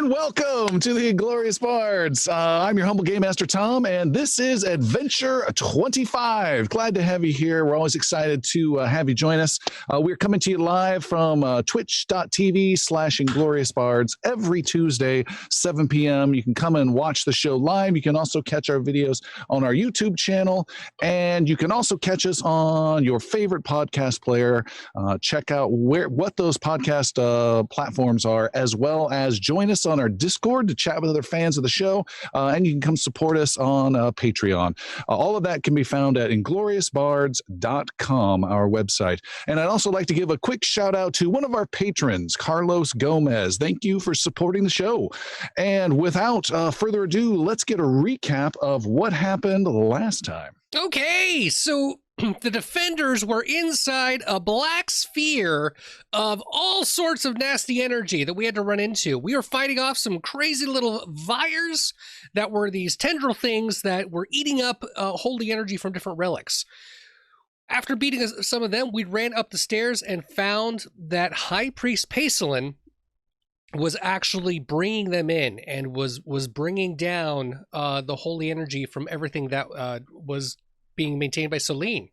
and welcome to the Inglorious Bards. I'm your humble game master, Tom, and this is Adventure 25. Glad to have you here. We're always excited to have you join us. We're coming to you live from twitch.tv/IngloriousBards every Tuesday, 7 p.m. You can come and watch the show live. You can also catch our videos on our YouTube channel, and you can also catch us on your favorite podcast player. Check out what those podcast platforms are, as well as join us on our Discord to chat with other fans of the show, and you can come support us on Patreon. All of that can be found at ingloriousbards.com, our website. And I'd also like to give a quick shout out to one of our patrons, Carlos Gomez. Thank you for supporting the show. And without further ado, let's get a recap of what happened last time. Okay, so the defenders were inside a black sphere of all sorts of nasty energy that we had to run into. We were fighting off some crazy little vires that were these tendril things that were eating up holy energy from different relics. After beating some of them, we ran up the stairs and found that High Priest Pacelin was actually bringing them in and was bringing down the holy energy from everything that was being maintained by Celine.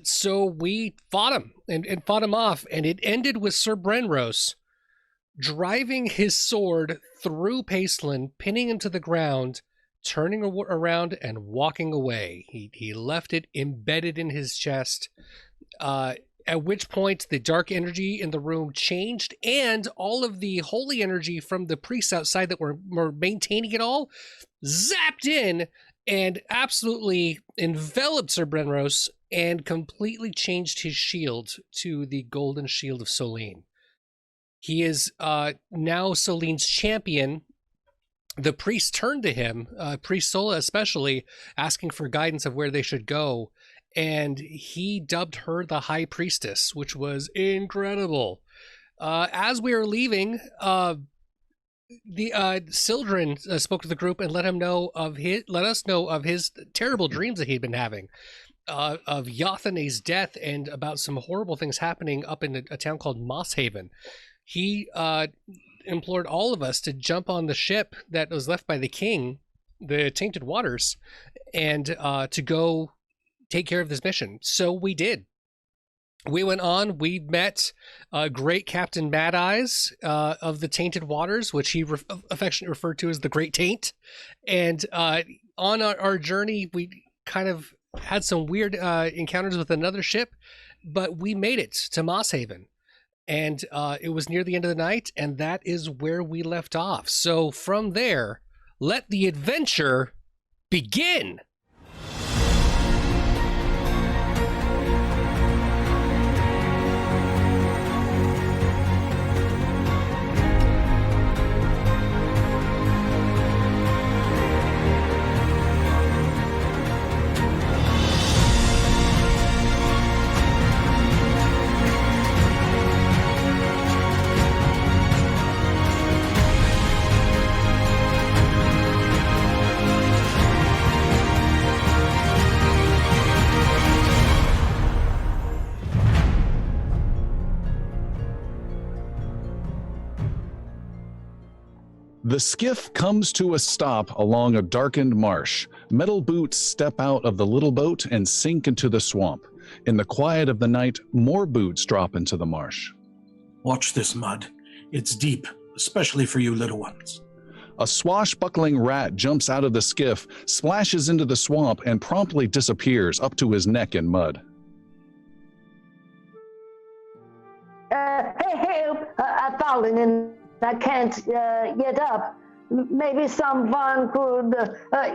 So we fought him and fought him off, and it ended with Sir Brenros driving his sword through Pacelin, pinning him to the ground, turning around and walking away. He left it embedded in his chest, at which point the dark energy in the room changed, and all of the holy energy from the priests outside that were maintaining it all zapped in and absolutely enveloped Sir Brenros and completely changed his shield to the golden shield of Celine. He is now Celine's champion. The priest turned to him, Priest Sola especially, asking for guidance of where they should go, and he dubbed her the High Priestess, which was incredible. As we were leaving, the Sildren spoke to the group and let us know of his terrible dreams that he'd been having, of Yathene's death and about some horrible things happening up in a town called Mosshaven. He implored all of us to jump on the ship that was left by the king, the Tainted Waters, and to go take care of this mission. So we did. We went on, we met great Captain Mad Eyes of the Tainted Waters, which he affectionately referred to as the Great Taint. And on our journey, we kind of had some weird encounters with another ship, but we made it to Mosshaven. And it was near the end of the night, and that is where we left off. So from there, let the adventure begin. The skiff comes to a stop along a darkened marsh. Metal boots step out of the little boat and sink into the swamp. In the quiet of the night, more boots drop into the marsh. Watch this mud. It's deep, especially for you little ones. A swashbuckling rat jumps out of the skiff, splashes into the swamp, and promptly disappears up to his neck in mud. Help! I've fallen and I can't get up. Maybe someone could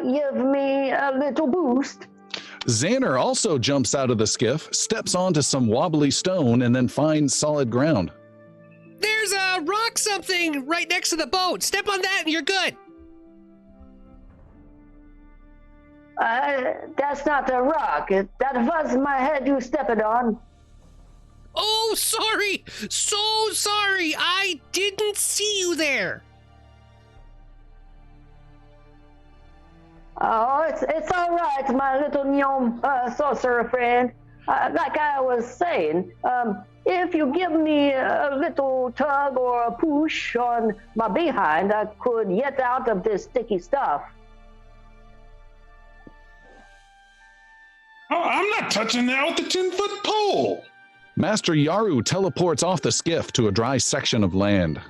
give me a little boost. Xander also jumps out of the skiff, steps onto some wobbly stone, and then finds solid ground. There's a rock something right next to the boat. Step on that and you're good. That's not a rock. That was my head you stepped on. Oh, sorry. So sorry. I didn't see you there. Oh, it's all right, my little gnome sorcerer friend. Like I was saying, if you give me a little tug or a push on my behind, I could get out of this sticky stuff. Oh, I'm not touching that with the 10-foot pole. Master Yaru teleports off the skiff to a dry section of land.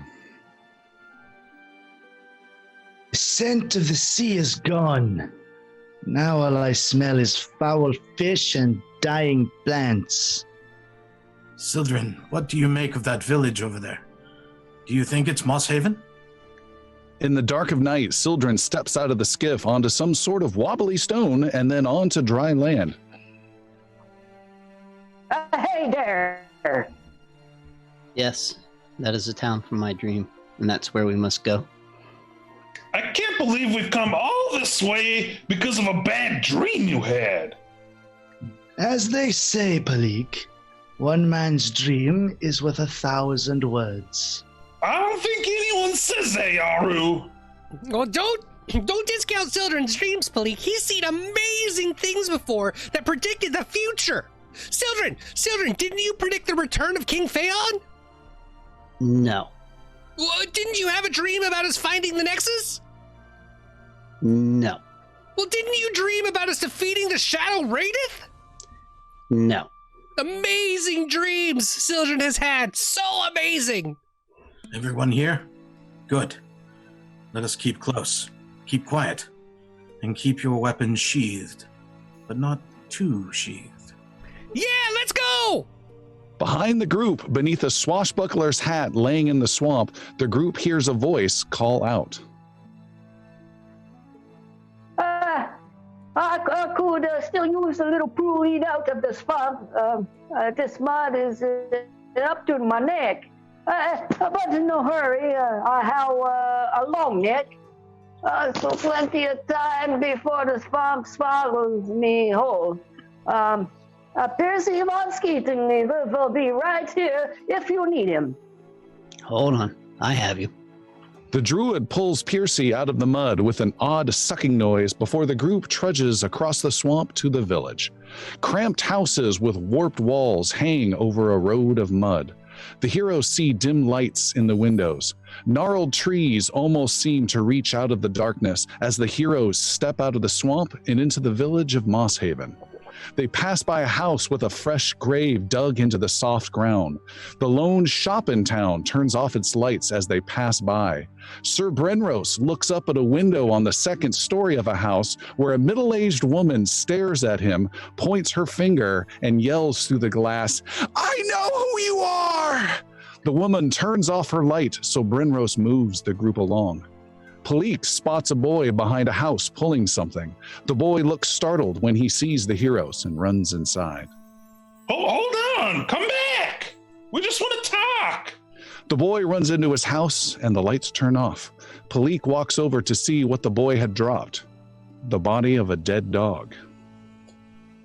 The scent of the sea is gone. Now all I smell is foul fish and dying plants. Sildren, what do you make of that village over there? Do you think it's Mosshaven? In the dark of night, Sildren steps out of the skiff onto some sort of wobbly stone and then onto dry land. Hey there. Yes, that is a town from my dream, and that's where we must go. I can't believe we've come all this way because of a bad dream you had. As they say, Palik, one man's dream is worth 1,000 words. I don't think anyone says that, Yaru. Well, don't discount Sildren's dreams, Palik. He's seen amazing things before that predicted the future. Sildren, didn't you predict the return of King Phaon? No. Well, didn't you have a dream about us finding the Nexus? No. Well, didn't you dream about us defeating the Shadow Raideth? No. Amazing dreams Sildren has had. So amazing. Everyone here? Good. Let us keep close. Keep quiet. And keep your weapons sheathed. But not too sheathed. Yeah, let's go! Behind the group, beneath a swashbuckler's hat laying in the swamp, the group hears a voice call out. I could still use a little pruning out of the swamp. This mud is up to my neck. But in no hurry. I have a long neck. So plenty of time before the swamp swallows me whole. Percy von Skeeton will be right here if you need him. Hold on. I have you. The druid pulls Piercy out of the mud with an odd sucking noise before the group trudges across the swamp to the village. Cramped houses with warped walls hang over a road of mud. The heroes see dim lights in the windows. Gnarled trees almost seem to reach out of the darkness as the heroes step out of the swamp and into the village of Mosshaven. They pass by a house with a fresh grave dug into the soft ground. The lone shop in town turns off its lights as they pass by. Sir Brenros looks up at a window on the second story of a house where a middle-aged woman stares at him, points her finger, and yells through the glass, "I know who you are!" The woman turns off her light, so Brenros moves the group along. Palik spots a boy behind a house pulling something. The boy looks startled when he sees the heroes and runs inside. Oh, hold on. Come back. We just want to talk. The boy runs into his house and the lights turn off. Palik walks over to see what the boy had dropped. The body of a dead dog.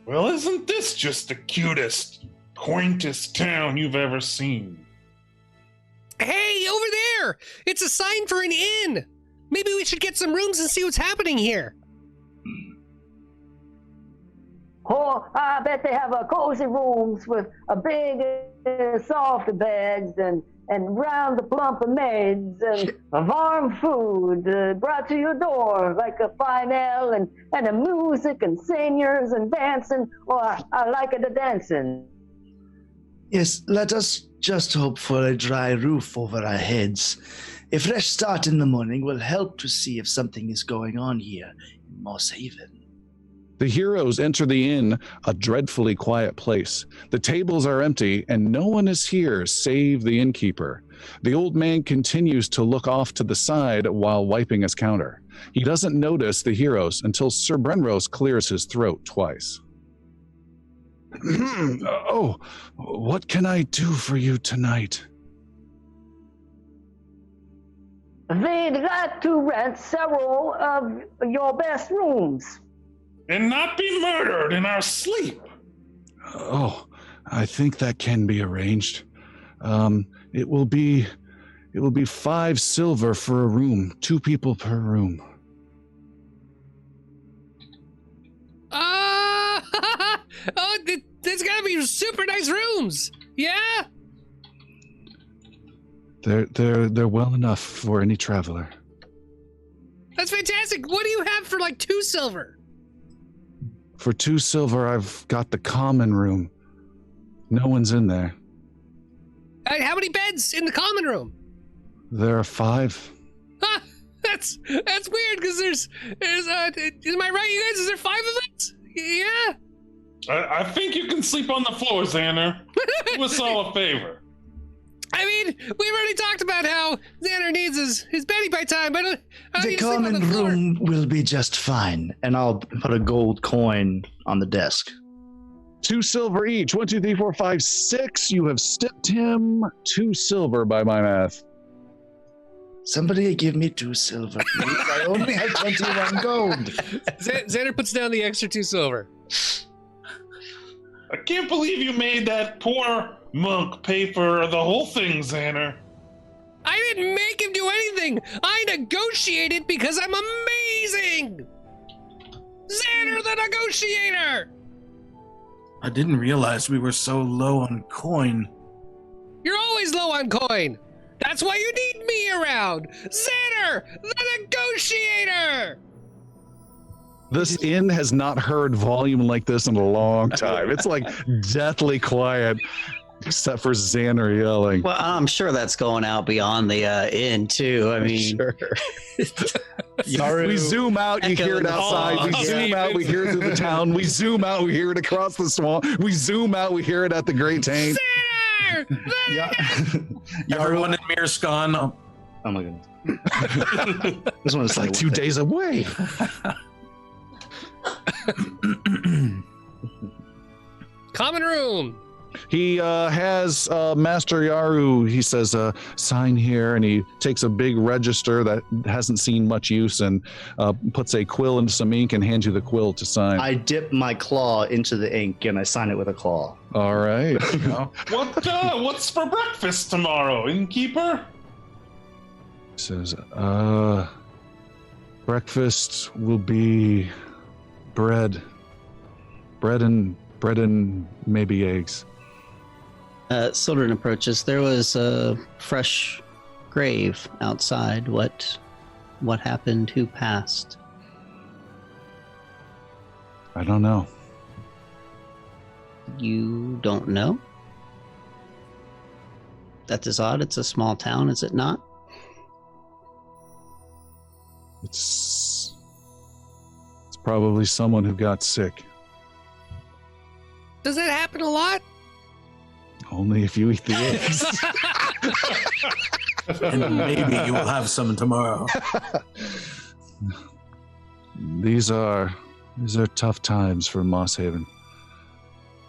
Well, isn't this just the cutest, quaintest town you've ever seen? Hey, over there! It's a sign for an inn! Maybe we should get some rooms and see what's happening here. Oh, I bet they have cozy rooms with a big soft beds and round the plump maids and warm food brought to your door like a fine ale and a music and singers and dancing. Oh, I like the dancing. Yes, let us just hope for a dry roof over our heads. A fresh start in the morning will help to see if something is going on here in Mosshaven. The heroes enter the inn, a dreadfully quiet place. The tables are empty and no one is here save the innkeeper. The old man continues to look off to the side while wiping his counter. He doesn't notice the heroes until Sir Brenros clears his throat twice. Oh, what can I do for you tonight? They'd like to rent several of your best rooms. And not be murdered in our sleep. Oh, I think that can be arranged. It will be 5 silver for a room, 2 people per room. Oh, there's gotta be super nice rooms. Yeah? They're well enough for any traveler. That's fantastic. What do you have for like 2 silver? For 2 silver, I've got the common room. No one's in there. How many beds in the common room? There are 5. Huh, that's weird because there's am I right, you guys? Is there 5 of us? Yeah. I think you can sleep on the floor, Xander. Do us all a favor. I mean, we've already talked about how Xander needs his Betty by time, but The common room will be just fine, and I'll put a gold coin on the desk. 2 silver each. 1, 2, 3, 4, 5, 6. You have stepped him 2 silver by my math. Somebody give me 2 silver, please. I only have 21 gold. Xander puts down the extra 2 silver. I can't believe you made that poor monk pay for the whole thing, Xander. I didn't make him do anything. I negotiated because I'm amazing. Xander the negotiator. I didn't realize we were so low on coin. You're always low on coin. That's why you need me around. Xander the negotiator. This inn has not heard volume like this in a long time. It's like deathly quiet, except for Xander yelling. Well, I'm sure that's going out beyond the inn too. I mean, We zoom out, you hear it outside. We zoom out, we hear it through the town. We zoom out, we hear it across the swamp. We zoom out, we hear it at the Great Tane. Xander! Everyone in Mirskan. Oh my goodness. This one is Like 2 days away. Common room. He has Master Yaru, he says, sign here, and he takes a big register that hasn't seen much use and puts a quill into some ink and hands you the quill to sign. I dip my claw into the ink and I sign it with a claw. All right. What's for breakfast tomorrow, innkeeper? He says, breakfast will be bread and maybe eggs. Sildren approaches. There was a fresh grave outside. What happened? Who passed? I don't know. You don't know? That is odd. It's a small town, is it not? It's probably someone who got sick. Does that happen a lot? Only if you eat the eggs. And maybe you will have some tomorrow. These are tough times for Mosshaven.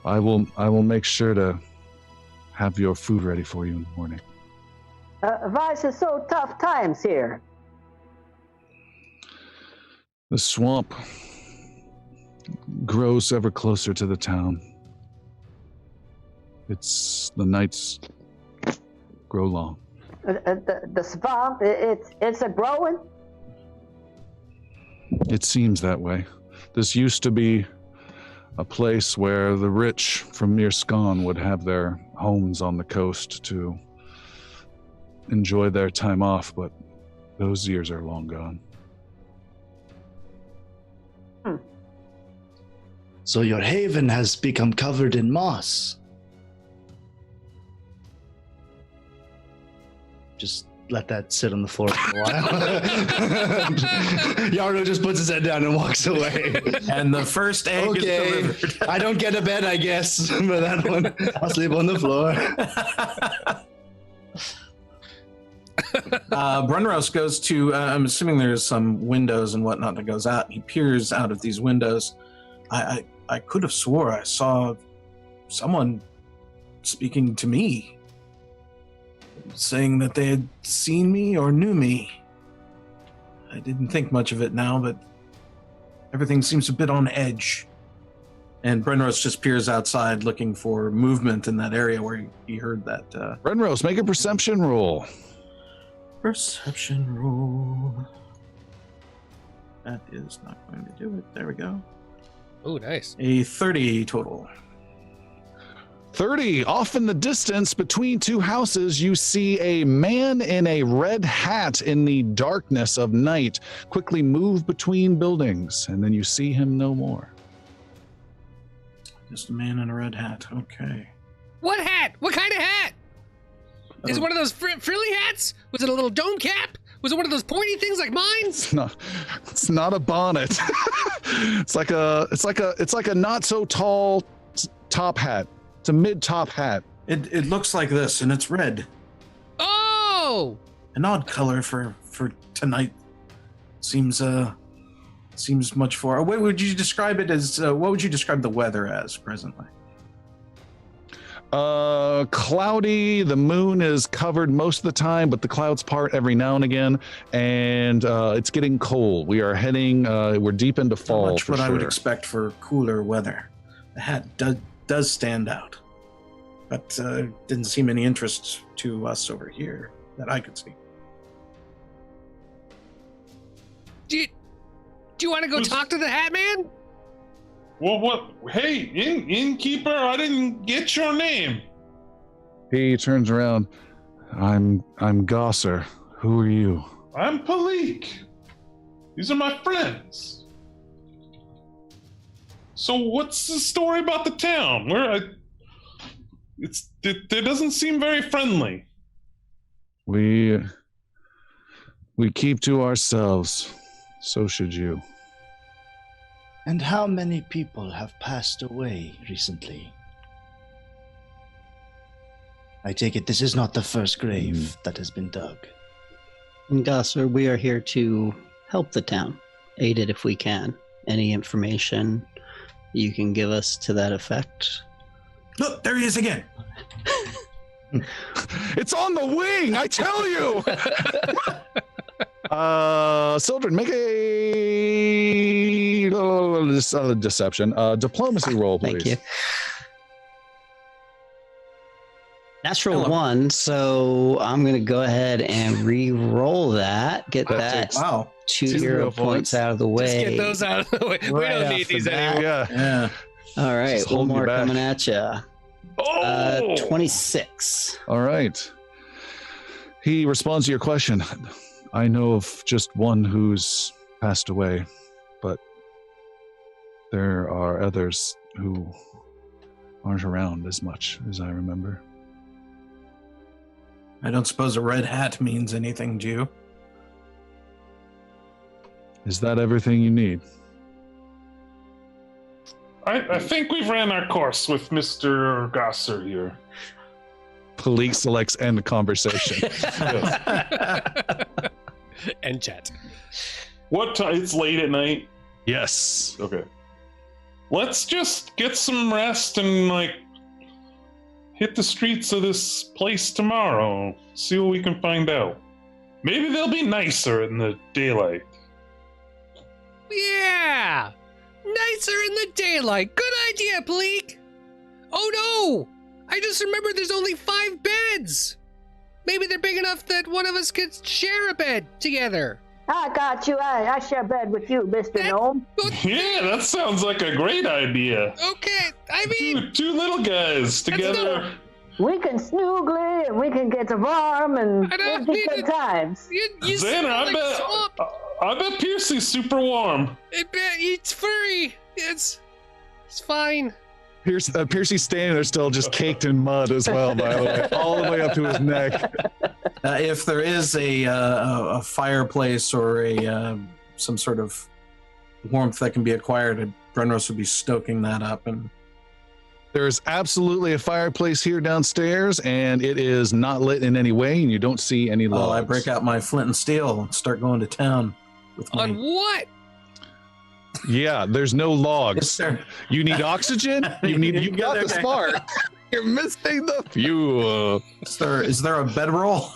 I will make sure to have your food ready for you in the morning. Why is it so tough times here? The swamp grows ever closer to the town. The nights grow long. The swamp, it's a growing? It seems that way. This used to be a place where the rich from Mirskan would have their homes on the coast to enjoy their time off, but those years are long gone. So your haven has become covered in moss. Just let that sit on the floor for a while. Yarno just puts his head down and walks away. And the first egg is delivered. I don't get a bed, I guess, for that one. I'll sleep on the floor. Brunrose goes to, I'm assuming there's some windows and whatnot that goes out. He peers out of these windows. I could have swore I saw someone speaking to me, saying that they had seen me or knew me. I didn't think much of it now, but everything seems a bit on edge. And Brenrose just peers outside looking for movement in that area where he heard that. Brenrose, make a perception roll. Perception roll. That is not going to do it. There we go. Oh, nice. A 30 total. 30, off in the distance between two houses, you see a man in a red hat in the darkness of night quickly move between buildings, and then you see him no more. Just a man in a red hat. Okay. What hat? What kind of hat? Is it one of those frilly hats? Was it a little dome cap? Was it one of those pointy things like mine? It's not a bonnet. it's like a not so tall top hat. It's a mid-top hat. It looks like this, and it's red. Oh! An odd color for tonight. Seems much for. What would you describe it as? What would you describe the weather as presently? Cloudy. The moon is covered most of the time, but the clouds part every now and again, and it's getting cold. We are heading. We're deep into fall. Much for what sure. I would expect for cooler weather. The hat does stand out, but didn't seem any interest to us over here that I could see. Do you want to go talk to the hat man? Well, what? Hey, innkeeper, I didn't get your name. He turns around. I'm Gosser. Who are you? I'm Palik. These are my friends. So what's the story about the town? It doesn't seem very friendly. We keep to ourselves. So should you. And how many people have passed away recently? I take it this is not the first grave that has been dug. And Gosser, we are here to help the town, aid it if we can. Any information you can give us to that effect? Look, there he is again. It's on the wing, I tell you. Sildren, make a deception, diplomacy roll, please. Thank you. Natural 1, so I'm going to go ahead and re-roll that. Get that Wow. 2 hero points out of the way. Just get those out of the way. We Right don't off need the these bat. anymore. Yeah. All right, Just one holding you more back. coming at you. Oh! 26. All right. He responds to your question. I know of just one who's passed away, but there are others who aren't around as much as I remember. I don't suppose a red hat means anything to you. Is that everything you need? I think we've ran our course with Mr. Gosser here. Palik selects end conversation. And chat. What time? It's late at night. Yes. Okay. Let's just get some rest and hit the streets of this place tomorrow. See what we can find out. Maybe they'll be nicer in the daylight. Yeah! Nicer in the daylight. Good idea, Bleak. Oh no! I just remembered there's only 5 beds. Maybe they're big enough that one of us could share a bed together. I got you. I share bed with you, Mr. Gnome. Yeah, that sounds like a great idea. Okay, I mean, Two little guys together. We can snoogly and we can get warm and I don't it'll be need good to- times. you Xander, sound like swamp. I bet Piercy's super warm. It's furry. It's fine. Piercy's standing there still just caked in mud as well, by the way, all the way up to his neck. If there is a fireplace or some sort of warmth that can be acquired, Brenros would be stoking that up. And There's absolutely a fireplace here downstairs, and it is not lit in any way, and you don't see any logs. I break out my flint and steel and start going to town with my. On what? Yeah, there's no logs. Yes, sir. You need oxygen. You got the spark. You're missing the fuel. Is there a bedroll?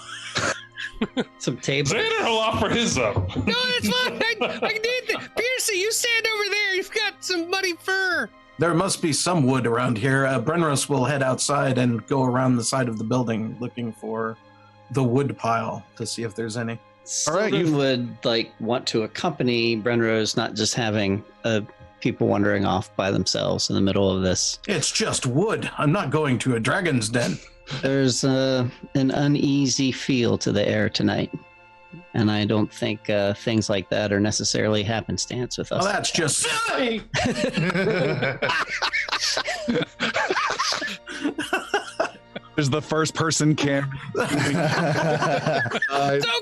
Some tables. Xander will offer his up. No, that's fine. I need the Piercy, you stand over there. You've got some muddy fur. There must be some wood around here. Brenros will head outside and go around the side of the building looking for the wood pile to see if there's any. All right, Sylvan would want to accompany Brenrose, not just having a people wandering off by themselves in the middle of this. It's just wood. I'm not going to a dragon's den. There's an uneasy feel to the air tonight. And I don't think things like that are necessarily happenstance with us. Oh, that's just silly. There's the first person camera. Don't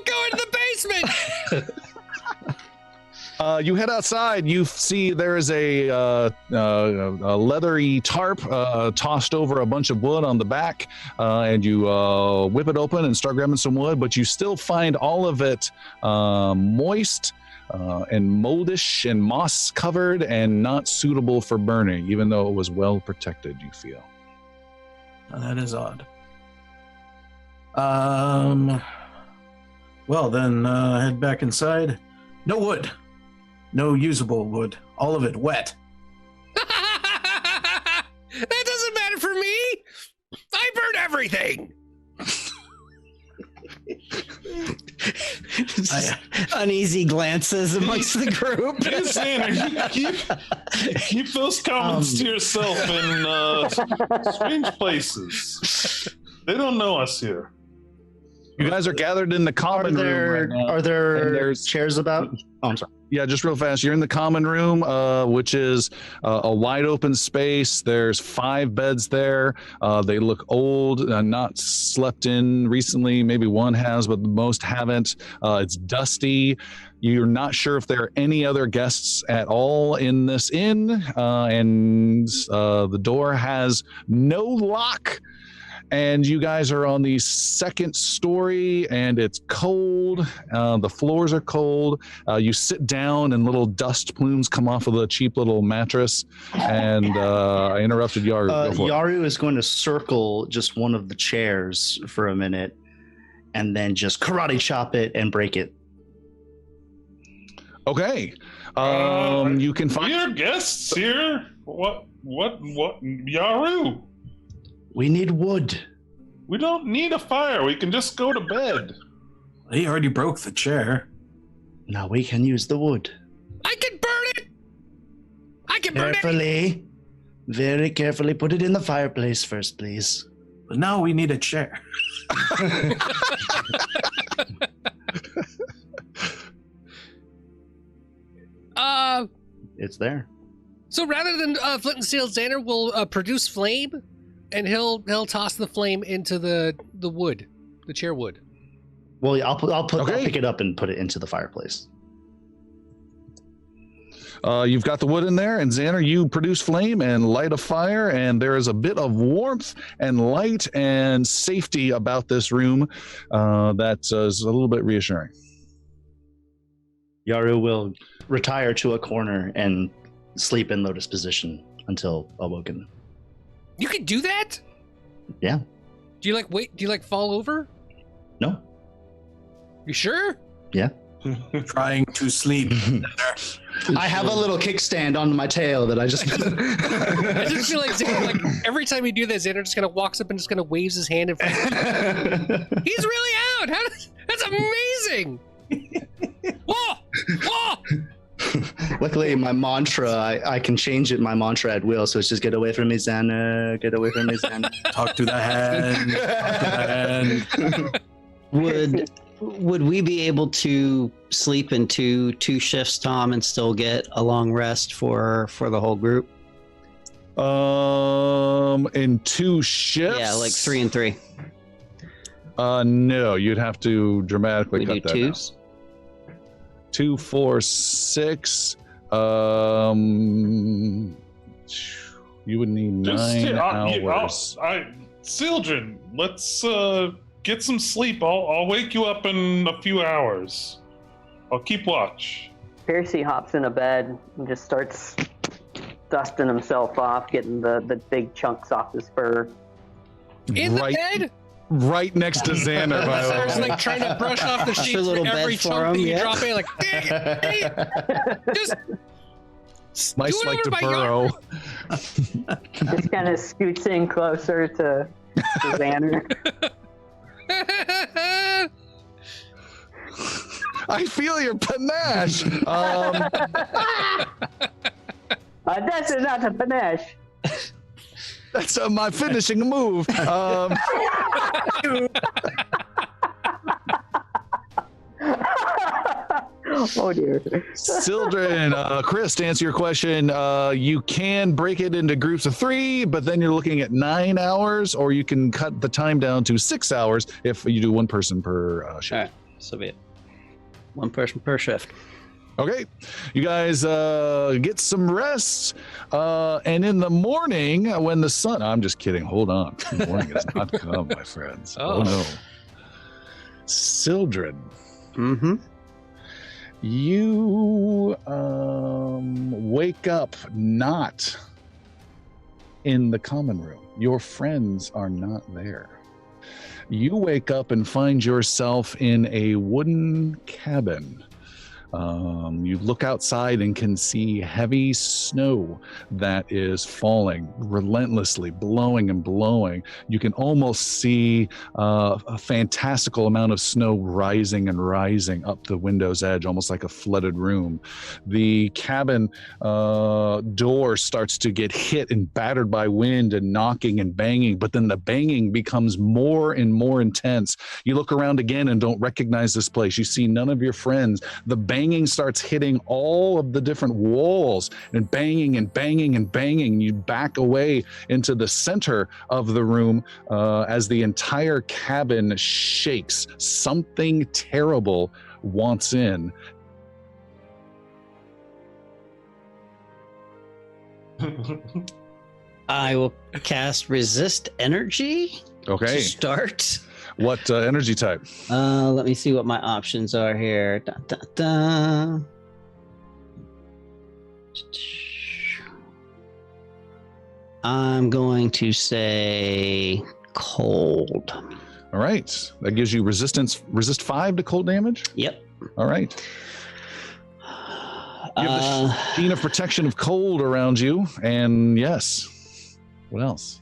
go into the basement. You head outside. You see there is a leathery tarp tossed over a bunch of wood on the back, and you whip it open and start grabbing some wood, but you still find all of it moist and moldish and moss covered and not suitable for burning, even though it was well protected, you feel. Oh, that is odd. Well, then head back inside. No wood. No usable wood. All of it wet. That doesn't matter for me. I burn everything. Uneasy glances amongst the group. Hey, Xander, keep those comments to yourself in strange places. They don't know us here. You guys are gathered in the common room right now. Are And there there's- chairs about? Oh, I'm sorry. Yeah, just real fast. You're in the common room, which is a wide open space. There's 5 beds there. They look old, not slept in recently. Maybe one has, but most haven't. It's dusty. You're not sure if there are any other guests at all in this inn, and the door has no lock. And you guys are on the 2nd story, and it's cold. The floors are cold. You sit down, and little dust plumes come off of the cheap little mattress. And I interrupted Yaru. Go for it. Yaru is going to circle just one of the chairs for a minute, and then just karate chop it and break it. Okay. You can find. We are guests here. What? Yaru. We need wood. We don't need a fire. We can just go to bed. He already broke the chair. Now we can use the wood. I can burn it. I can burn it. Carefully. Very carefully. Put it in the fireplace first, please. But now we need a chair. It's there. So rather than flint and steel, Xander will produce flame, and he'll toss the flame into the wood, the chair wood. Well, yeah, I'll Okay. pick it up and put it into the fireplace. You've got the wood in there, and Xander, you produce flame and light a fire, and there is a bit of warmth and light and safety about this room that is a little bit reassuring. Yaru will retire to a corner and sleep in lotus position until awoken. You can do that? Yeah. Do you fall over? No. You sure? Yeah. Trying to sleep. I have a little kickstand on my tail that I just. I just feel like Xander, every time you do that, Xander just kind of walks up and just kind of waves his hand in front of you. He's really out. That's amazing. Whoa! Whoa! Luckily, my mantra, I can change it, my mantra at will, so it's just get away from me, Xander. Get away from me, Xander. Talk to the hand. Talk to the hand. Would we be able to sleep into 2 shifts, Tom, and still get a long rest for the whole group? In 2 shifts? Yeah, like 3 and 3. No, you'd have to dramatically We cut do that 2s. down. 2, 4, 6. You would need 9 hours. Sildren, let's get some sleep. I'll wake you up in a few hours. I'll keep watch. Percy hops in a bed and just starts dusting himself off, getting the big chunks off his fur. In the bed? Right next to Xander, by the Starts way. like trying to brush off the sheets little for every bed for chunk him, that you yeah. drop in. Like, dang it. Just Mice do it like to over my burrow. yard. Just kind of scoots in closer to Xander. I feel your panache. This is not a finish. That's my finishing move. Oh dear. Sildren, Chris, to answer your question, you can break it into groups of 3, but then you're looking at 9 hours, or you can cut the time down to 6 hours if you do one person per shift. All right, so be it. One person per shift. Okay, you guys get some rest, and in the morning when the sun, I'm just kidding, hold on, the morning has not come, my friends. Oh no. Sildren. Mm-hmm. You wake up not in the common room. Your friends are not there. You wake up and find yourself in a wooden cabin. You look outside and can see heavy snow that is falling relentlessly, blowing and blowing. You can almost see a fantastical amount of snow rising and rising up the window's edge, almost like a flooded room. The cabin door starts to get hit and battered by wind and knocking and banging, but then the banging becomes more and more intense. You look around again and don't recognize this place. You see none of your friends. The banging starts hitting all of the different walls and banging and banging and banging. You back away into the center of the room as the entire cabin shakes. Something terrible wants in. I will cast resist energy Okay. to start. What energy type? Let me see what my options are here. Da, da, da. I'm going to say cold. All right. That gives you resist 5 to cold damage? Yep. All right. You have the sheen of protection of cold around you, and yes. What else?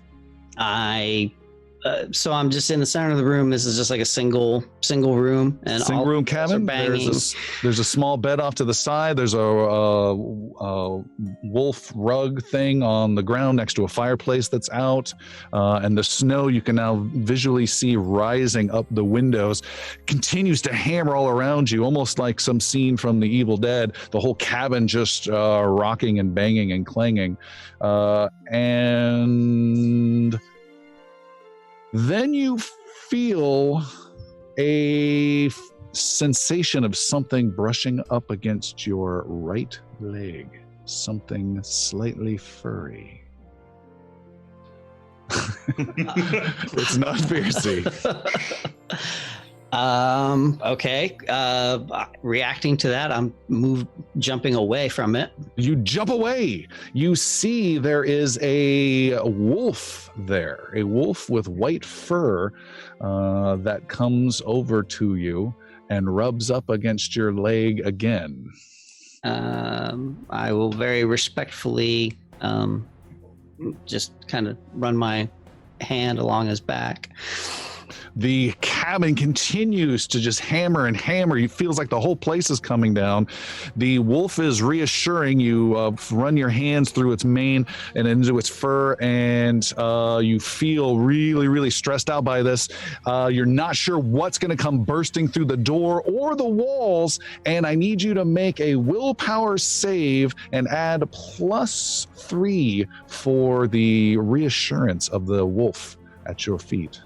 So I'm just in the center of the room. This is just like a single room, and single room cabin. There's a small bed off to the side. There's a wolf rug thing on the ground next to a fireplace that's out, and the snow you can now visually see rising up the windows continues to hammer all around you, almost like some scene from The Evil Dead. The whole cabin just rocking and banging and clanging, and then you feel a sensation of something brushing up against your right leg. Something slightly furry. It's not fiercey. Okay. Reacting to that, I'm jumping away from it. You jump away. You see there is a wolf there, a wolf with white fur that comes over to you and rubs up against your leg again. I will very respectfully just kind of run my hand along his back. The cabin continues to just hammer and hammer. It feels like the whole place is coming down. The wolf is reassuring you. Run your hands through its mane and into its fur, and you feel really, really stressed out by this. You're not sure what's going to come bursting through the door or the walls, and I need you to make a willpower save and add +3 for the reassurance of the wolf at your feet.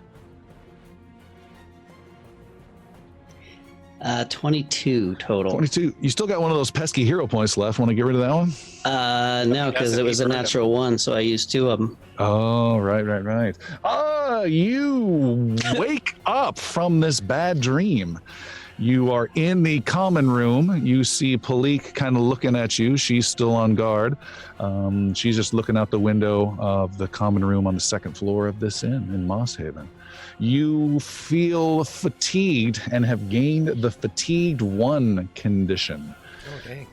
22 total. 22. You still got one of those pesky hero points left. Want to get rid of that one? No, because it was a natural 1, so I used 2 of them. Oh, right. You wake up from this bad dream. You are in the common room. You see Palik kind of looking at you. She's still on guard. She's just looking out the window of the common room on the 2nd floor of this inn in Mosshaven. You feel fatigued and have gained the fatigued 1 condition. Okay.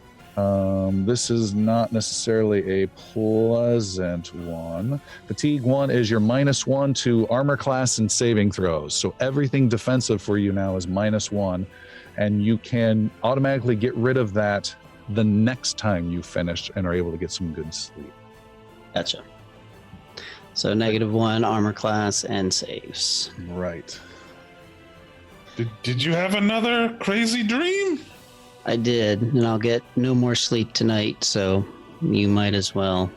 This is not necessarily a pleasant one. Fatigue 1 is your -1 to armor class and saving throws. So everything defensive for you now is -1, and you can automatically get rid of that the next time you finish and are able to get some good sleep. Gotcha. So -1 armor class and saves. Right. Did you have another crazy dream? I did, and I'll get no more sleep tonight, so you might as well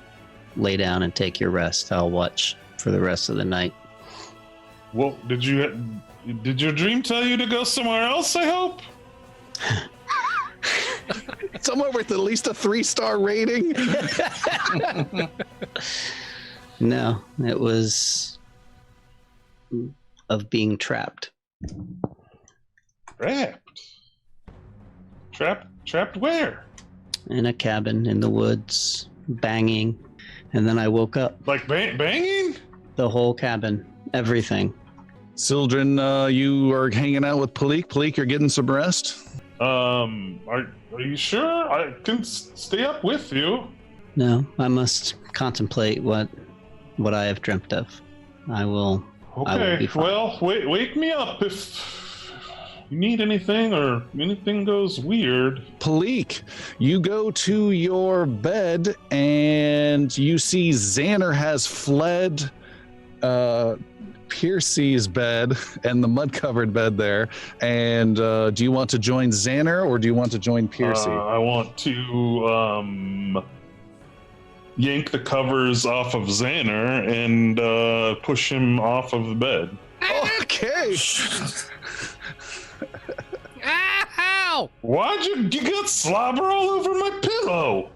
lay down and take your rest. I'll watch for the rest of the night. Well, did your dream tell you to go somewhere else, I hope? Somewhere with at least a 3-star rating. No, it was of being trapped. Trapped where? In a cabin in the woods, banging, and then I woke up. Like banging? The whole cabin, everything. Sildren, you are hanging out with Palik. Palik, you're getting some rest. Are you sure? I can stay up with you. No, I must contemplate what I have dreamt of. I will Okay, be fine. well, wake me up if you need anything or anything goes weird. Palik, you go to your bed and you see Xander has fled Piercy's bed and the mud-covered bed there. And do you want to join Xander or do you want to join Piercy? I want to yank the covers off of Xander and push him off of the bed. Okay. Ow! Why'd you got slobber all over my pillow?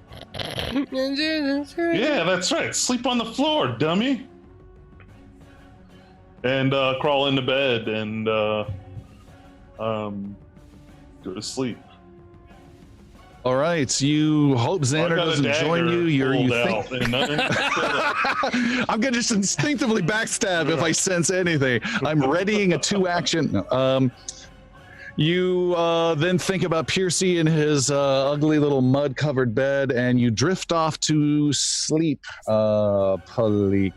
Yeah, that's right. Sleep on the floor, dummy. And crawl into bed and go to sleep. All right. You hope Xander doesn't join you. You think... I'm gonna just instinctively backstab if I sense anything. I'm readying a 2-action. You then think about Piercy in his ugly little mud-covered bed, and you drift off to sleep, Palik,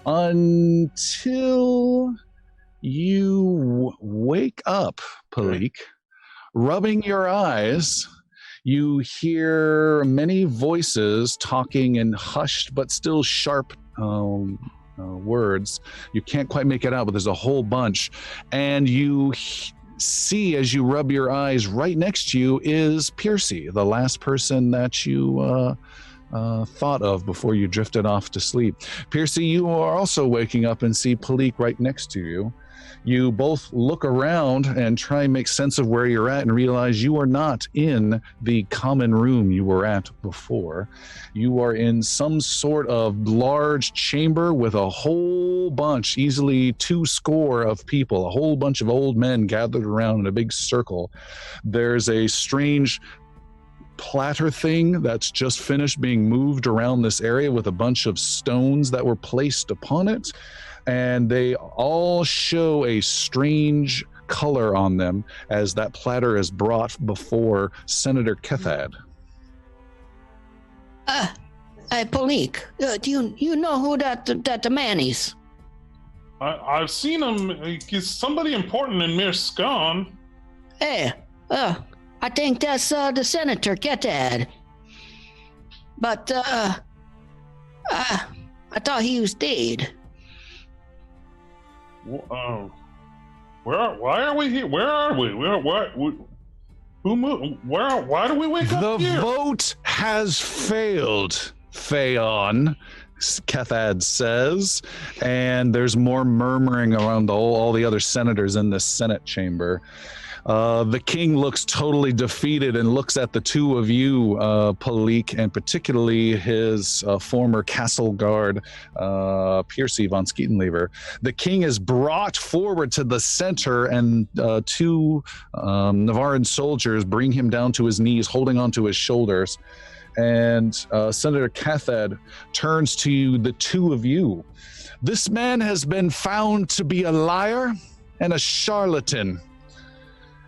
until you wake up, Palik, rubbing your eyes. You hear many voices talking in hushed but still sharp words. You can't quite make it out, but there's a whole bunch. And you see, as you rub your eyes, right next to you is Piercy, the last person that you thought of before you drifted off to sleep. Piercy, you are also waking up and see Palik right next to you. You both look around and try and make sense of where you're at and realize you are not in the common room you were at before. You are in some sort of large chamber with a whole bunch, easily 200 of people, a whole bunch of old men gathered around in a big circle. There's a strange platter thing that's just finished being moved around this area with a bunch of stones that were placed upon it. And they all show a strange color on them as that platter is brought before Senator Kethad. Palik, do you know who that man is? I've seen him. He's somebody important in Mirskan. Hey, I think that's the Senator Kethad. But I thought he was dead. Why are we here? Where are we? Who moved? Why do we wake up here? The vote has failed, Phaon, Kethad says, and there's more murmuring around all the other senators in this Senate chamber. The king looks totally defeated and looks at the two of you, Palik, and particularly his former castle guard, Piercy von Skeetenlever. The king is brought forward to the center, and two Navaran soldiers bring him down to his knees, holding onto his shoulders. And Senator Kethad turns to the two of you. This man has been found to be a liar and a charlatan.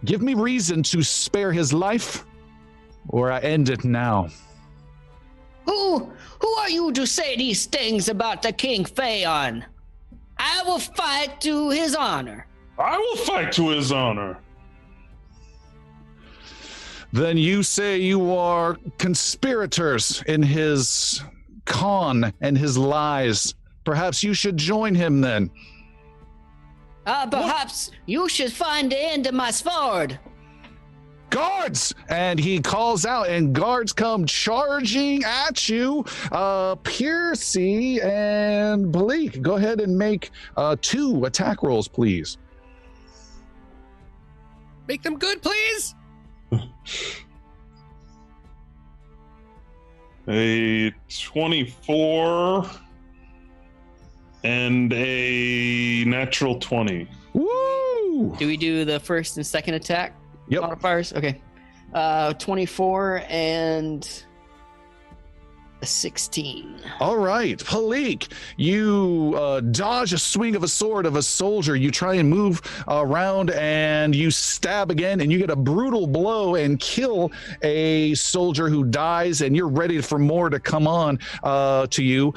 Give me reason to spare his life, or I end it now. Who are you to say these things about the King Phaon? I will fight to his honor. I will fight to his honor. Then you say you are conspirators in his con and his lies. Perhaps you should join him then. Perhaps you should find the end of my sword. Guards! And he calls out, and guards come charging at you. Piercy and Bleak, go ahead and make 2 attack rolls, please. Make them good, please. A 24 and a natural 20. Woo! Do we do the first and second attack? Yep. Modifiers? Okay. 24 and a 16. All right, Palik, you dodge a swing of a sword of a soldier. You try and move around and you stab again, and you get a brutal blow and kill a soldier who dies, and you're ready for more to come on to you.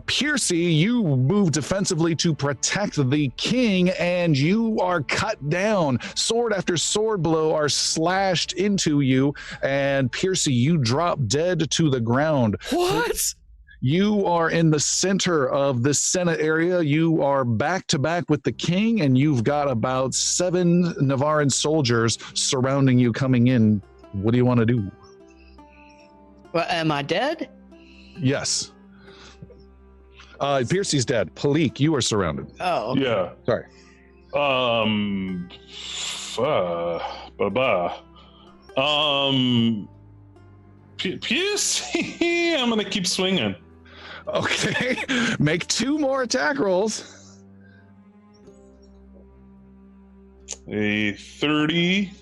Piercy, you move defensively to protect the king, and you are cut down. Sword after sword blow are slashed into you, and Piercy, you drop dead to the ground. What? You are in the center of the Senate area. You are back to back with the king, and you've got about 7 Navaran soldiers surrounding you coming in. What do you want to do? Well, am I dead? Yes. Piercy's dead. Palik, you are surrounded. Oh, okay. Yeah. Sorry. Piercy, I'm gonna keep swinging. Okay. Make 2 more attack rolls. A 30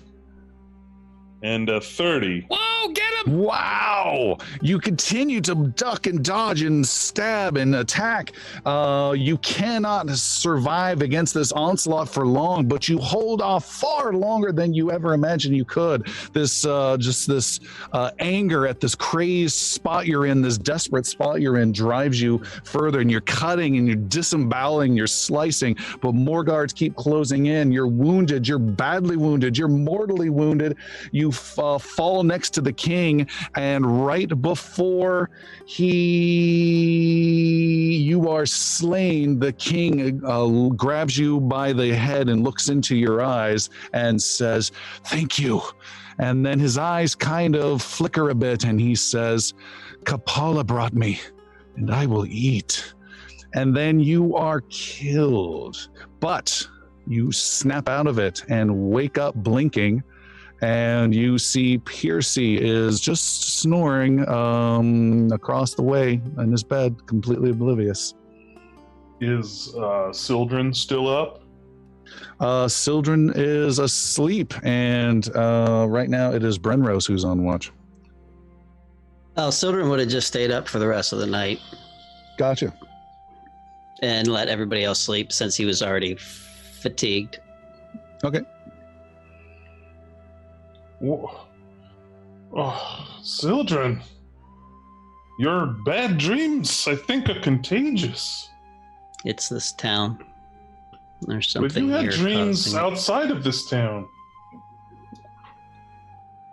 and a 30. Whoa, get him! Wow! You continue to duck and dodge and stab and attack. You cannot survive against this onslaught for long, but you hold off far longer than you ever imagined you could. This anger at this crazed spot you're in, this desperate spot you're in, drives you further, and you're cutting and you're disemboweling, you're slicing, but more guards keep closing in. You're wounded, you're badly wounded, you're mortally wounded. You fall next to the king, and right before you are slain, the king grabs you by the head and looks into your eyes and says, "Thank you." And then his eyes kind of flicker a bit, and he says, "Kapala brought me, and I will eat." And then you are killed, but you snap out of it and wake up blinking. And you see Piercy is just snoring across the way in his bed, completely oblivious. Is Sildren still up? Sildren is asleep, and right now it is Brenrose who's on watch. Oh, Sildren would have just stayed up for the rest of the night Gotcha. and let everybody else sleep since he was already fatigued. Okay. Oh, Sildren, your bad dreams, I think, are contagious. It's this town. There's But something you had here dreams causing it. outside of this town.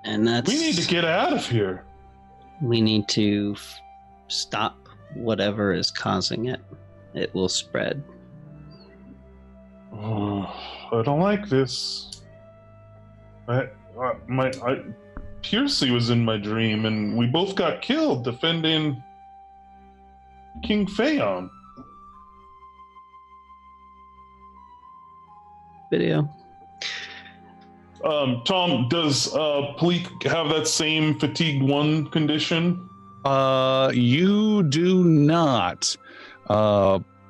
And that's We need to get out of here. we need to stop whatever is causing it. It will spread. Oh, I don't like this. Piercy was in my dream, and we both got killed defending King Phaon. Video. Tom, does Pleek have that same fatigued 1 condition? You do not.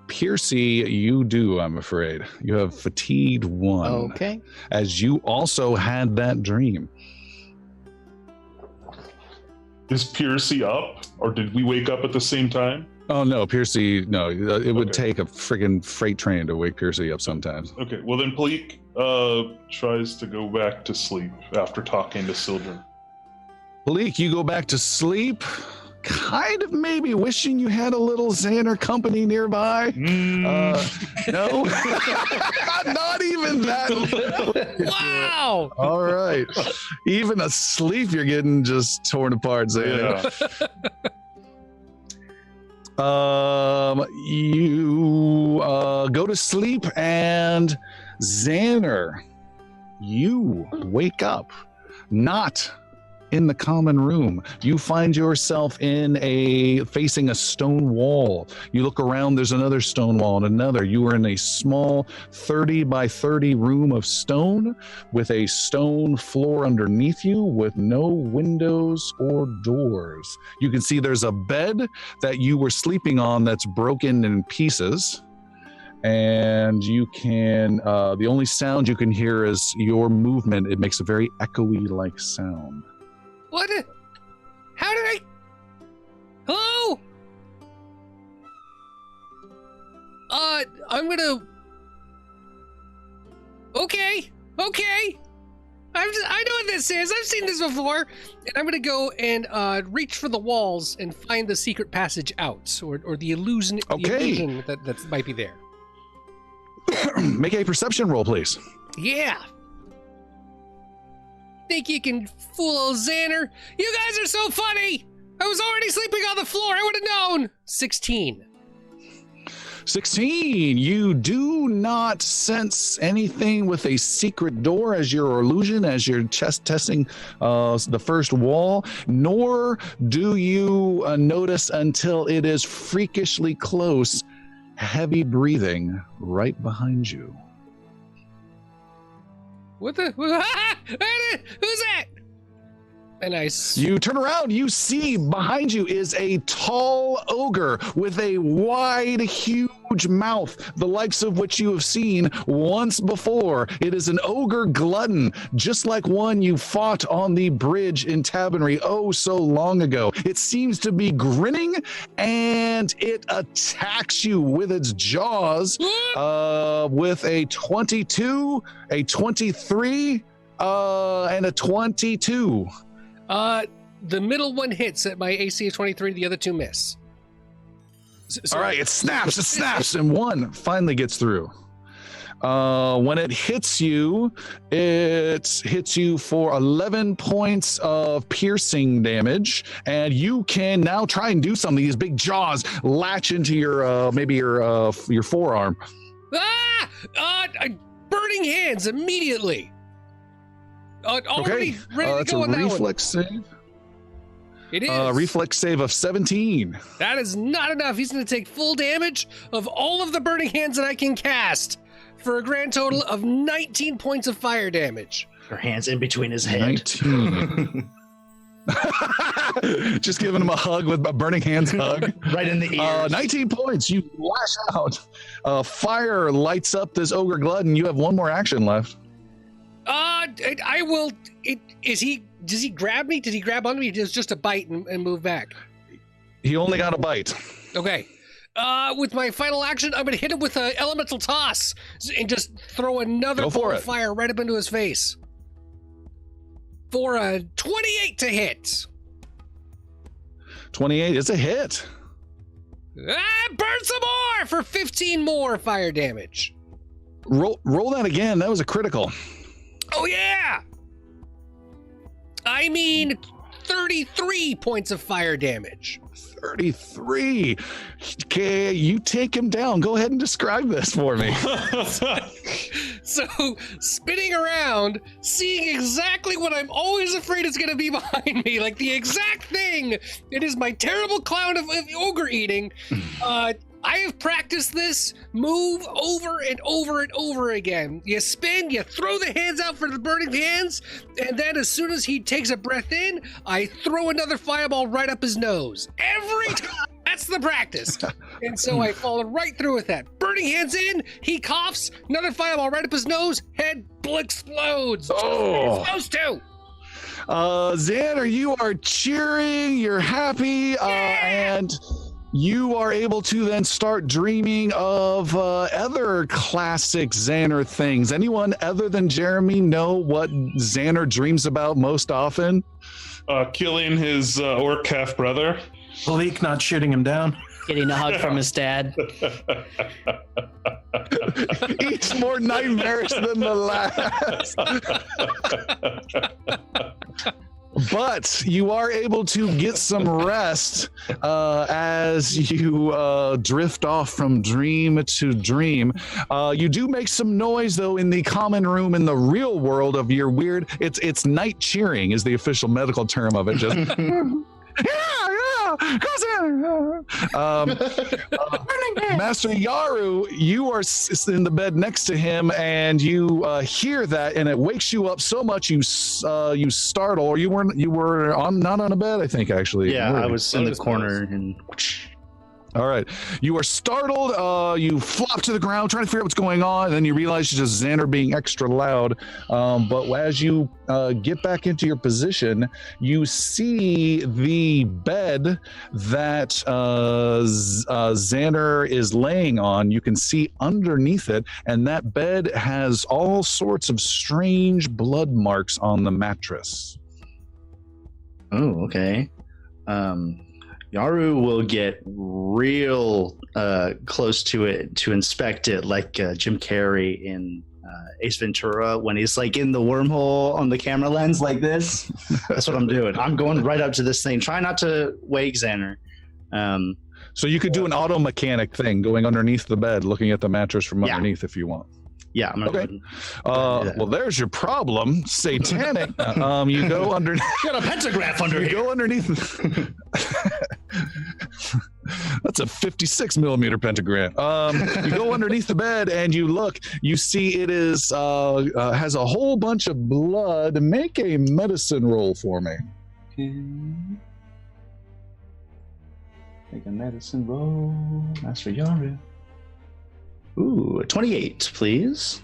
Piercy, you do, I'm afraid. You have fatigued 1. Okay. As you also had that dream. Is Piercy up, or did we wake up at the same time? Oh no, Piercy, no. It would Okay. take a friggin' freight train to wake Piercy up sometimes. Okay, well then Pleek tries to go back to sleep after talking to Sildren. Bleak, you go back to sleep. kind of maybe wishing you had a little Xander company nearby. No, not even that. Wow. All right. Even asleep, you're getting just torn apart, Xander. You go to sleep, and Xander, you wake up not in the common room. You find yourself facing a stone wall. You look around, there's another stone wall and another. You are in a small 30 by 30 room of stone with a stone floor underneath you with no windows or doors. You can see there's a bed that you were sleeping on that's broken in pieces. And you can, the only sound you can hear is your movement. It makes a very echoey like sound. What? How did I? Hello? I'm gonna. Okay. I know what this is. I've seen this before. And I'm gonna go and reach for the walls and find the secret passage out, or the illusion. Okay. The illusion that might be there. Make a perception roll, please. Yeah. Think you can fool old Xander? You guys are so funny! I was already sleeping on the floor. I would have known. 16. 16. You do not sense anything with a secret door as your illusion, as you're chest testing the first wall, nor do you notice until it is freakishly close, heavy breathing right behind you. What the? Who's that? And you turn around, you see behind you is a tall ogre with a wide, huge mouth, the likes of which you have seen once before. It is an ogre glutton, just like one you fought on the bridge in Tabernary oh so long ago. It seems to be grinning, and it attacks you with its jaws with a 22, a 23, and a 22. The middle one hits at my AC of 23, the other two miss. All right, it snaps, and one finally gets through. When it hits you for 11 points of piercing damage, and you can now try and do something. These big jaws latch into your maybe your forearm. Burning hands immediately. Okay, ready to go on a that reflex one. save. It is. Reflex save of 17. That is not enough. He's going to take full damage of all of the burning hands that I can cast for a grand total of 19 points of fire damage. Her hands in between his head. 19. Just giving him a hug with a burning hands hug. Right in the ears. 19 points. You lash out. Fire lights up this ogre glutton. You have one more action left. I will. Does he grab me? Did he grab onto me? Just a bite and move back? He only got a bite. Okay. With my final action, I'm going to hit him with an elemental toss and just throw another ball of fire right up into his face. For a 28 to hit. 28 is a hit. Burn some more for 15 more fire damage. Roll that again. That was a critical. Oh, yeah. I mean, 33 points of fire damage. 33. Okay, you take him down. Go ahead and describe this for me. So, spinning around, seeing exactly what I'm always afraid is going to be behind me, like the exact thing. It is my terrible clown of ogre eating. I have practiced this move over and over and over again. You spin, you throw the hands out for the burning hands, and then as soon as he takes a breath in, I throw another fireball right up his nose. Every time. That's the practice. And so I followed right through with that. Burning hands in, he coughs, another fireball right up his nose, head explodes. Oh. It's supposed to. Xander, you are cheering, you're happy, and you are able to then start dreaming of other classic Xander things. Anyone other than Jeremy know what Xander dreams about most often? Killing his orc half brother. Malik not shooting him down. Getting a hug from his dad. Each more nightmarish than the last. But you are able to get some rest as you drift off from dream to dream. You do make some noise, though, in the common room in the real world of your weird. It's night cheering is the official medical term of it. Just Master Yaru, you are in the bed next to him, and you hear that, and it wakes you up so much you startle. Or you were not on a bed, I think, actually. Yeah, I was in the corner and. All right. You are startled. You flop to the ground, trying to figure out what's going on, and then you realize it's just Xander being extra loud. But as you get back into your position, you see the bed that Xander is laying on. You can see underneath it, and that bed has all sorts of strange blood marks on the mattress. Oh, okay. Yaru will get real close to it to inspect it, like Jim Carrey in Ace Ventura when he's like in the wormhole on the camera lens like this. That's what I'm doing. I'm going right up to this thing. Try not to wake Xander. So you could do an auto mechanic thing, going underneath the bed, looking at the mattress from underneath if you want. Yeah, I'm okay. Well, there's your problem. Satanic. You go underneath. You got a pentagraph under here. You go underneath. That's a 56 millimeter pentagram. You go underneath the bed and you look. You see it is has a whole bunch of blood. Make a medicine roll for me. Make a medicine roll. Master Yaru. Ooh, 28, please.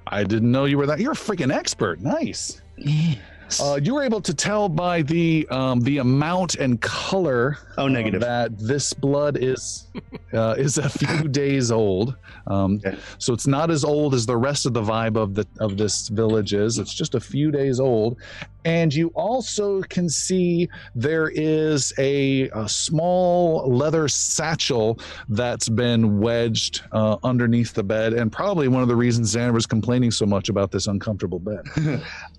I didn't know you were that. You're a freaking expert. Nice. Yes. You were able to tell by the amount and color negative. That this blood is a few days old. Okay. So it's not as old as the rest of the vibe of this village is. It's just a few days old. And you also can see there is a small leather satchel that's been wedged underneath the bed, and probably one of the reasons Xander was complaining so much about this uncomfortable bed.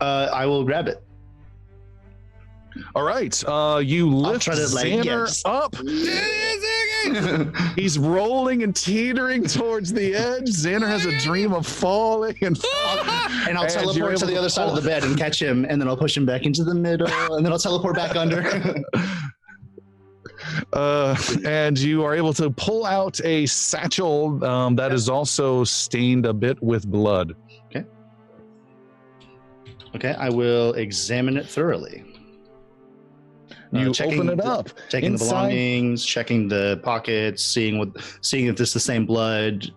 I will grab it. All right, you lift Xander up. He's rolling and teetering towards the edge. Xander has a dream of falling and I'll teleport to the other side of the bed and catch him, and then I'll push him back into the middle, and then I'll teleport back under. And you are able to pull out a satchel that is also stained a bit with blood. Okay, I will examine it thoroughly. You open it up. Checking the belongings, checking the pockets, seeing if this is the same blood.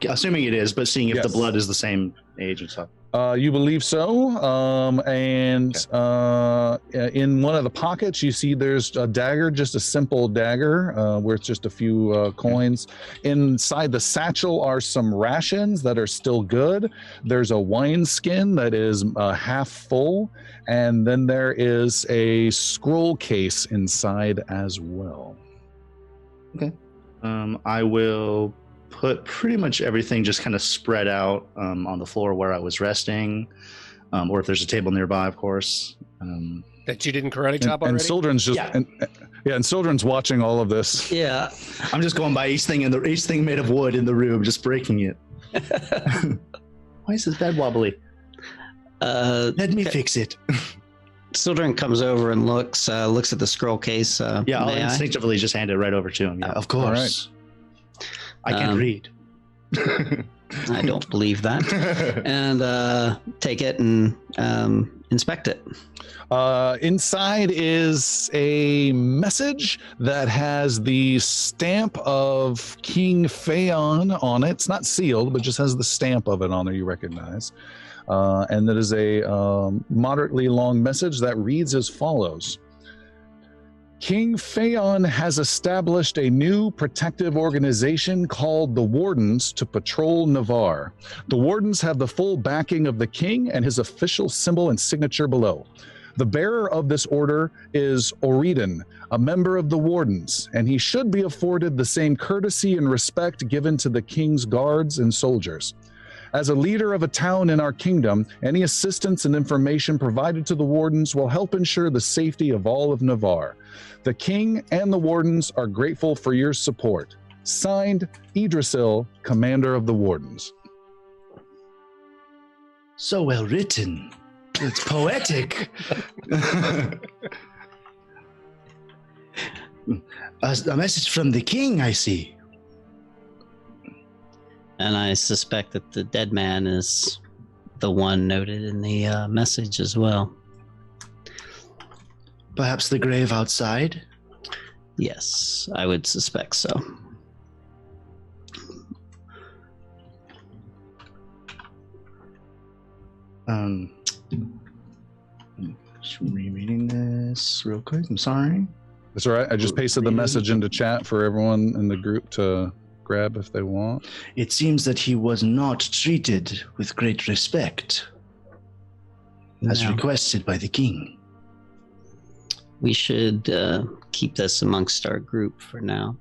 Assuming it is, but seeing if the blood is the same age and stuff. You believe so. In one of the pockets, you see there's a dagger, just a simple dagger, where it's just a few coins. Inside the satchel are some rations that are still good. There's a wine skin that is half full. And then there is a scroll case inside as well. Okay. I will put pretty much everything just kind of spread out on the floor where I was resting, or if there's a table nearby, of course. That you didn't karate chop already? And Sildren's just and Sildren's watching all of this. Yeah, I'm just going by each thing made of wood in the room, just breaking it. Why is this bed wobbly? Let me fix it. Sildren comes over and looks at the scroll case. I'll instinctively just hand it right over to him. Yeah, of course. I can read. I don't believe that. And take it and inspect it. Inside is a message that has the stamp of King Phaon on it. It's not sealed, but just has the stamp of it on there you recognize. And that is a moderately long message that reads as follows. King Phaon has established a new protective organization called the Wardens to patrol Navarre. The Wardens have the full backing of the king and his official symbol and signature below. The bearer of this order is Oridan, a member of the Wardens, and he should be afforded the same courtesy and respect given to the king's guards and soldiers. As a leader of a town in our kingdom, any assistance and information provided to the Wardens will help ensure the safety of all of Navarre. The king and the Wardens are grateful for your support. Signed, Idrisil, Commander of the Wardens. So well written. It's poetic. A message from the king, I see. And I suspect that the dead man is the one noted in the message as well. Perhaps the grave outside? Yes, I would suspect so. Just rereading this real quick. I'm sorry. That's all right. I just pasted the message into chat for everyone in the group to grab if they want. It seems that he was not treated with great respect, as No. requested by the king. We should keep this amongst our group for now.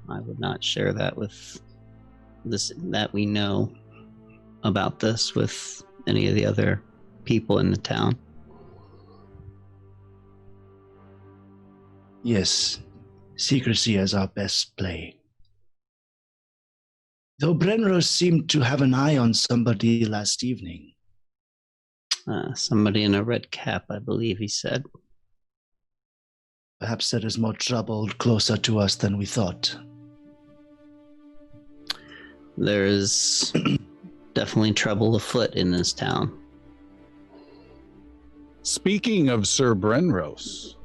I would not share that with that we know about this with any of the other people in the town. Yes, secrecy is our best play. Though Brenrose seemed to have an eye on somebody last evening. Somebody in a red cap, I believe he said. Perhaps there is more trouble closer to us than we thought. There is definitely trouble afoot in this town. Speaking of Sir Brenrose,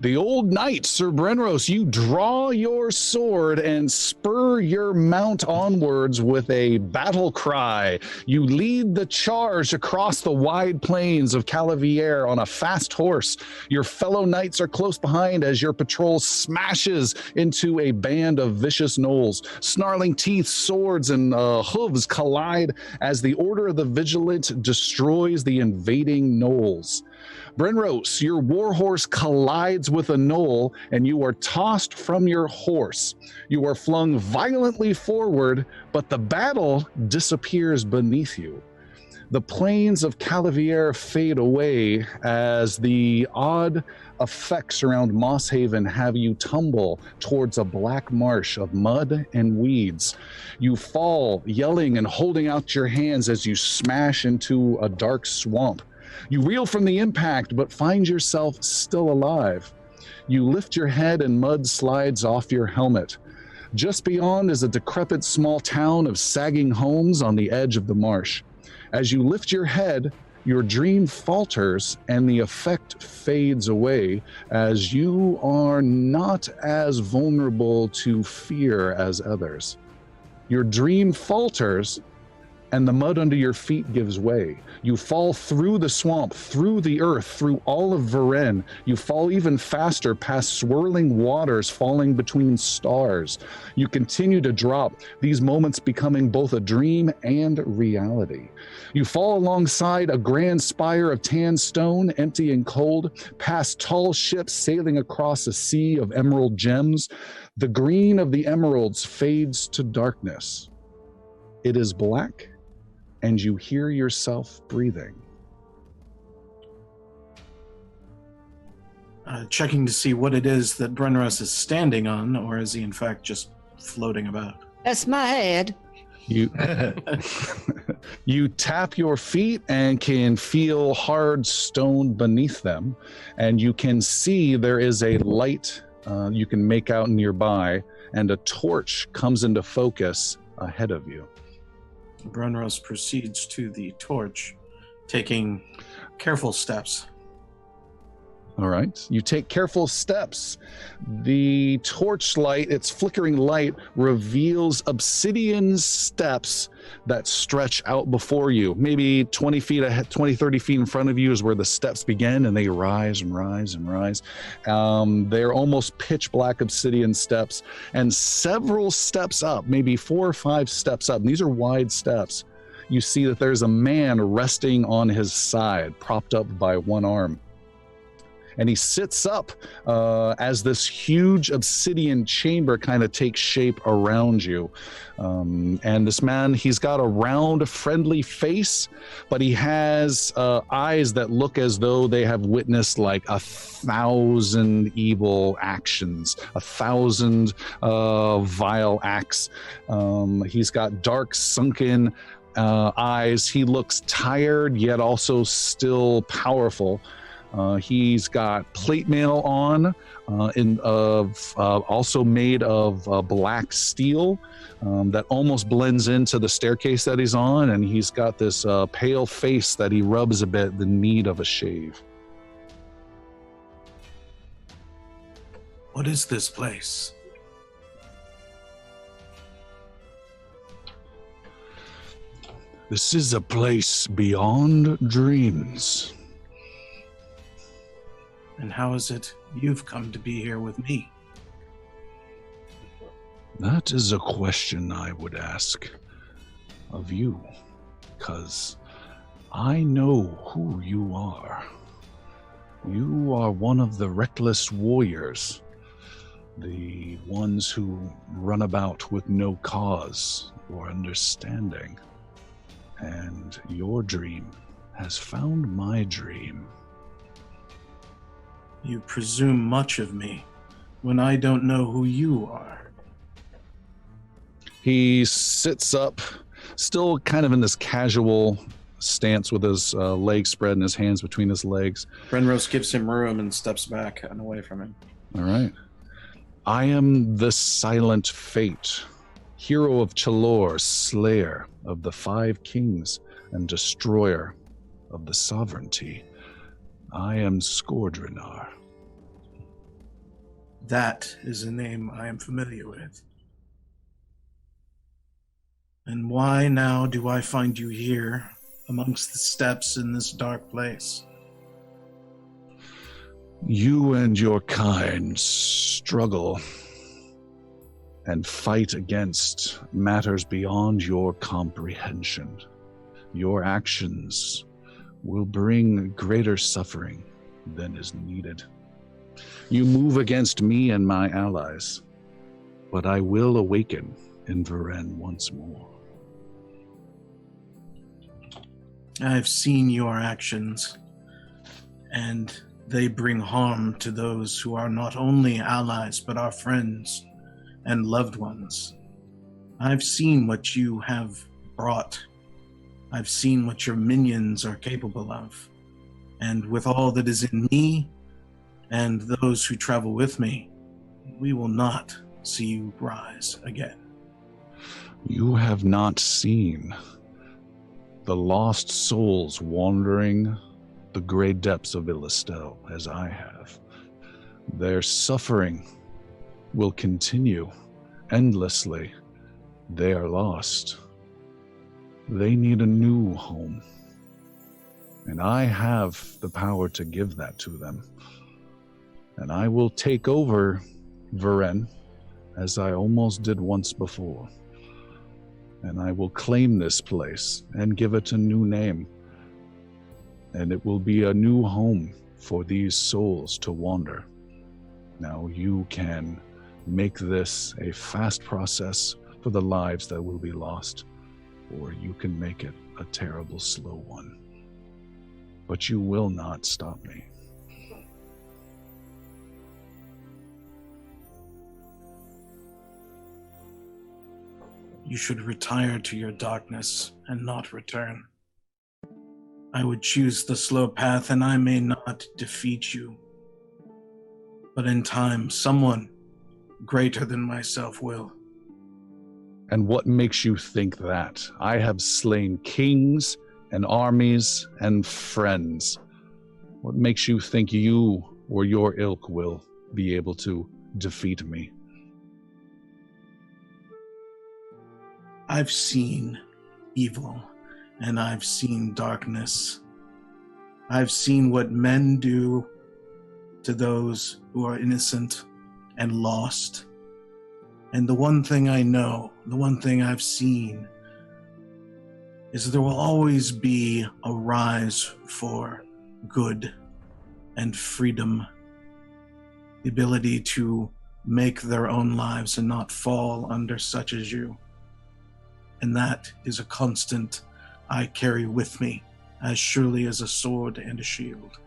the old knight, Sir Brenrose, you draw your sword and spur your mount onwards with a battle cry. You lead the charge across the wide plains of Calavier on a fast horse. Your fellow knights are close behind as your patrol smashes into a band of vicious gnolls. Snarling teeth, swords, and hooves collide as the Order of the Vigilant destroys the invading gnolls. Brenrose, your warhorse collides with a gnoll, and you are tossed from your horse. You are flung violently forward, but the battle disappears beneath you. The plains of Calavier fade away as the odd effects around Mosshaven have you tumble towards a black marsh of mud and weeds. You fall, yelling and holding out your hands as you smash into a dark swamp. You reel from the impact, but find yourself still alive. You lift your head and mud slides off your helmet. Just beyond is a decrepit small town of sagging homes on the edge of the marsh. As you lift your head, your dream falters and the effect fades away as you are not as vulnerable to fear as others. Your dream falters and the mud under your feet gives way. You fall through the swamp, through the earth, through all of Varennes. You fall even faster past swirling waters falling between stars. You continue to drop, these moments becoming both a dream and reality. You fall alongside a grand spire of tan stone, empty and cold, past tall ships sailing across a sea of emerald gems. The green of the emeralds fades to darkness. It is black, and you hear yourself breathing. Checking to see what it is that Brenrose is standing on, or is he in fact just floating about? That's my head. You you tap your feet and can feel hard stone beneath them, and you can see there is a light you can make out nearby, and a torch comes into focus ahead of you. Brenrose proceeds to the torch, taking careful steps. All right. You take careful steps. The torchlight, its flickering light, reveals obsidian steps that stretch out before you. Maybe 20 feet ahead, 20, 30 feet in front of you is where the steps begin, and they rise and rise and rise. They're almost pitch black obsidian steps, and several steps up, maybe 4 or 5 steps up. And these are wide steps. you see that there's a man resting on his side, propped up by one arm. And he sits up as this huge obsidian chamber kind of takes shape around you. And this man, he's got a round, friendly face, but he has eyes that look as though they have witnessed like 1,000 evil actions, 1,000 vile acts. He's got dark, sunken eyes. He looks tired, yet also still powerful. He's got plate mail on, also made of black steel that almost blends into the staircase that he's on, and he's got this pale face that he rubs a bit the need of a shave. What is this place? This is a place beyond dreams. And how is it you've come to be here with me? That is a question I would ask of you, because I know who you are. You are one of the reckless warriors, the ones who run about with no cause or understanding. And your dream has found my dream. You presume much of me when I don't know who you are. He sits up, still kind of in this casual stance with his legs spread and his hands between his legs. Brenrose gives him room and steps back and away from him. All right. I am the Silent Fate, hero of Chalor, slayer of the 5 kings, and destroyer of the sovereignty. I am Skordrinar. That is a name I am familiar with. And why now do I find you here amongst the steps in this dark place? You and your kind struggle and fight against matters beyond your comprehension. Your actions will bring greater suffering than is needed. You move against me and my allies, but I will awaken in Varen once more. I've seen your actions, and they bring harm to those who are not only allies, but our friends and loved ones. I've seen what you have brought. I've seen what your minions are capable of. And with all that is in me and those who travel with me, we will not see you rise again. You have not seen the lost souls wandering the gray depths of Illistel as I have. Their suffering will continue endlessly. They are lost. They need a new home. And I have the power to give that to them. And I will take over Varen, as I almost did once before. And I will claim this place and give it a new name. And it will be a new home for these souls to wander. Now you can make this a fast process for the lives that will be lost, or you can make it a terrible, slow one. But you will not stop me. You should retire to your darkness and not return. I would choose the slow path, and I may not defeat you. But in time, someone greater than myself will. And what makes you think that? I have slain kings and armies and friends. What makes you think you or your ilk will be able to defeat me? I've seen evil, and I've seen darkness. I've seen what men do to those who are innocent and lost. And the one thing I know, the one thing I've seen, is there will always be a rise for good and freedom, the ability to make their own lives and not fall under such as you. And that is a constant I carry with me, as surely as a sword and a shield.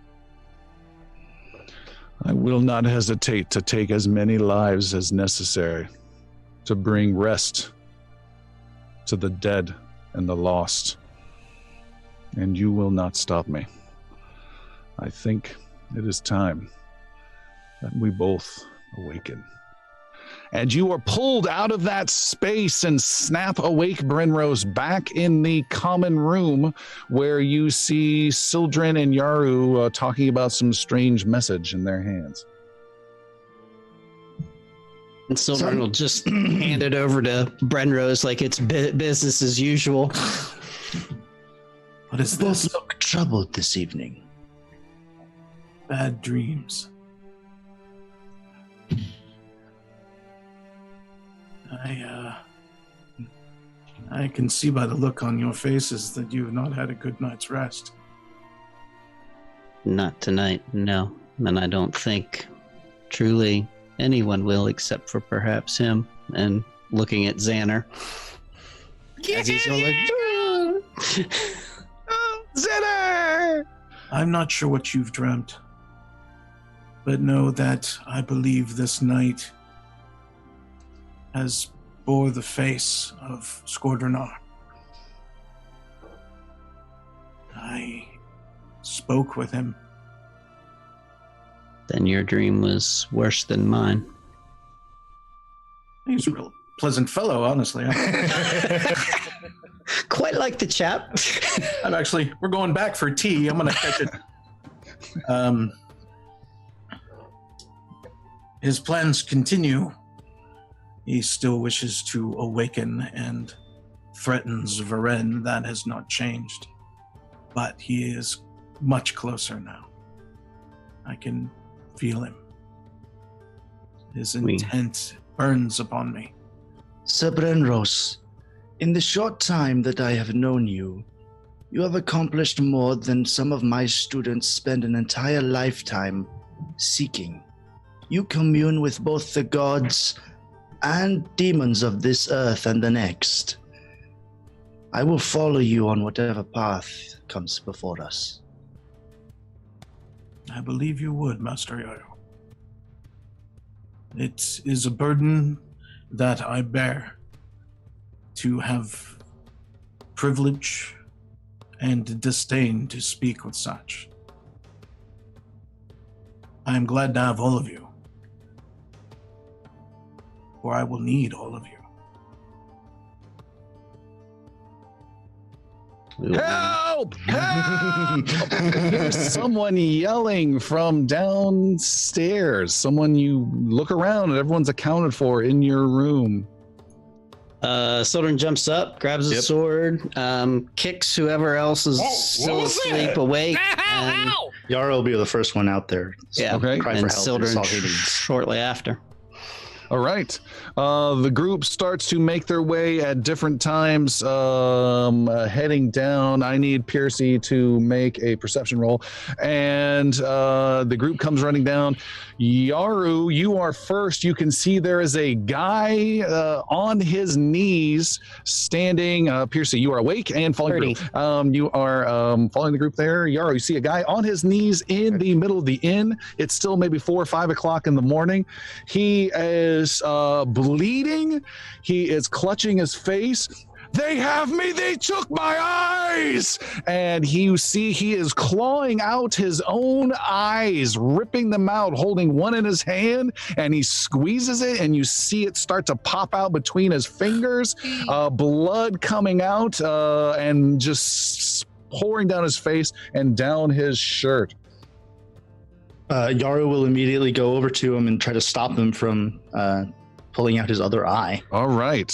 I will not hesitate to take as many lives as necessary to bring rest to the dead and the lost. And you will not stop me. I think it is time that we both awaken. And you are pulled out of that space and snap awake Brenrose back in the common room where you see Sildren and Yaru talking about some strange message in their hands. And Sildren will just hand it over to Brenrose like it's business as usual. What is Both this? look troubled this evening. Bad dreams. I can see by the look on your faces that you have not had a good night's rest. Not tonight, no. And I don't think truly anyone will except for perhaps him. And looking at Xander. As he's all like, Oh, Xander! I'm not sure what you've dreamt, but know that I believe this night has bore the face of Skordrenar. I spoke with him. then your dream was worse than mine. He's a real pleasant fellow, honestly. Quite like the chap. We're going back for tea. I'm going to catch it. His plans continue. He still wishes to awaken and threatens Varen. That has not changed. But he is much closer now. I can feel him. His intent burns upon me. Sir Brenrose, in the short time that I have known you, you have accomplished more than some of my students spend an entire lifetime seeking. You commune with both the gods and demons of this earth and the next. I will follow you on whatever path comes before us. I believe you would, Master Yaru. It is a burden that I bear to have privilege and disdain to speak with such. I am glad to have all of you, for I will need all of you. Help! Help! There's someone yelling from downstairs. Someone, you look around and everyone's accounted for in your room. Sildren jumps up, grabs a sword, kicks whoever else is still asleep awake. And, Yara will be the first one out there. yeah, Okay. Cry and for help. It's all Sildren he needs. shortly after. All right. The group starts to make their way at different times, heading down. I need Piercy to make a perception roll. And the group comes running down. Yaru, you are first. You can see there is a guy on his knees standing. Piercy, you are awake and following the group. You are following the group there. Yaru, you see a guy on his knees in the middle of the inn. It's still maybe 4 or 5 o'clock in the morning. He is bleeding. He is clutching his face. They have me. They took my eyes. And you see he is clawing out his own eyes, ripping them out, holding one in his hand, and he squeezes it, and you see it start to pop out between his fingers, blood coming out and just pouring down his face and down his shirt. Yaru will immediately go over to him and try to stop him from pulling out his other eye. All right.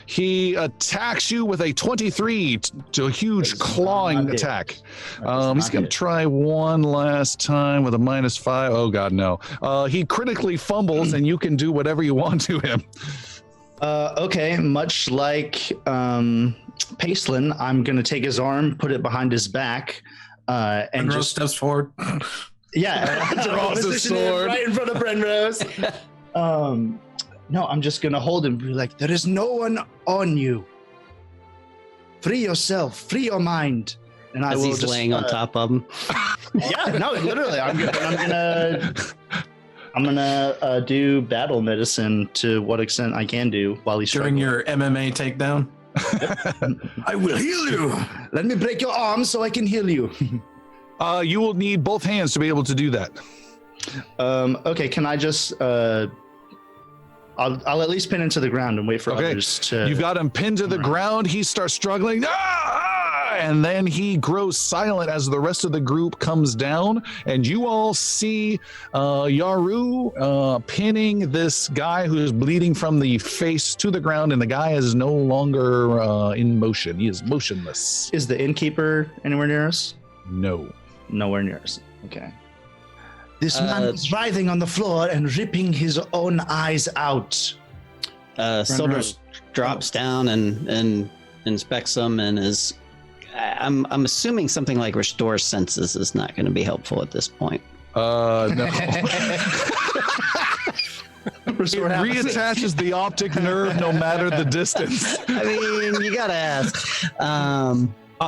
He attacks you with a 23 to a huge clawing attack. He's going to try one last time with a -5. Oh, God, no. He critically fumbles, and you can do whatever you want to him. Okay, much like Pacelin, I'm going to take his arm, put it behind his back, and And just steps forward. Yeah, Draws his sword. right in front of Brenrose. No, I'm just gonna hold him. Be like, there is no one on you. Free yourself. Free your mind. And I As will he's just laying on top of him. Yeah, no, literally. I'm gonna do battle medicine to what extent I can do while he's During struggling. your MMA takedown. I will heal you. Let me break your arm so I can heal you. You will need both hands to be able to do that. Okay, can I just I'll at least pin him to the ground and wait for others to. You've got him pinned to the ground. He starts struggling. And then he grows silent as the rest of the group comes down. And you all see Yaru pinning this guy who is bleeding from the face to the ground. And the guy is no longer in motion. He is motionless. Is the innkeeper anywhere near us? No. Nowhere near us. Okay. This man is writhing on the floor and ripping his own eyes out. Silver drops down and inspects them and is. I'm assuming something like restore senses is not going to be helpful at this point. No. It reattaches the optic nerve no matter the distance. I mean, you gotta ask.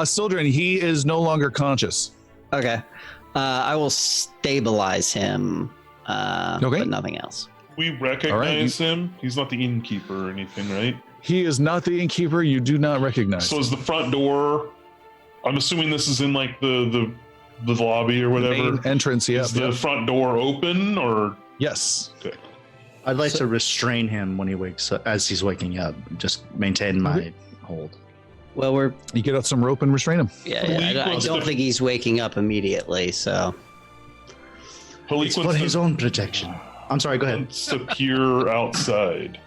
Sildren, he is no longer conscious. Okay. I will stabilize him, but nothing else. We recognize him. He's not the innkeeper or anything, right? He is not the innkeeper. You do not recognize. So is the front door? I'm assuming this is in like the lobby or whatever. Main entrance. Yeah. Is the front door open or? Yes. Okay. I'd like to restrain him when he wakes up, as he's waking up. Just maintain my hold. Well, you get out some rope and restrain him. Yeah, I don't think he's waking up immediately. So. It's for his own protection. I'm sorry. Go ahead. It's to peer outside.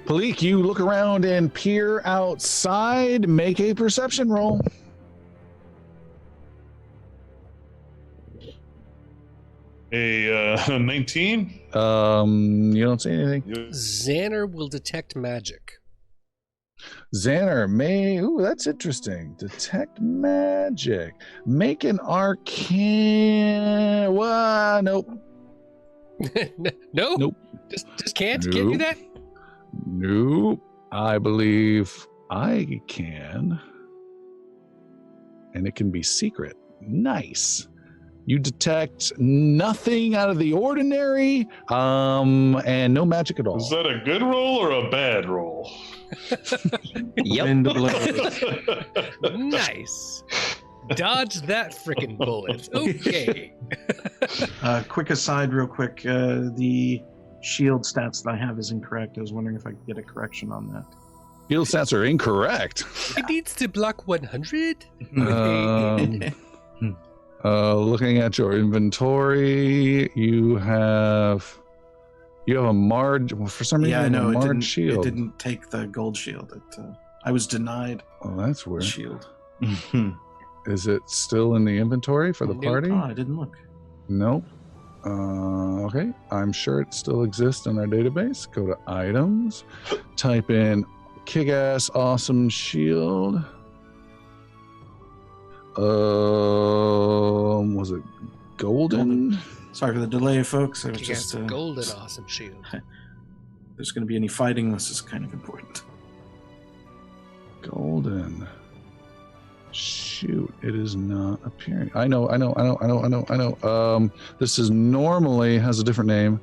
Palik, you look around and peer outside. Make a perception roll. A 19. You don't see anything. Xander will detect magic. Xander may. Ooh, that's interesting. Detect magic. Make an arcane. Well, nope. No. Nope. Just can't do that. Nope. I believe I can. And it can be secret. Nice. You detect nothing out of the ordinary, and no magic at all. Is that a good roll or a bad roll? Yep. Nice. Dodge that freaking bullet. Okay. Quick aside, real quick. The shield stats that I have is incorrect. I was wondering if I could get a correction on that. Shield stats are incorrect. It needs to block 100. Looking at your inventory, you have a Marge. Well, for some reason, Yeah, I know. a Marge shield. It didn't take the gold shield. I was denied. Oh, that's the weird. shield. Is it still in the inventory for the Nope. party? Oh, I didn't look. Nope. Okay, I'm sure it still exists in our database. Go to items, type in kick-ass awesome shield. Was it golden? Sorry for the delay, folks. I was Kick-ass just golden awesome shield. If there's going to be any fighting, this is kind of important. Golden. Shoot, it is not appearing. I know. This is normally has a different name.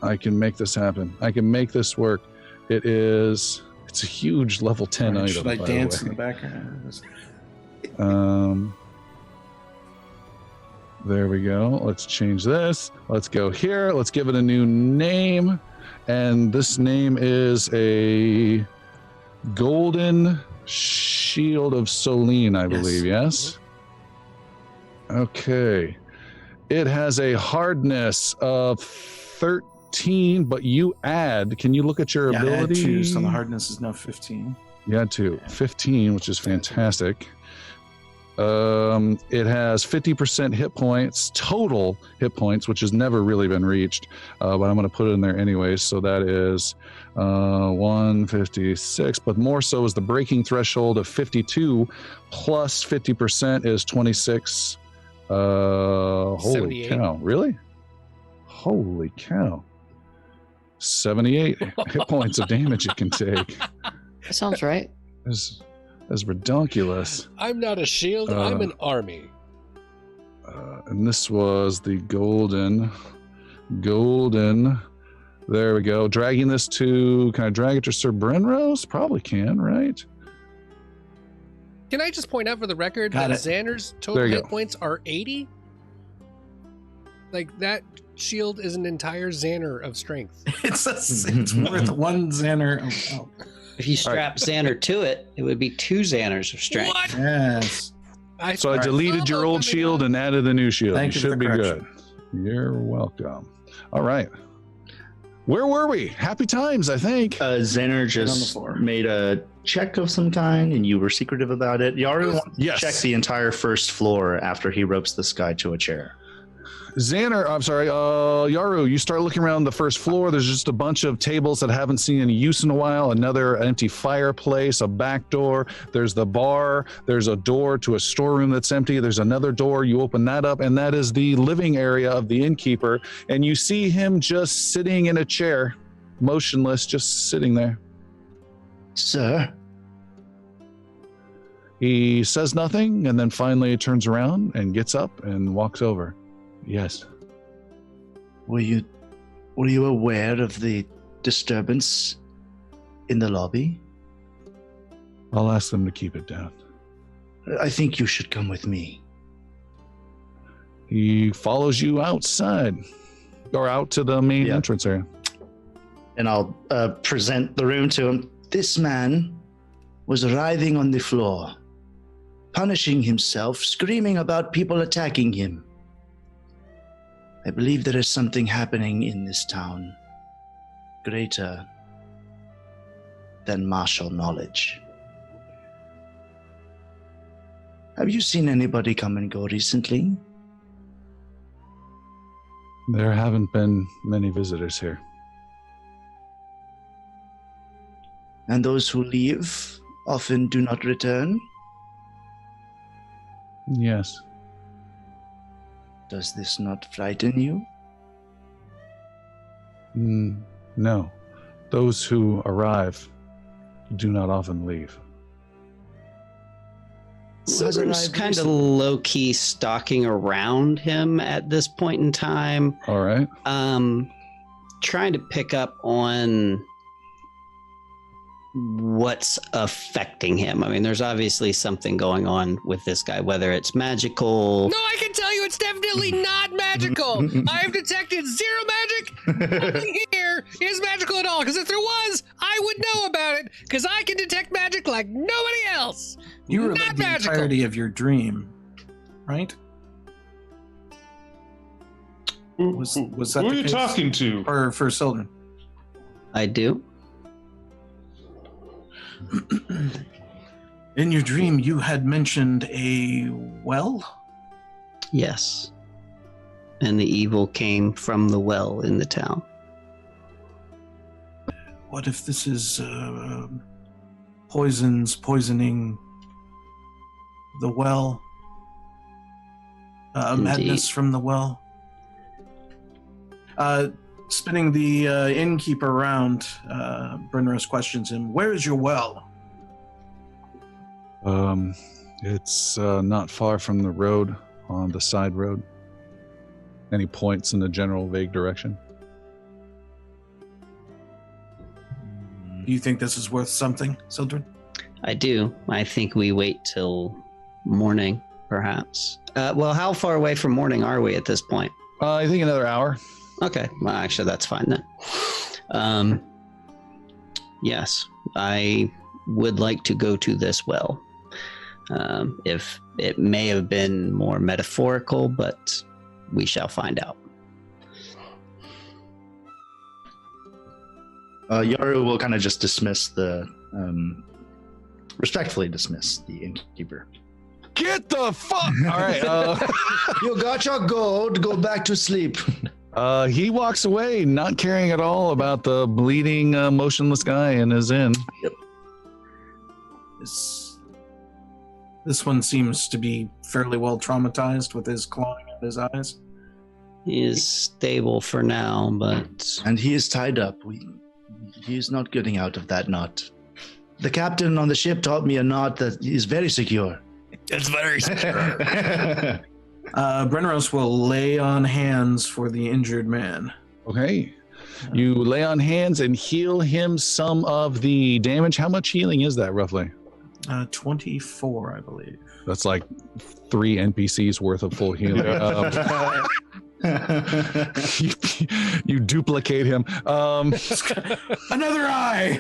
I can make this happen. I can make this work. It's a huge level 10 item. Should I by dance the in way. the background? There we go. Let's change this. Let's go here. Let's give it a new name. And this name is a golden shield of Solene, I believe. Yes. Okay. It has a hardness of 13, but you add. Can you look at your Yeah, I had ability? 2, so the hardness is now 15. You had 2. 15, which is fantastic. It has 50% hit points, total hit points, which has never really been reached, but I'm going to put it in there anyways. So that is 156, but more so is the breaking threshold of 52 plus 50% is 26. Holy 78. cow, really? Holy cow. 78 hit points of damage it can take. That sounds right. That's ridiculous. I'm not a shield, I'm an army. And this was the golden. There we go. Dragging this to, can I drag it to Sir Brenrose? Probably can, right? Can I just point out for the record Got that it. Xander's There total you hit go. points are 80? Like, that shield is an entire Xander of strength. It's worth one Xander. Oh, If you strap Xander to it, it would be 2 Xanders of strength. What? yes. So I Alright. deleted your old shield and added the new shield. Thank you you for should the be correction. good. You're welcome. All right. Where were we? Happy times, I think. Xander on the just floor. made a check of some kind, and you were secretive about it. Yaru wants to Yes. check the entire first floor after he ropes this guy to a chair. Xander, I'm sorry, Yaru, you start looking around the first floor. There's just a bunch of tables that haven't seen any use in a while. Another empty fireplace, a back door. There's the bar. There's a door to a storeroom that's empty. There's another door. You open that up, and that is the living area of the innkeeper. And you see him just sitting in a chair, motionless, just sitting there. Sir, He says nothing, and then finally turns around and gets up and walks over. Yes. were you aware of the disturbance in the lobby? I'll ask them to keep it down. I think you should come with me. He follows you outside or out to the main Yeah. entrance area. And I'll present the room to him. This man was writhing on the floor, punishing himself, screaming about people attacking him. I believe there is something happening in this town greater than martial knowledge. Have you seen anybody come and go recently? There haven't been many visitors here. And those who leave often do not return? Yes. Does this not frighten you? No. Those who arrive do not often leave. Silver's kind of low-key stalking around him at this point in time, All right. trying to pick up on what's affecting him. I mean, there's obviously something going on with this guy, whether it's magical. No, I can tell you it's definitely not magical. I have detected 0 magic. Nothing here is magical at all. Because if there was, I would know about it. Because I can detect magic like nobody else. You were Not like the magical. entirety of your dream, right? Was that Who the are you case? talking to? For Sildren? I do. In your dream, you had mentioned a well? Yes. And the evil came from the well in the town. What if this is poisoning the well? Madness from the well? Spinning the innkeeper around, Brenrose questions him, "Where is your well?" It's not far from the road, on the side road. And he points in the general vague direction. Do you think this is worth something, Sildren? I do. I think we wait till morning, perhaps. Well, how far away from morning are we at this point? I think another hour. Okay. Well, actually, that's fine then. Yes, I would like to go to this well. If it may have been more metaphorical, but we shall find out. Yaru will kind of just respectfully dismiss the innkeeper. Get the fuck. All right. You got your gold. Go back to sleep. He walks away, not caring at all about the bleeding, motionless guy in his inn. Yep. This one seems to be fairly well traumatized with his clawing at his eyes. He is stable for now, but And he is tied up. He is not getting out of that knot. The captain on the ship taught me a knot that is very secure. It's very secure. Brenros will lay on hands for the injured man. Okay. You lay on hands and heal him some of the damage. How much healing is that, roughly? 24, I believe. That's like 3 NPCs worth of full healing. You duplicate him. Another eye!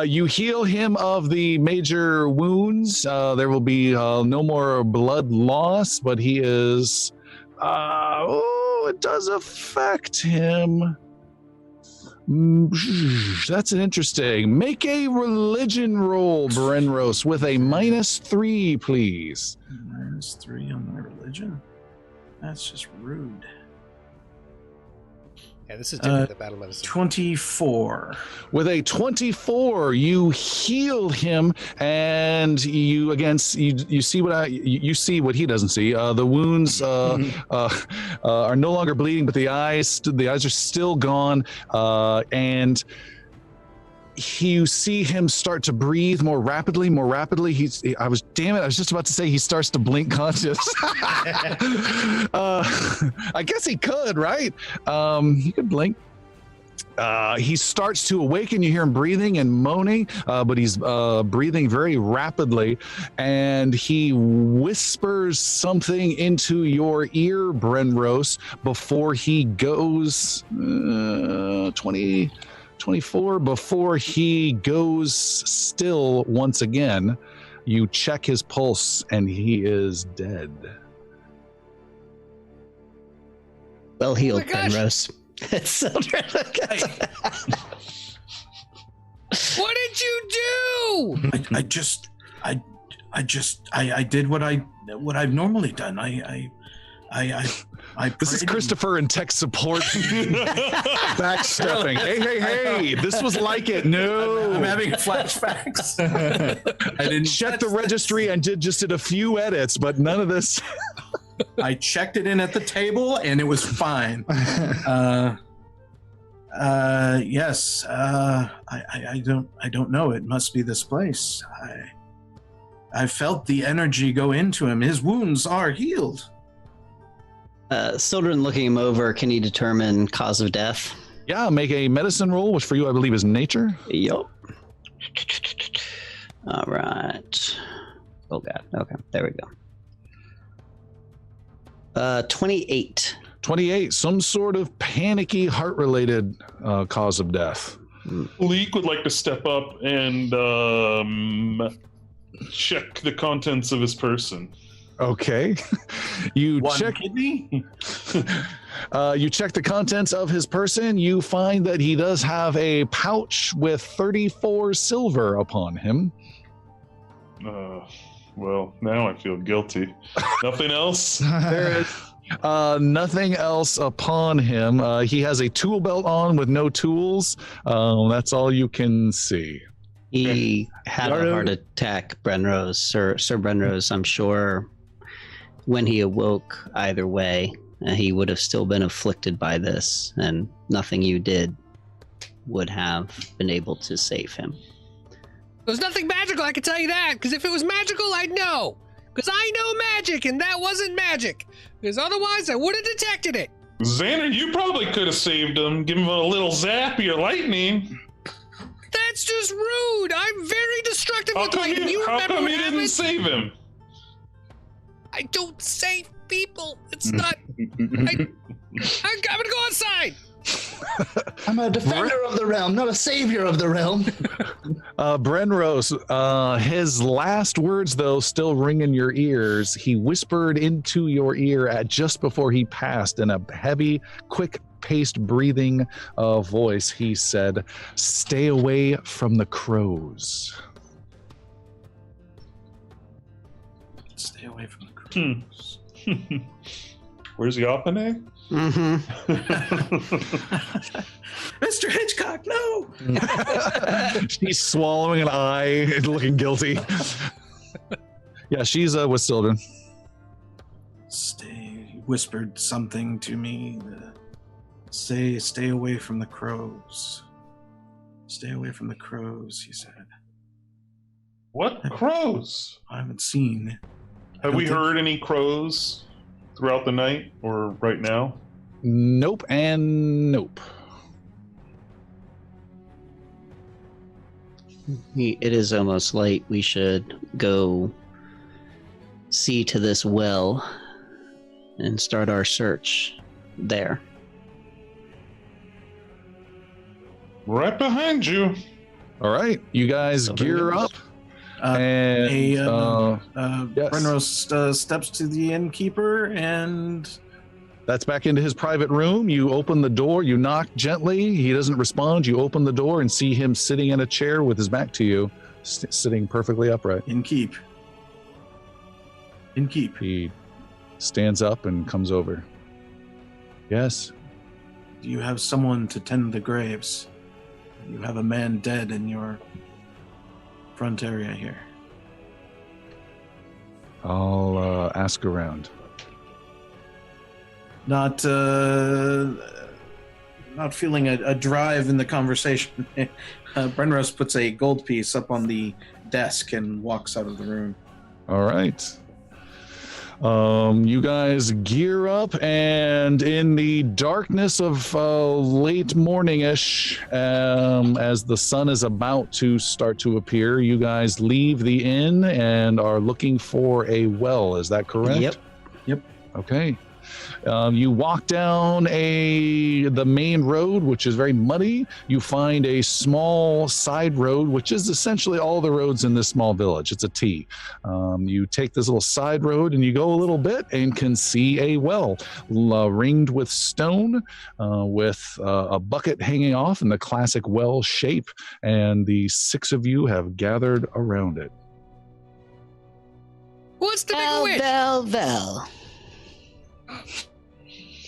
You heal him of the major wounds. There will be no more blood loss, but he is... it does affect him. That's an interesting. Make a religion roll, Brenros, with a -3, please. -3 on my religion? That's just rude. Yeah, this is different than battle medicine. 24. With a 24, you heal him, and you again you see what he doesn't see. The wounds are no longer bleeding, but the eyes are still gone, and you see him start to breathe more rapidly. I was just about to say he starts to blink conscious. I guess he could, right? He could blink. He starts to awaken. You hear him breathing and moaning, but he's breathing very rapidly, and he whispers something into your ear, Brenros, before he goes 24, before he goes still once again. You check his pulse, and he is dead. well healed, Oh my gosh. Penrose. What did you do? I did what I've normally done. This is Christopher in tech support backstepping. Hey, this was like it. No. I'm having flashbacks. I didn't check the registry and did a few edits, but none of this. I checked it in at the table and it was fine. Yes. I don't know. It must be this place. I felt the energy go into him. His wounds are healed. Sildren looking him over, can he determine cause of death? Yeah, make a medicine roll, which for you I believe is nature. Yup. All right. Oh god. Okay, there we go. 28. 28, some sort of panicky heart-related cause of death. Leek would like to step up and check the contents of his person. Okay. You One check kidney? you check the contents of his person. You find that he does have a pouch with 34 silver upon him. Well, now I feel guilty. Nothing else? There is nothing else upon him. He has a tool belt on with no tools. That's all you can see. He had a heart attack, Brenrose. Sir Brenrose, I'm sure when he awoke, either way, he would have still been afflicted by this, and nothing you did would have been able to save him. There's nothing magical, I can tell you that, because if it was magical, I'd know. Because I know magic, and that wasn't magic. Because otherwise, I would have detected it. Xander, you probably could have saved him. Give him a little zap of your lightning. That's just rude. I'm very destructive with lightning. You How remember come what you didn't happened? save him? I don't save people. It's not. I'm gonna go outside. I'm a defender of the realm, not a savior of the realm. Brenrose, his last words, though, still ring in your ears. He whispered into your ear at just before he passed in a heavy, quick-paced breathing voice. He said, "Stay away from the crows." Stay away from the crows. Where's Yapane? Mm-hmm. Mr. Hitchcock, no! She's swallowing an eye and looking guilty. Yeah, she's with Sildren. He whispered something to me. Stay away from the crows. Stay away from the crows, he said. What crows? I haven't seen. Have we heard any crows throughout the night or right now? Nope and nope. It is almost late. We should go see to this well and start our search there. Right behind you. All right, you guys So gear there up. it And yes. Brenros steps to the innkeeper and That's back into his private room. You open the door, you knock gently. He doesn't respond. You open the door and see him sitting in a chair with his back to you, sitting perfectly upright. Innkeep. He stands up and comes over. Yes. Do you have someone to tend the graves? You have a man dead in your front area here. I'll ask around. Not feeling a drive in the conversation. Brenros puts a gold piece up on the desk and walks out of the room. All right. You guys gear up, and in the darkness of late morning-ish, as the sun is about to start to appear, you guys leave the inn and are looking for a well. Is that correct? Yep. Okay. You walk down the main road, which is very muddy. You find a small side road, which is essentially all the roads in this small village. It's a T. You take this little side road and you go a little bit and can see a well ringed with stone, with a bucket hanging off in the classic well shape. And the 6 of you have gathered around it. What's the big wish? Vel.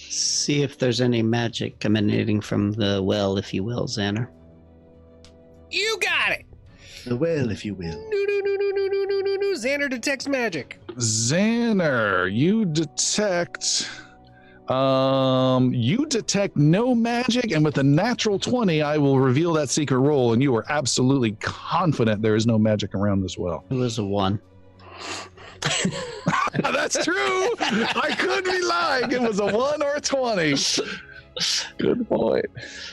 See if there's any magic emanating from the well, if you will, Xander. You got it. The well, if you will. No. Xander detects magic. Xander, you detect no magic, and with a natural 20, I will reveal that secret roll, and you are absolutely confident there is no magic around this well. It was a 1. That's true. I could be lying. It was a 1 or a 20. Good point.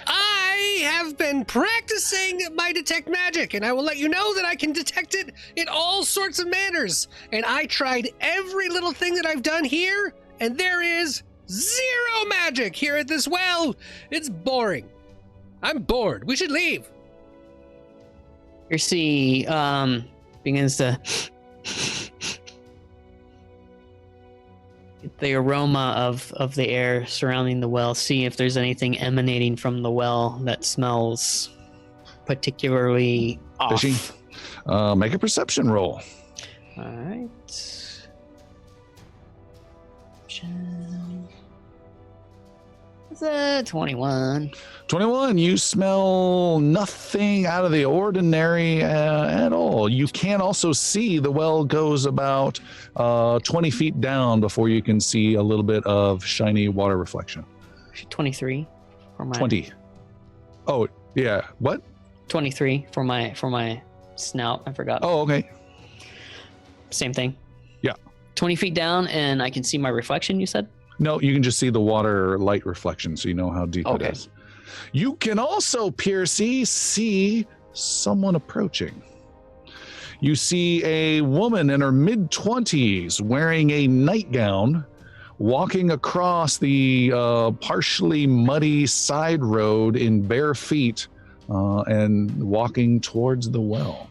I have been practicing my detect magic, and I will let you know that I can detect it in all sorts of manners. And I tried every little thing that I've done here, and there is 0 magic here at this well. It's boring. I'm bored. We should leave. Percy begins to get the aroma of the air surrounding the well, see if there's anything emanating from the well that smells particularly off. Fishy. Make a perception roll. All right. It's 21. 21, you smell nothing out of the ordinary at all. You can also see the well goes about 20 feet down before you can see a little bit of shiny water reflection. 23 for my 20. Oh, yeah. What? 23 for my snout. I forgot. Oh, okay. Same thing. Yeah. 20 feet down, and I can see my reflection, you said? No, you can just see the water light reflection, so you know how deep it is. You can also, Piercy, see someone approaching. You see a woman in her mid-20s wearing a nightgown, walking across the partially muddy side road in bare feet and walking towards the well.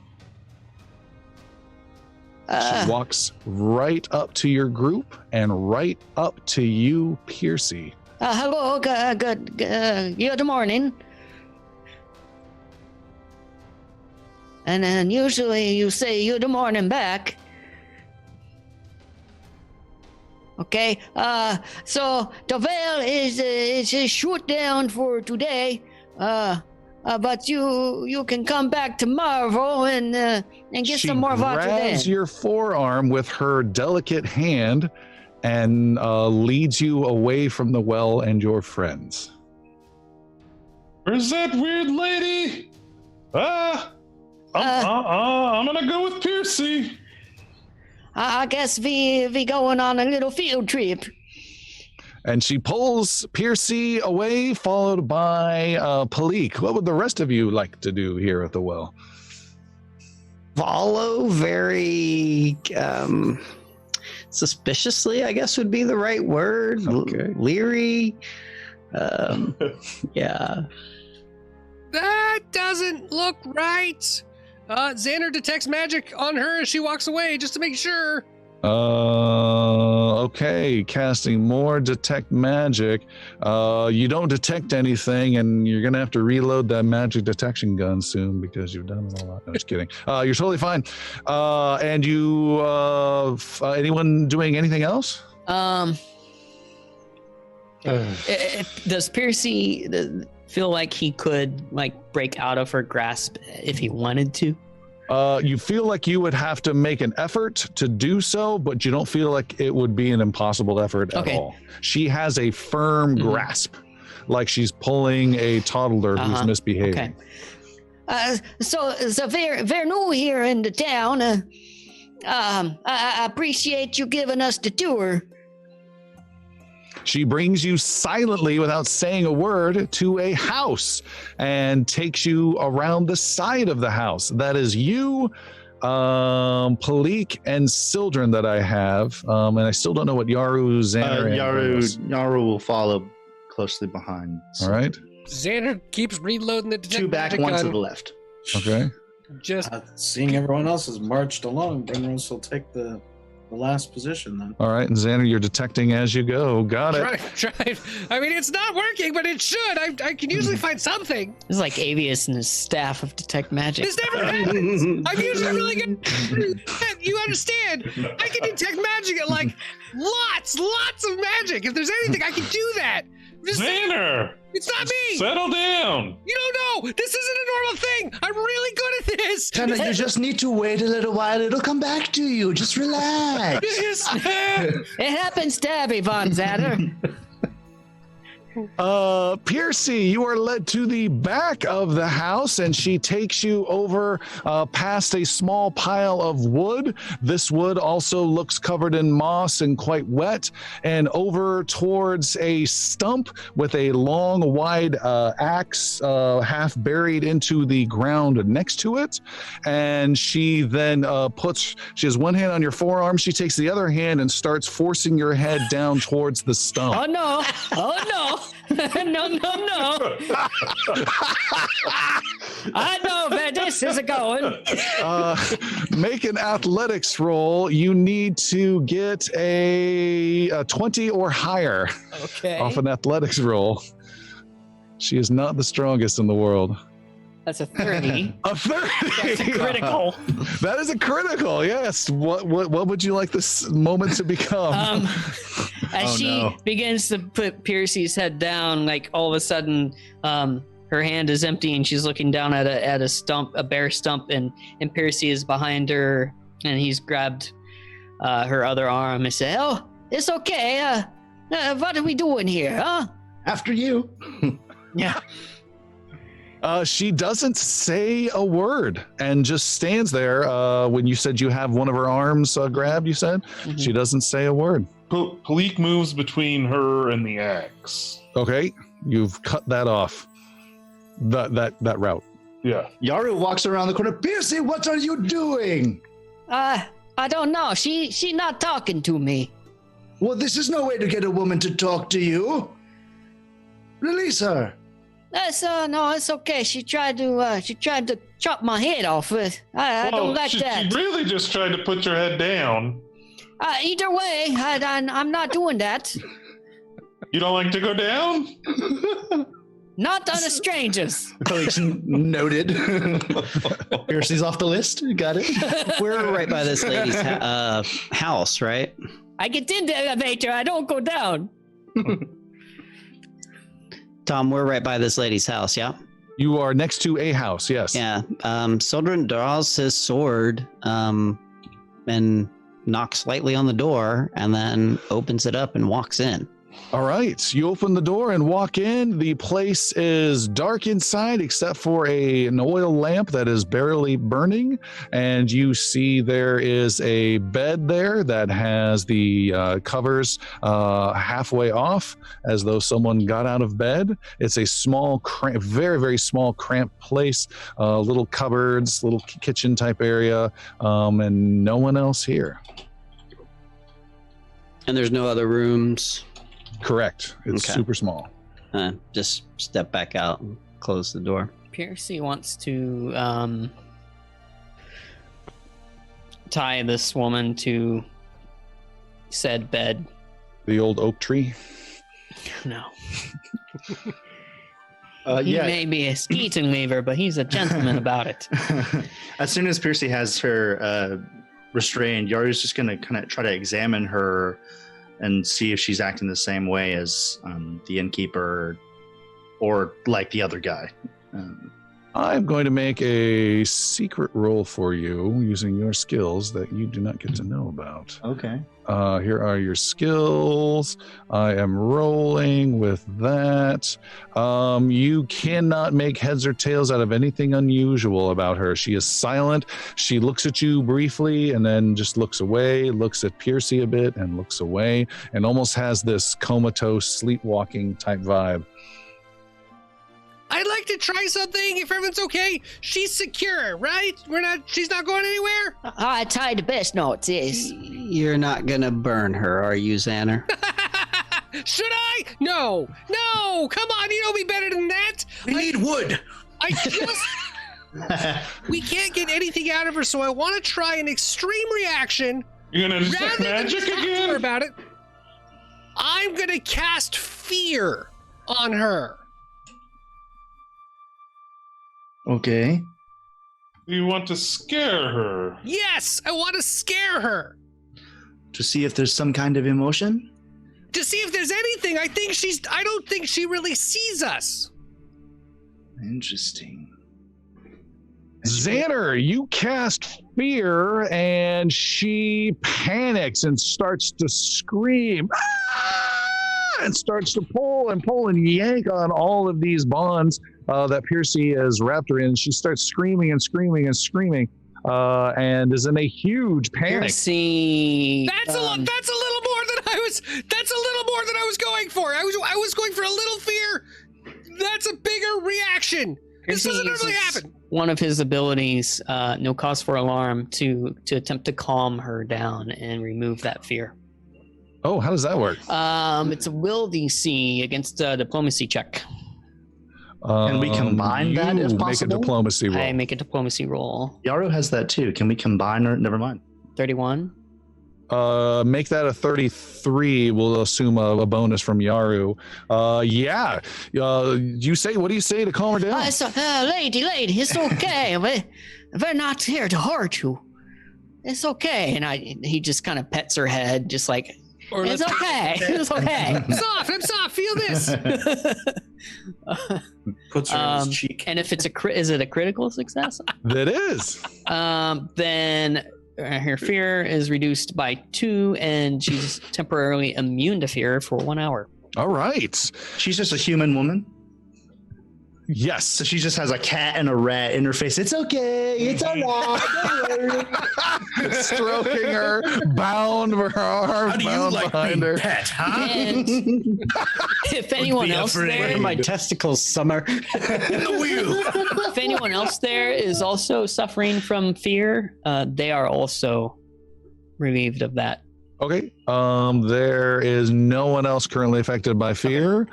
She walks right up to your group and right up to you, Piercy. Hello, good morning. And then usually you say good morning back. Okay. So the veil is shut down for today. But you can come back tomorrow and get some more water then. She grabs your forearm with her delicate hand and leads you away from the well and your friends. Where's that weird lady? I'm gonna go with Piercy. I guess we going on a little field trip. And she pulls Piercy away, followed by Palik. What would the rest of you like to do here at the well? Follow very suspiciously, I guess would be the right word. Okay. Leery. Yeah. That doesn't look right. Xander detects magic on her as she walks away, just to make sure. Okay, casting more detect magic. You don't detect anything, and you're gonna have to reload that magic detection gun soon because you've done it a lot. No, just kidding. You're totally fine. And you, anyone doing anything else? Does Piercy feel like he could break out of her grasp if he wanted to? You feel like you would have to make an effort to do so, but you don't feel like it would be an impossible effort at all. She has a firm grasp, like she's pulling a toddler who's misbehaving. Okay. So very new here in the town. I appreciate you giving us the tour. She brings you silently, without saying a word, to a house and takes you around the side of the house. That is you, Palik, and Sildren that I have. And I still don't know what Yaru, Xander, and Yaru will follow closely behind. All right. Xander keeps reloading the detect 2 back, magic 1 gun. to the left. Okay. Just Seeing everyone else has marched along, Brinrose will take the last position then. All right. And Xander, you're detecting as you go. Got it. try. I mean, it's not working, but it should. I can usually find something. It's like Avius and his staff of detect magic. This never happens. I'm usually really good. You understand? I can detect magic at lots of magic. If there's anything, I can do that. Xander! It's not me! Settle down! You don't know! This isn't a normal thing! I'm really good at this! Tanner, you just need to wait a little while. It'll come back to you. Just relax. It happens to everyone, Xander. Piercy, you are led to the back of the house, and she takes you over past a small pile of wood. This wood also looks covered in moss and quite wet, and over towards a stump with a long, wide axe half buried into the ground next to it. And she then she has one hand on your forearm. She takes the other hand and starts forcing your head down towards the stump. Oh no! No! I know where this is going. Make an athletics roll. You need to get a 20 or higher off an athletics roll. She is not the strongest in the world. That's a 30. A 30. That's a critical. That is a critical. Yes. What would you like this moment to become? As she begins to put Piercy's head down, all of a sudden, her hand is empty and she's looking down at a stump, a bare stump, and Piercy is behind her, and he's grabbed her other arm and said, "Oh, it's okay. What are we doing here, huh?" After you. Yeah. She doesn't say a word and just stands there. When you said you have one of her arms grabbed, you said she doesn't say a word. Palik moves between her and the axe. Okay, you've cut that off. That route. Yeah. Yaru walks around the corner. Piercy, what are you doing? I don't know. She not talking to me. Well, this is no way to get a woman to talk to you. Release her. No, it's okay. She tried to chop my head off. I don't like that. She really just tried to put your head down. Either way, I'm not doing that. You don't like to go down? Not on the strangers. Noted. Piercy's off the list. Got it. We're right by this lady's house, right? I get in the elevator. I don't go down. Tom, we're right by this lady's house, yeah? You are next to a house, yes. Yeah. Sildren draws his sword and knocks lightly on the door and then opens it up and walks in. All right. You open the door and walk in. The place is dark inside except for an oil lamp that is barely burning. And you see there is a bed there that has the covers halfway off as though someone got out of bed. It's a small, very, very small, cramped place. Little cupboards, little kitchen type area, and no one else here. And there's no other rooms? Correct. It's super small. Just step back out and close the door. Piercy wants to tie this woman to said bed. The old oak tree? No. He may be a skeeton weaver, but he's a gentleman about it. As soon as Piercy has her restrained, Yaru's just going to kind of try to examine her and see if she's acting the same way as the innkeeper or like the other guy. I'm going to make a secret roll for you using your skills that you do not get to know about. Okay. Here are your skills. I am rolling with that. You cannot make heads or tails out of anything unusual about her. She is silent. She looks at you briefly and then just looks away, looks at Piercy a bit and looks away, and almost has this comatose, sleepwalking type vibe. I'd like to try something if everyone's okay. She's secure, right? She's not going anywhere? I tied the best knots, yes. You're not gonna burn her, are you, Xander? Should I? No, come on, you know me better than that. We need wood. We can't get anything out of her, so I want to try an extreme reaction. You're gonna detect Rather than magic talk to her again? about it, I'm gonna cast fear on her. Okay. You want to scare her? Yes, I want to scare her. To see if there's some kind of emotion? To see if there's anything. I don't think she really sees us. Interesting. Xander, you cast fear and she panics and starts to scream. Ah! And starts to pull and yank on all of these bonds that Piercy has wrapped her in. She starts screaming and screaming and screaming and is in a huge panic. Piercy. That's a little more than I was going for. I was going for a little fear. That's a bigger reaction. This doesn't normally happen. One of his abilities, no cause for alarm, to attempt to calm her down and remove that fear. Oh, how does that work? It's a will DC against a diplomacy check. Can we combine that if Make a possible? diplomacy roll. I make a diplomacy roll. Yaru has that too. Can we combine her? Never mind. 31. Make that a 33. We'll assume a bonus from Yaru. Yeah. What do you say to calm her down? Lady, it's okay. We're not here to hurt you. It's okay. And he just kind of pets her head, just like, it's okay. It's okay. I'm soft. Feel this. Puts her in his cheek. And if it's is it a critical success? That is. Then her fear is reduced by 2, and she's temporarily immune to fear for 1 hour. All right. She's just a human woman. Yes. So she just has a cat and a rat in her face. It's okay. It's all right. Stroking her, bound for her arm, How do you bound like behind being her. pet, huh? And if anyone else there, My testicles, Summer. In the wheel. if anyone else there is also suffering from fear, they are also relieved of that. Okay. There is no one else currently affected by fear.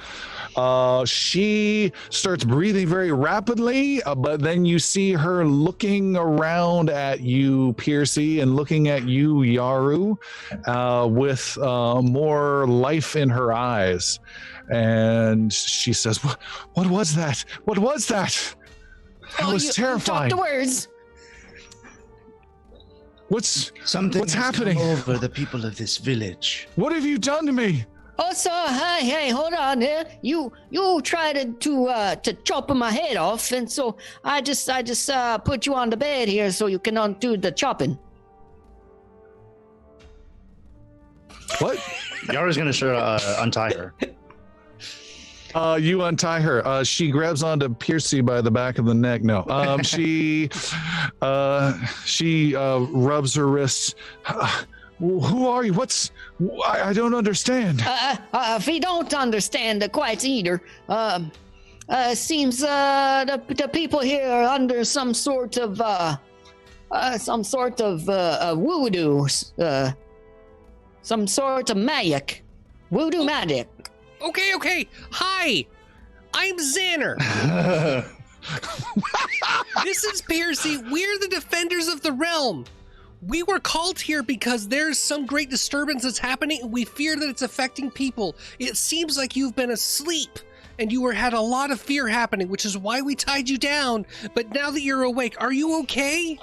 She starts breathing very rapidly, but then you see her looking around at you, Piercy, and looking at you, Yaru, with more life in her eyes. And she says, "What was that? What was that? I was terrified." Talk the words. Something What's has happening? come over the people of this village. What have you done to me? Oh, so hey, hold on here. You tried to chop my head off, and so I just put you on the bed here so you can undo the chopping. What? Yara's gonna sure untie her. You untie her. She grabs onto Piercy by the back of the neck. No. She rubs her wrists. Who are you? I don't understand. If you don't understand quite either, seems the people here are under some sort of voodoo, some sort of magic, voodoo magic. Okay. Hi, I'm Xander. This is Piercy. We're the defenders of the realm. We were called here because there's some great disturbance that's happening, and we fear that it's affecting people. It seems like you've been asleep, and you had a lot of fear happening, which is why we tied you down. But now that you're awake, are you okay?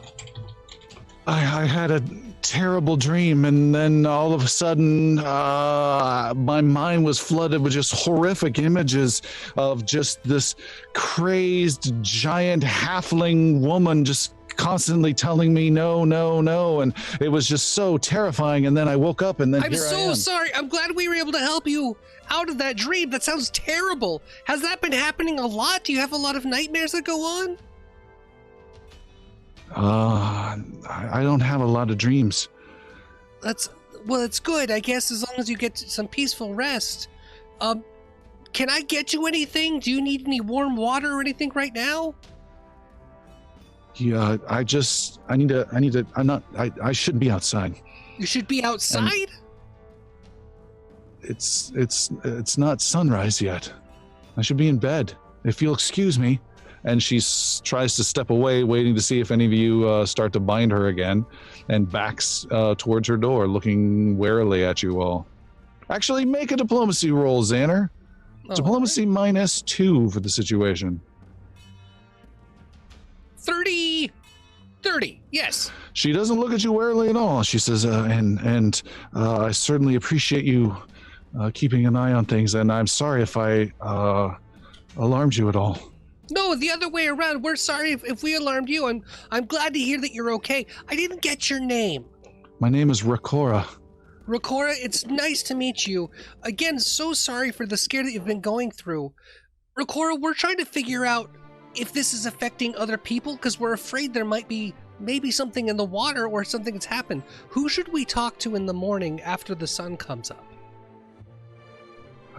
I had a terrible dream, and then all of a sudden, my mind was flooded with just horrific images of just this crazed giant halfling woman just constantly telling me no, and it was just so terrifying. And then I woke up, and then I'm here I so am. sorry. I'm glad we were able to help you out of that dream. That sounds terrible. Has that been happening a lot? Do you have a lot of nightmares that go on? I don't have a lot of dreams. It's good, I guess, as long as you get some peaceful rest. Can I get you anything? Do you need any warm water or anything right now? Yeah, I shouldn't be outside. You should be outside? It's not sunrise yet. I should be in bed. If you'll excuse me. And she tries to step away, waiting to see if any of you start to bind her again, and backs towards her door, looking warily at you all. Actually, make a diplomacy roll, Xander. Diplomacy -2 for the situation. 30, yes. She doesn't look at you warily at all. She says, and I certainly appreciate you keeping an eye on things, and I'm sorry if I alarmed you at all. No, the other way around. We're sorry if we alarmed you. I'm glad to hear that you're okay. I didn't get your name. My name is Rakora. Rakora, it's nice to meet you. Again, so sorry for the scare that you've been going through. Rakora, we're trying to figure out if this is affecting other people, because we're afraid there might be maybe something in the water or something that's happened. Who should we talk to in the morning after the sun comes up?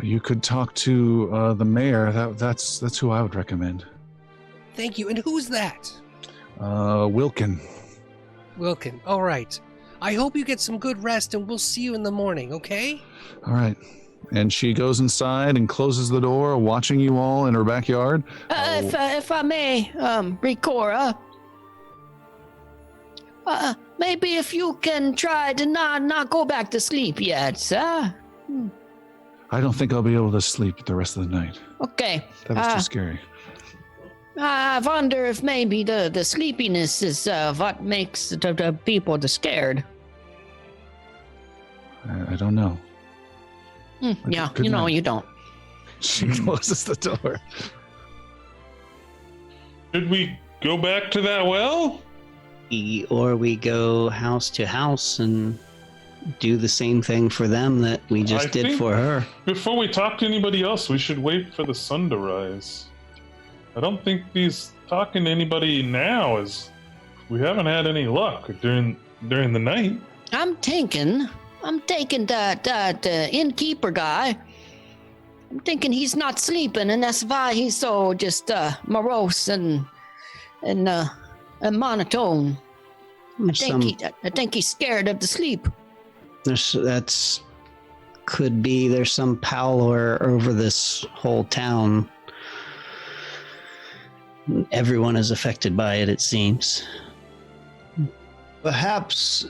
You could talk to the mayor. That's who I would recommend. Thank you. And who's that? Wilkin. Wilkin. All right. I hope you get some good rest, and we'll see you in the morning, okay? All right. And she goes inside and closes the door, watching you all in her backyard. If I may, Rikora, maybe if you can try to not go back to sleep yet, sir. I don't think I'll be able to sleep the rest of the night. Okay. That was too scary. I wonder if maybe the sleepiness is what makes the people scared. I don't know. Yeah, good night. You don't. She closes the door. Should we go back to that well? Or we go house to house and do the same thing for them that we just did think for her. Before we talk to anybody else, we should wait for the sun to rise. I don't think he's talking to anybody now, as we haven't had any luck during the night. I'm taking that innkeeper guy. I'm thinking he's not sleeping, and that's why he's so just morose and monotone. I think he's scared of the sleep. There's some power over this whole town. Everyone is affected by it, it seems. Perhaps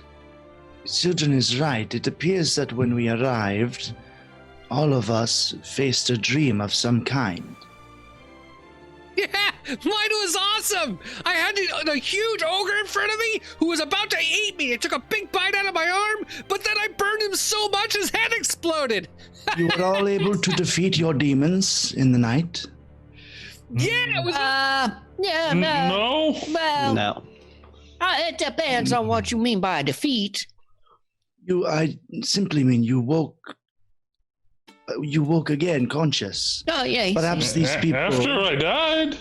Sildren is right. It appears that when we arrived, all of us faced a dream of some kind. Yeah, mine was awesome. I had a huge ogre in front of me who was about to eat me. It took a big bite out of my arm, but then I burned him so much his head exploded. You were all able to defeat your demons in the night? Yeah, it was. No. Well, No. it depends on what you mean by defeat. I simply mean you woke again conscious. Oh, yeah. Perhaps these After people I died.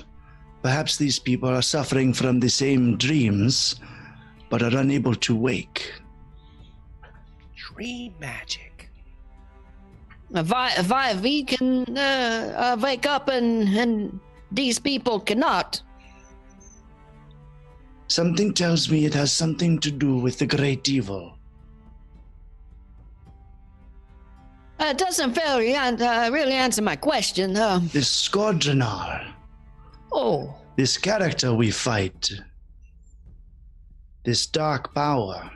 Perhaps these people are suffering from the same dreams, but are unable to wake. Dream magic. If we can wake up and these people cannot. Something tells me it has something to do with the great evil. It doesn't really answer my question. This Scourgeonar, Oh, this character we fight, this dark power,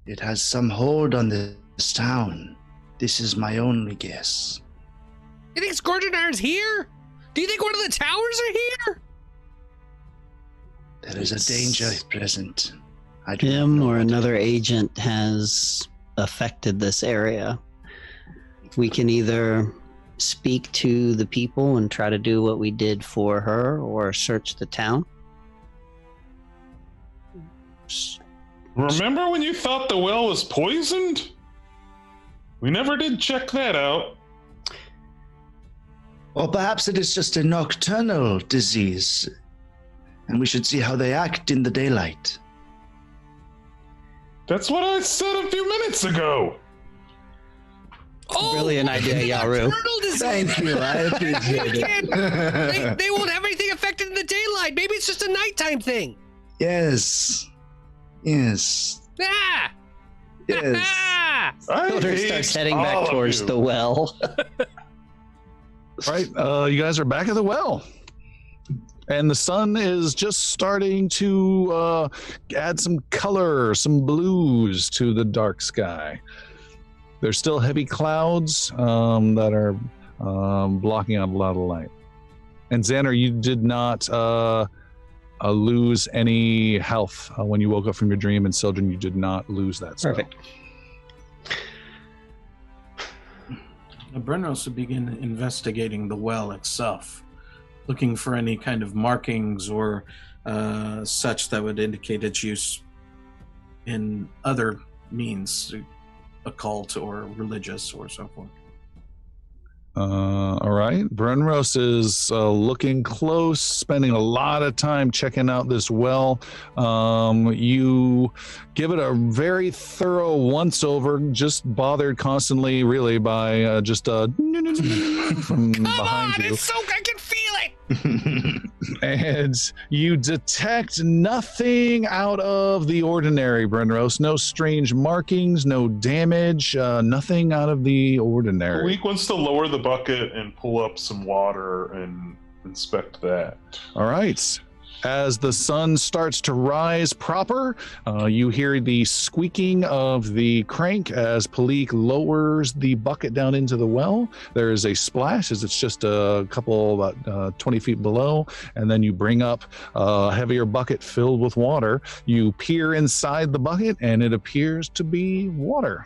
it has some hold on this town. This is my only guess. You think Scourgeonar's here? Do you think one of the towers are here? There is a danger present. I do not Him know or what- another agent has affected this area. We can either speak to the people and try to do what we did for her, or search the town. Remember when you thought the well was poisoned? We never did check that out. Or perhaps it is just a nocturnal disease, and we should see how they act in the daylight. That's what I said a few minutes ago. Oh, Brilliant idea, Yaru. Turtle disease. Thank you, I appreciate it. They won't have anything affected in the daylight. Maybe it's just a nighttime thing. Yes. Yes. Ah! Yes. Ah! I Pillar hate starts heading all back of towards you. the well. All right, you guys are back at the well. And the sun is just starting to add some color, some blues to the dark sky. There's still heavy clouds that are blocking out a lot of light. And Xander, you did not lose any health when you woke up from your dream, and Sildren, you did not lose that spell. Perfect. Brenros would begin investigating the well itself, looking for any kind of markings or such that would indicate its use in other means, occult or religious or so forth. All right. Brenros is looking close, spending a lot of time checking out this well. You give it a very thorough once over, just bothered constantly, really, by just from Come behind on, you. it's so I can feel it. And you detect nothing out of the ordinary, Brenros. No strange markings, no damage, nothing out of the ordinary. Malik wants to lower the bucket and pull up some water and inspect that. All right. As the sun starts to rise proper, you hear the squeaking of the crank as Palik lowers the bucket down into the well. There is a splash as it's just a couple, about 20 feet below, and then you bring up a heavier bucket filled with water. You peer inside the bucket, and it appears to be water.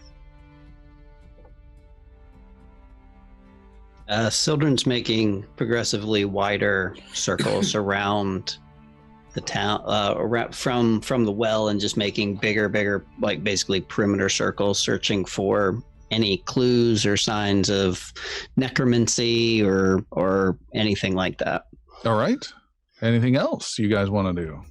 Sildren's making progressively wider circles around the town, from the well, and just making bigger, like basically perimeter circles, searching for any clues or signs of necromancy or anything like that. All right. Anything else you guys want to do?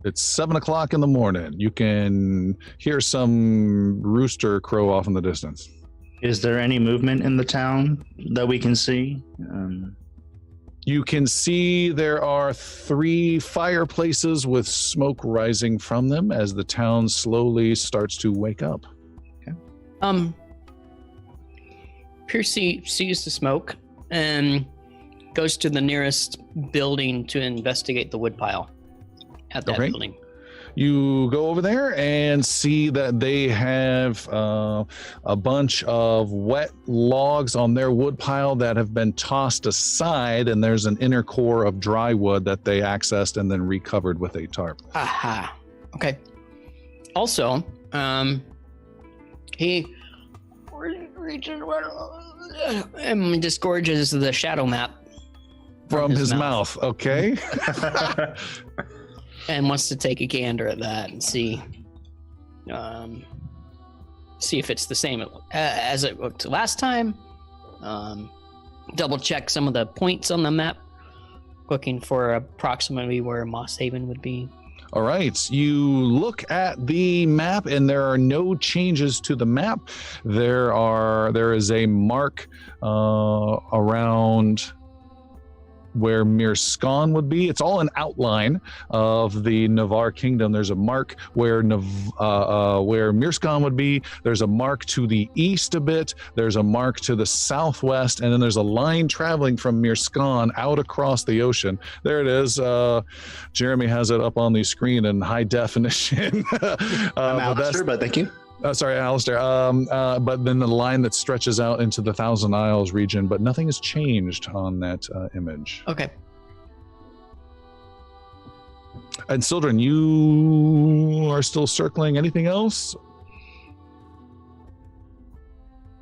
It's 7 o'clock in the morning. You can hear some rooster crow off in the distance. Is there any movement in the town that we can see? You can see there are 3 fireplaces with smoke rising from them as the town slowly starts to wake up. Percy sees the smoke and goes to the nearest building to investigate the woodpile at that Okay. building. You go over there and see that they have a bunch of wet logs on their wood pile that have been tossed aside, and there's an inner core of dry wood that they accessed and then recovered with a tarp. Aha. Okay. Also, he reaches and disgorges the shadow map From his mouth. Okay. and wants to take a gander at that and see if it's the same as it looked last time. Double check some of the points on the map, looking for approximately where Mosshaven would be. All right. You look at the map, and there are no changes to the map. There is a mark around where Mirskan would be. It's all an outline of the Navarre Kingdom. There's a mark where Mirskan would be. There's a mark to the east a bit. There's a mark to the southwest, and then there's a line traveling from Mirskan out across the ocean. There it is. Jeremy has it up on the screen in high definition. I'm Alistair, but thank you. Sorry, Alistair. But then the line that stretches out into the Thousand Isles region, but nothing has changed on that image. Okay. And Sildren, you are still circling. Anything else?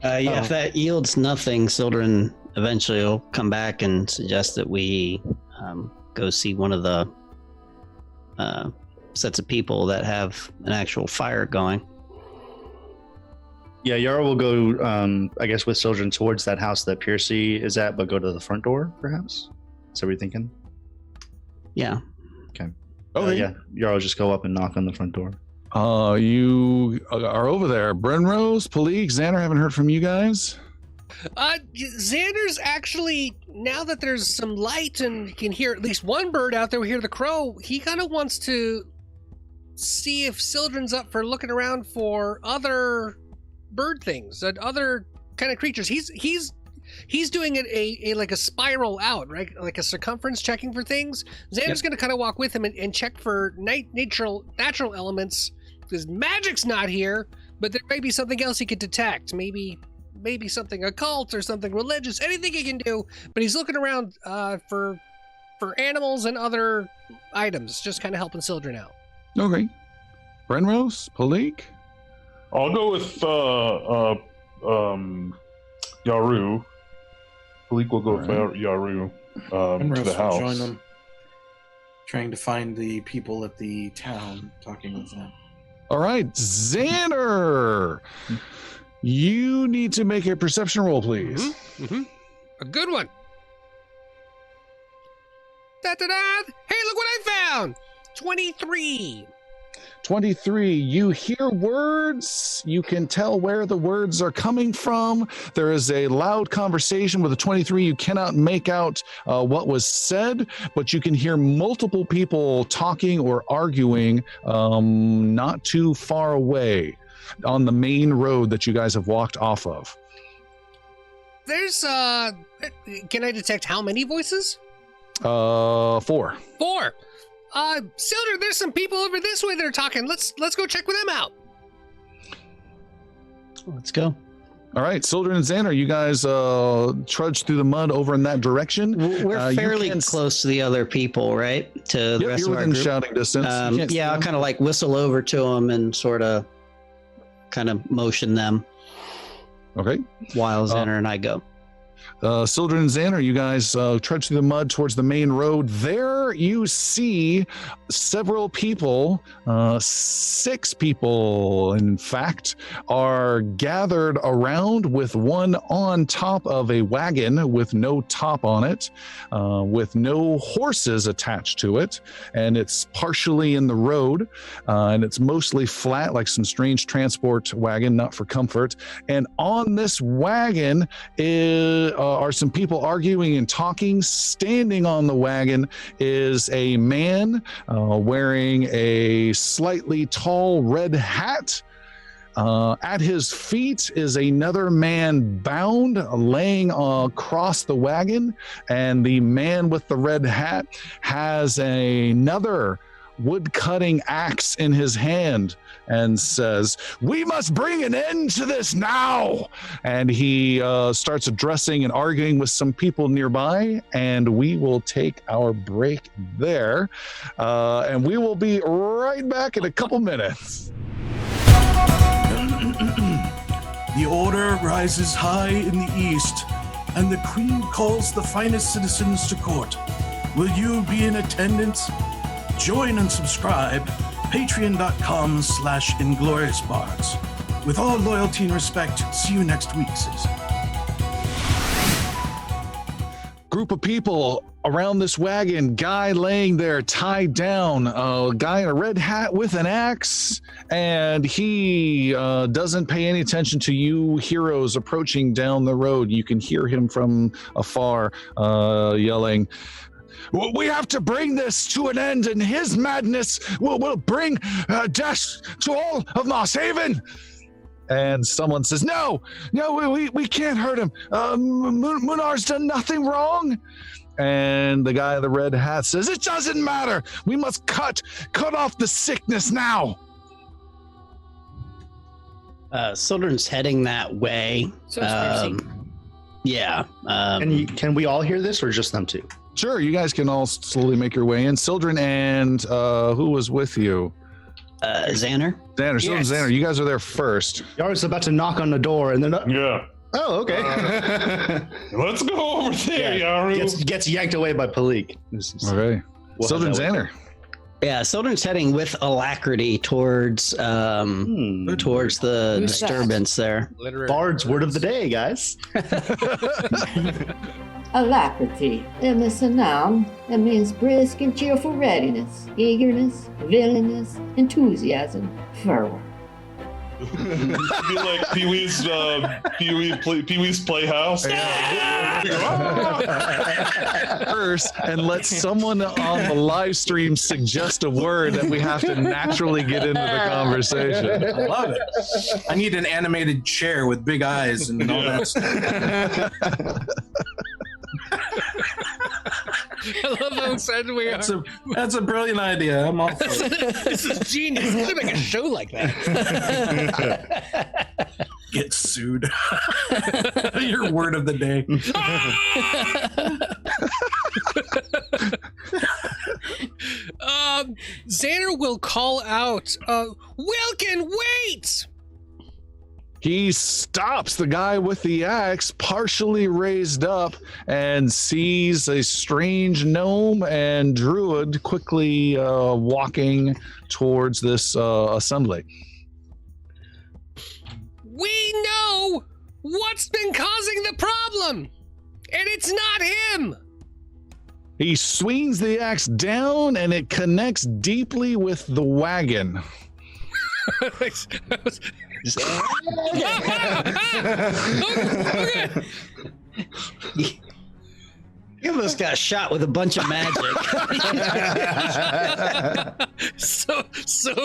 If that yields nothing, Sildren eventually will come back and suggest that we go see one of the sets of people that have an actual fire going. Yeah, Yara will go, I guess, with Sildren towards that house that Piercy is at, but go to the front door, perhaps? Is that what you're thinking? Yeah. Okay. Okay. Yeah, Yara will just go up and knock on the front door. You are over there. Brenrose, Palik, Xander, haven't heard from you guys. Xander's actually, now that there's some light and he can hear at least one bird out there, we hear the crow, he kind of wants to see if Sildren's up for looking around for other bird things, other kind of creatures. He's doing it a like a spiral out, right? Like a circumference, checking for things. Xander's going to kind of walk with him and check for natural elements, because magic's not here, but there may be something else he could detect. Maybe something occult or something religious, anything he can do. But he's looking around for animals and other items, just kind of helping Sildren out. Okay. Brenrose, Palik. I'll go with Yaru. Palik will go with Yaru to the house. Join them, trying to find the people at the town, talking with them. All right, Xander. You need to make a perception roll, please. Mm-hmm. Mm-hmm. A good one. Da-da-da! Hey, look what I found! 23. 23. You hear words. You can tell where the words are coming from. There is a loud conversation with a 23. You cannot make out what was said, but you can hear multiple people talking or arguing not too far away on the main road that you guys have walked off of. There's, can I detect how many voices? 4. 4. Sildren, there's some people over this way that are talking. Let's go check with them out. Let's go. All right, Sildren and Xander, you guys trudge through the mud over in that direction. We're fairly close to the other people, right? To the rest you're of our within group. shouting distance. Yeah, I'll kind of like whistle over to them and sort of kind of motion them. Okay. While Xander and I go. Sildren and Xander, you guys trudge through the mud towards the main road. There you see several people, 6 people, in fact, are gathered around with one on top of a wagon with no top on it, with no horses attached to it, and it's partially in the road, and it's mostly flat, like some strange transport wagon, not for comfort. And on this wagon are some people arguing and talking. Standing on the wagon is a man wearing a slightly tall red hat. At his feet is another man bound, laying across the wagon, and the man with the red hat has another wood-cutting axe in his hand and says, "We must bring an end to this now." And he starts addressing and arguing with some people nearby, and we will take our break there. And we will be right back in a couple minutes. The order rises high in the east, and the queen calls the finest citizens to court. Will you be in attendance? Join and subscribe. Patreon.com/Inglorious Bards. With all loyalty and respect, see you next week, citizen. Group of people around this wagon, guy laying there tied down, a guy in a red hat with an axe, and he doesn't pay any attention to you heroes approaching down the road. You can hear him from afar yelling, "We have to bring this to an end, and his madness will bring death to all of Mosshaven." And someone says, no, we can't hurt him. Munar's done nothing wrong. And the guy in the red hat says, "It doesn't matter. We must cut off the sickness now." Sildren's heading that way. So it's Percy. Yeah. Can we all hear this, or just them two? Sure, you guys can all slowly make your way in. Sildren and who was with you? Xander. Xander, Sildren, Yes. Xander, you guys are there first. Yar's about to knock on the door, and then Yeah. oh, okay. Let's go over there, Yaru. gets yanked away by Palik. Okay. We'll Sildren, have that Xander. Yeah, Sildren's heading with alacrity towards towards the Who's that? disturbance there. Literary Bard's word of the day, guys. Alacrity. It's a noun. It means brisk and cheerful readiness, eagerness, willingness, enthusiasm, fervor. Be like Pee-wee's Playhouse. First, and let someone on the live stream suggest a word that we have to naturally get into the conversation. I love it. I need an animated chair with big eyes and all that stuff. I love how excited we are. That's a brilliant idea. I'm all for it. This is genius. We should make a show like that. Get sued. Your word of the day. Xander will call out, Wilkin, wait! He stops the guy with the axe, partially raised up, and sees a strange gnome and druid quickly walking towards this assembly. We know what's been causing the problem, and it's not him. He swings the axe down, and it connects deeply with the wagon. Okay. You almost got shot with a bunch of magic. so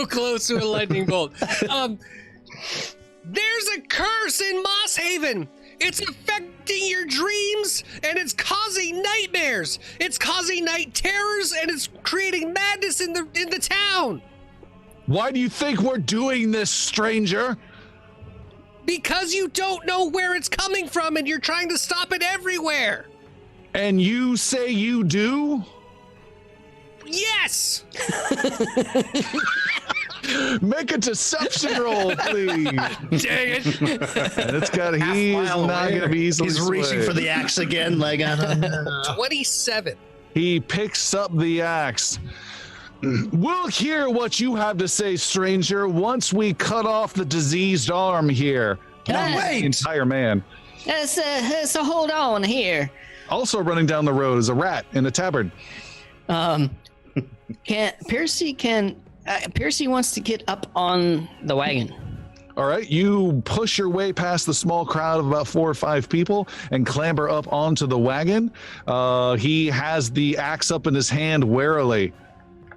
close to a lightning bolt. There's a curse in Mosshaven. It's affecting your dreams, and it's causing nightmares. It's causing night terrors, and it's creating madness in the town. Why do you think we're doing this, stranger? Because you don't know where it's coming from, and you're trying to stop it everywhere. And you say you do? Yes. Make a deception roll, please. Dang it. And it's got he's not going to be easily He's reaching swayed. for the axe again, like 27. He picks up the axe. We'll hear what you have to say, stranger, once we cut off the diseased arm here. Wait! The entire man. So hold on here. Also running down the road is a rat in a tabard. Percy wants to get up on the wagon. All right, you push your way past the small crowd of about 4 or 5 people and clamber up onto the wagon. He has the axe up in his hand warily.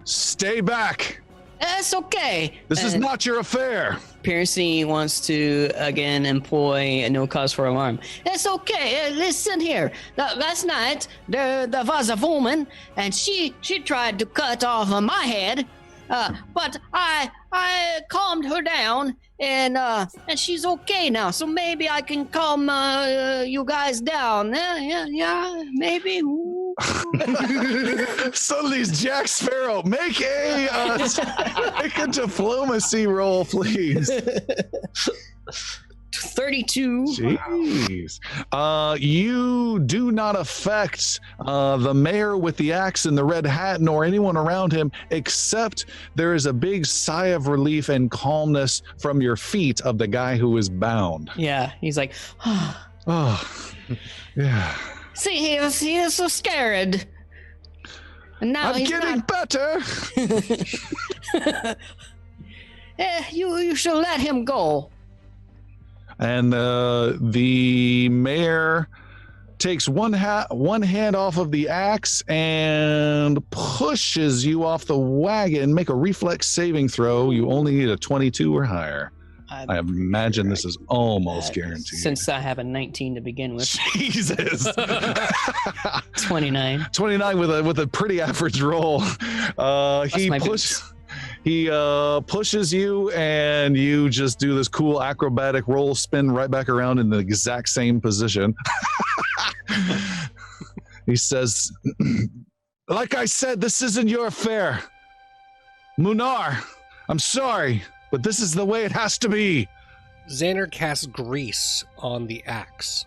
Stay back. That's okay. This is not your affair. Percy wants to again employ no cause for alarm. That's okay. Listen here. Last night there was a woman, and she tried to cut off my head, But I calmed her down, and she's okay now. So maybe I can calm you guys down. Yeah, maybe. Suddenly, it's Jack Sparrow. Make a diplomacy roll, please. 32. Jeez. You do not affect the mayor with the axe and the red hat, nor anyone around him, except there is a big sigh of relief and calmness from your feet of the guy who is bound. Yeah, he's like, Oh, yeah. see, he is so scared. And now I'm he's getting better. You should let him go. And the mayor takes one hand off of the axe and pushes you off the wagon. Make a reflex saving throw. You only need a 22 or higher. I imagine this is almost guaranteed. Since I have a 19 to begin with. Jesus. 29. 29 with a pretty average roll. He pushes you, and you just do this cool acrobatic roll, spin right back around in the exact same position. He says, like I said, this isn't your affair. Munar, I'm sorry, but this is the way it has to be. Xander casts grease on the axe.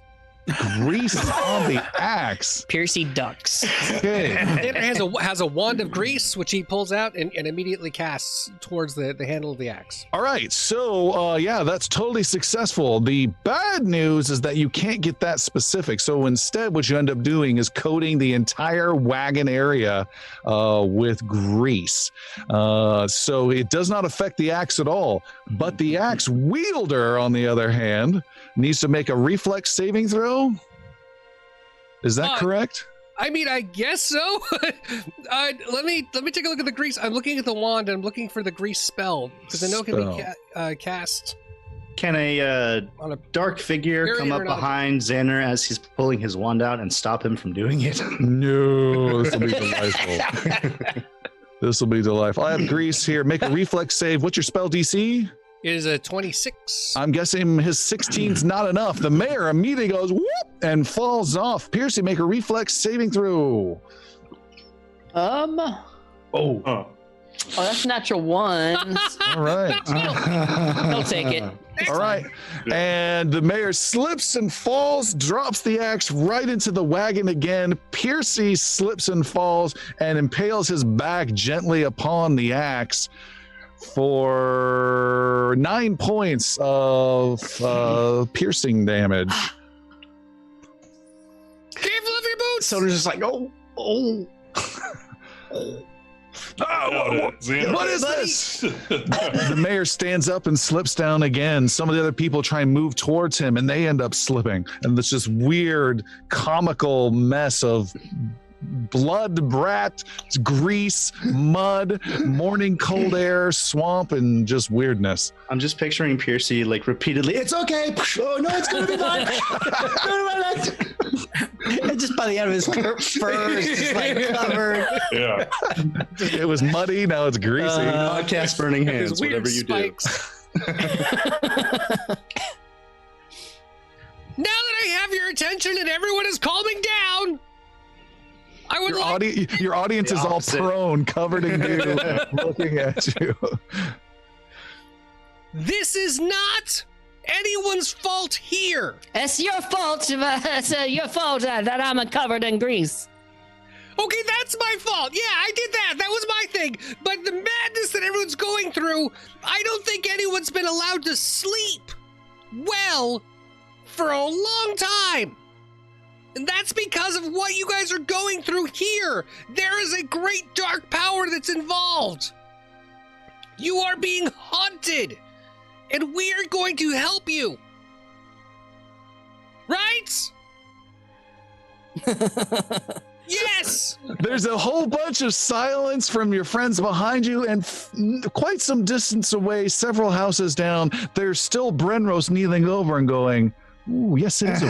Grease on the axe. Piercy ducks. Okay. Xander has a wand of grease, which he pulls out and immediately casts towards the handle of the axe. All right, so yeah, that's totally successful. The bad news is that you can't get that specific. So instead, what you end up doing is coating the entire wagon area with grease. So it does not affect the axe at all. But the axe wielder, on the other hand, needs to make a reflex saving throw. Is that correct? I mean, I guess so. Let me take a look at the grease. I'm looking at the wand and I'm looking for the grease spell because I know it can be cast. Can a dark figure come up behind Xander as he's pulling his wand out and stop him from doing it? No, this will be delightful. This will be delightful. I have grease here. Make a reflex save. What's your spell DC? It is a 26. I'm guessing his 16's not enough. The mayor immediately goes whoop and falls off. Piercy, make a reflex saving throw. Oh, that's natural one. All right. I'll take it. All right. And the mayor slips and falls, drops the axe right into the wagon again. Piercy slips and falls and impales his back gently upon the axe for 9 points of piercing damage. Careful of your boots! So they're just like, oh. What is this? The mayor stands up and slips down again. Some of the other people try and move towards him, and they end up slipping. And it's this weird, comical mess of blood, brat, grease, mud, morning cold air, swamp, and just weirdness. I'm just picturing Piercy like repeatedly, it's okay. Oh no, it's gonna be fine. And just by the end of his fur is just like covered. Yeah. It was muddy, now it's greasy. Podcast burning hands, Weird whatever you spikes. Now that I have your attention and everyone is calming down, I would your audience is all prone, covered in goo, looking at you. This is not anyone's fault here. It's your fault. It's your fault that I'm covered in grease. Okay, that's my fault. Yeah, I did that. That was my thing. But the madness that everyone's going through, I don't think anyone's been allowed to sleep well for a long time. And that's because of what you guys are going through here. There is a great dark power that's involved. You are being haunted. And we are going to help you. Right? Yes! There's a whole bunch of silence from your friends behind you, and quite some distance away, several houses down, there's still Brenros kneeling over and going, ooh, yes, it is.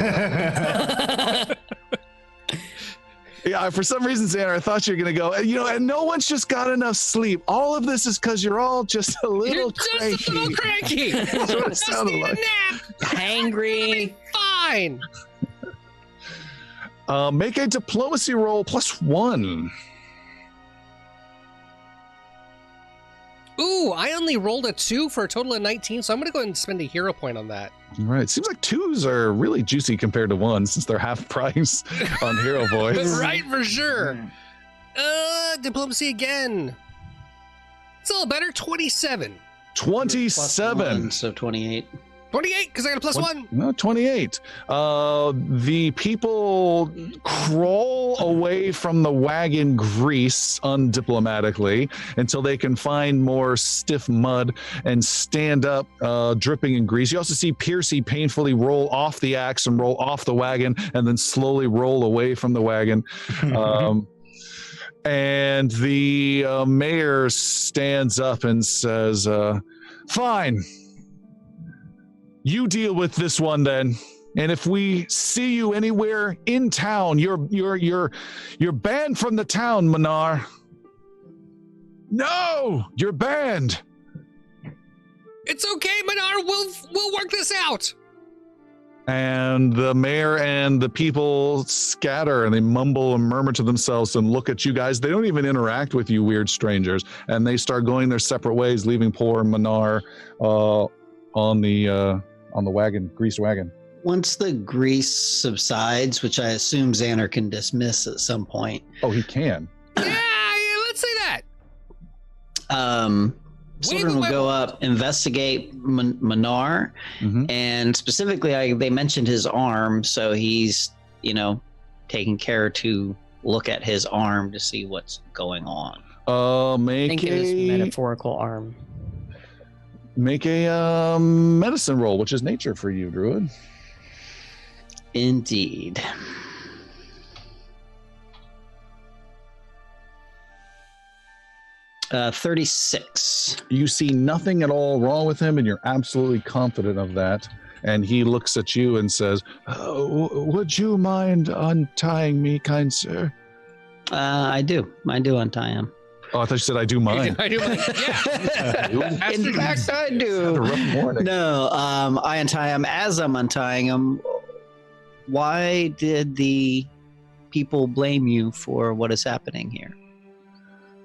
Yeah, for some reason, Xander, I thought you were going to go, and no one's just got enough sleep. All of this is because you're all just a little You're cranky. just a little cranky. That's what it Just sounded need like. a nap. Hangry. Fine. Make a diplomacy roll +1. Ooh, I only rolled a 2 for a total of 19, so I'm going to go ahead and spend a hero point on that. All right. Seems like 2s are really juicy compared to 1s since they're half price on hero points. Right, for sure. Diplomacy again. It's a little better. 27. 27. So 28. 28, because I got a +1. No, 28. The people crawl away from the wagon grease undiplomatically until they can find more stiff mud and stand up, dripping in grease. You also see Piercy painfully roll off the axe and roll off the wagon and then slowly roll away from the wagon. And the mayor stands up and says, fine. You deal with this one then, and if we see you anywhere in town, you're banned from the town, Manar. No, you're banned. It's okay, Manar. We'll work this out. And the mayor and the people scatter and they mumble and murmur to themselves and look at you guys. They don't even interact with you weird strangers, and they start going their separate ways, leaving poor Manar on the wagon, grease wagon. Once the grease subsides, which I assume Xander can dismiss at some point. Oh, he can. Yeah, let's say that. Sylvan will go up, investigate Manar, and specifically, they mentioned his arm, so he's, taking care to look at his arm to see what's going on. Think it was metaphorical arm. Make a medicine roll, which is nature for you, Druid. Indeed. Uh, 36. You see nothing at all wrong with him, and you're absolutely confident of that. And he looks at you and says, would you mind untying me, kind sir? I do untie him. Oh, I thought you said I do mine. I do mine. Yeah. In fact, I do. Had a rough morning. No, I untie him. As I'm untying him, why did the people blame you for what is happening here?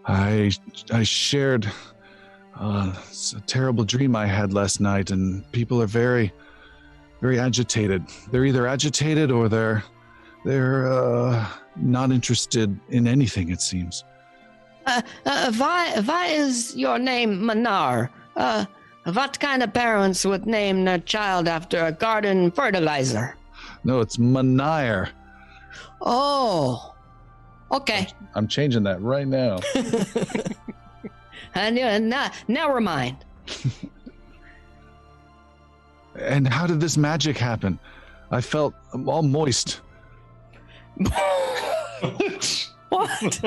I shared it's a terrible dream I had last night, and people are very, very agitated. They're either agitated or they're not interested in anything, it seems. Why is your name Manar? What kind of parents would name their child after a garden fertilizer? No, it's Manire. Oh, okay. I'm changing that right now. Never mind. And how did this magic happen? I felt all moist. What?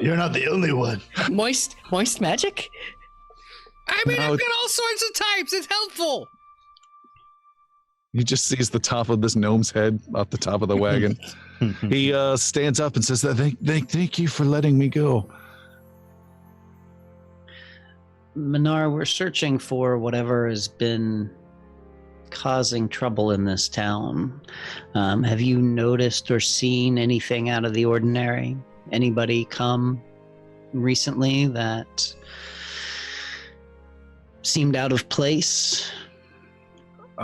You're not the only one. Moist magic? I mean, No, I've got all sorts of types. It's helpful. He just sees the top of this gnome's head off the top of the wagon. He stands up and says, thank you for letting me go. Manar, we're searching for whatever has been causing trouble in this town. Have you noticed or seen anything out of the ordinary? Anybody come recently that seemed out of place? We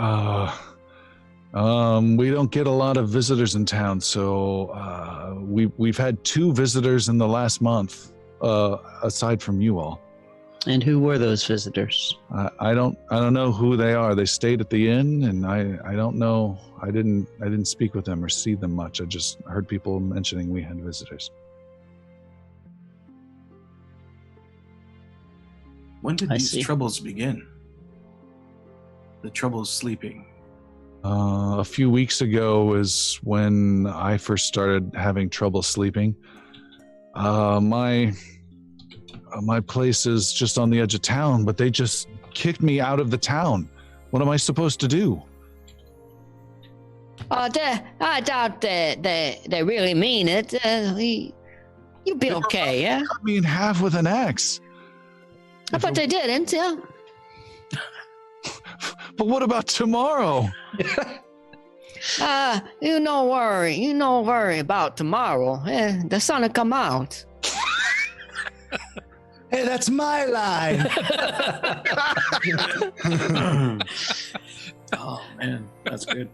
don't get a lot of visitors in town, so we've had 2 visitors in the last month, aside from you all. And who were those visitors? I don't know who they are. They stayed at the inn, and I don't know. I didn't speak with them or see them much. I just heard people mentioning we had visitors. When did I these see. troubles begin? The troubles sleeping. A few weeks ago is when I first started having trouble sleeping. My place is just on the edge of town, but they just kicked me out of the town. What am I supposed to do? I doubt that they really mean it. You'll be okay, yeah? Cut me in half with an axe. I bet they didn't, yeah? But what about tomorrow? You no worry about tomorrow. The sun will come out. Hey, that's my line. Oh man, that's good.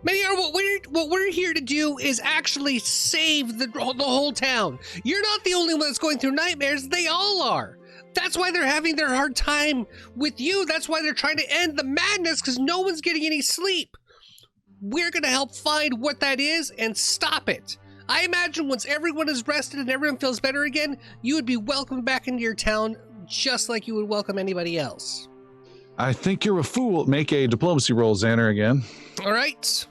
Manyar, what we're here to do is actually save the whole town. You're not the only one that's going through nightmares. They all are. That's why they're having their hard time with you. That's why they're trying to end the madness, because no one's getting any sleep. We're going to help find what that is and stop it. I imagine once everyone is rested and everyone feels better again, you would be welcomed back into your town just like you would welcome anybody else. I think you're a fool. Make a diplomacy roll, Xander, again. All right.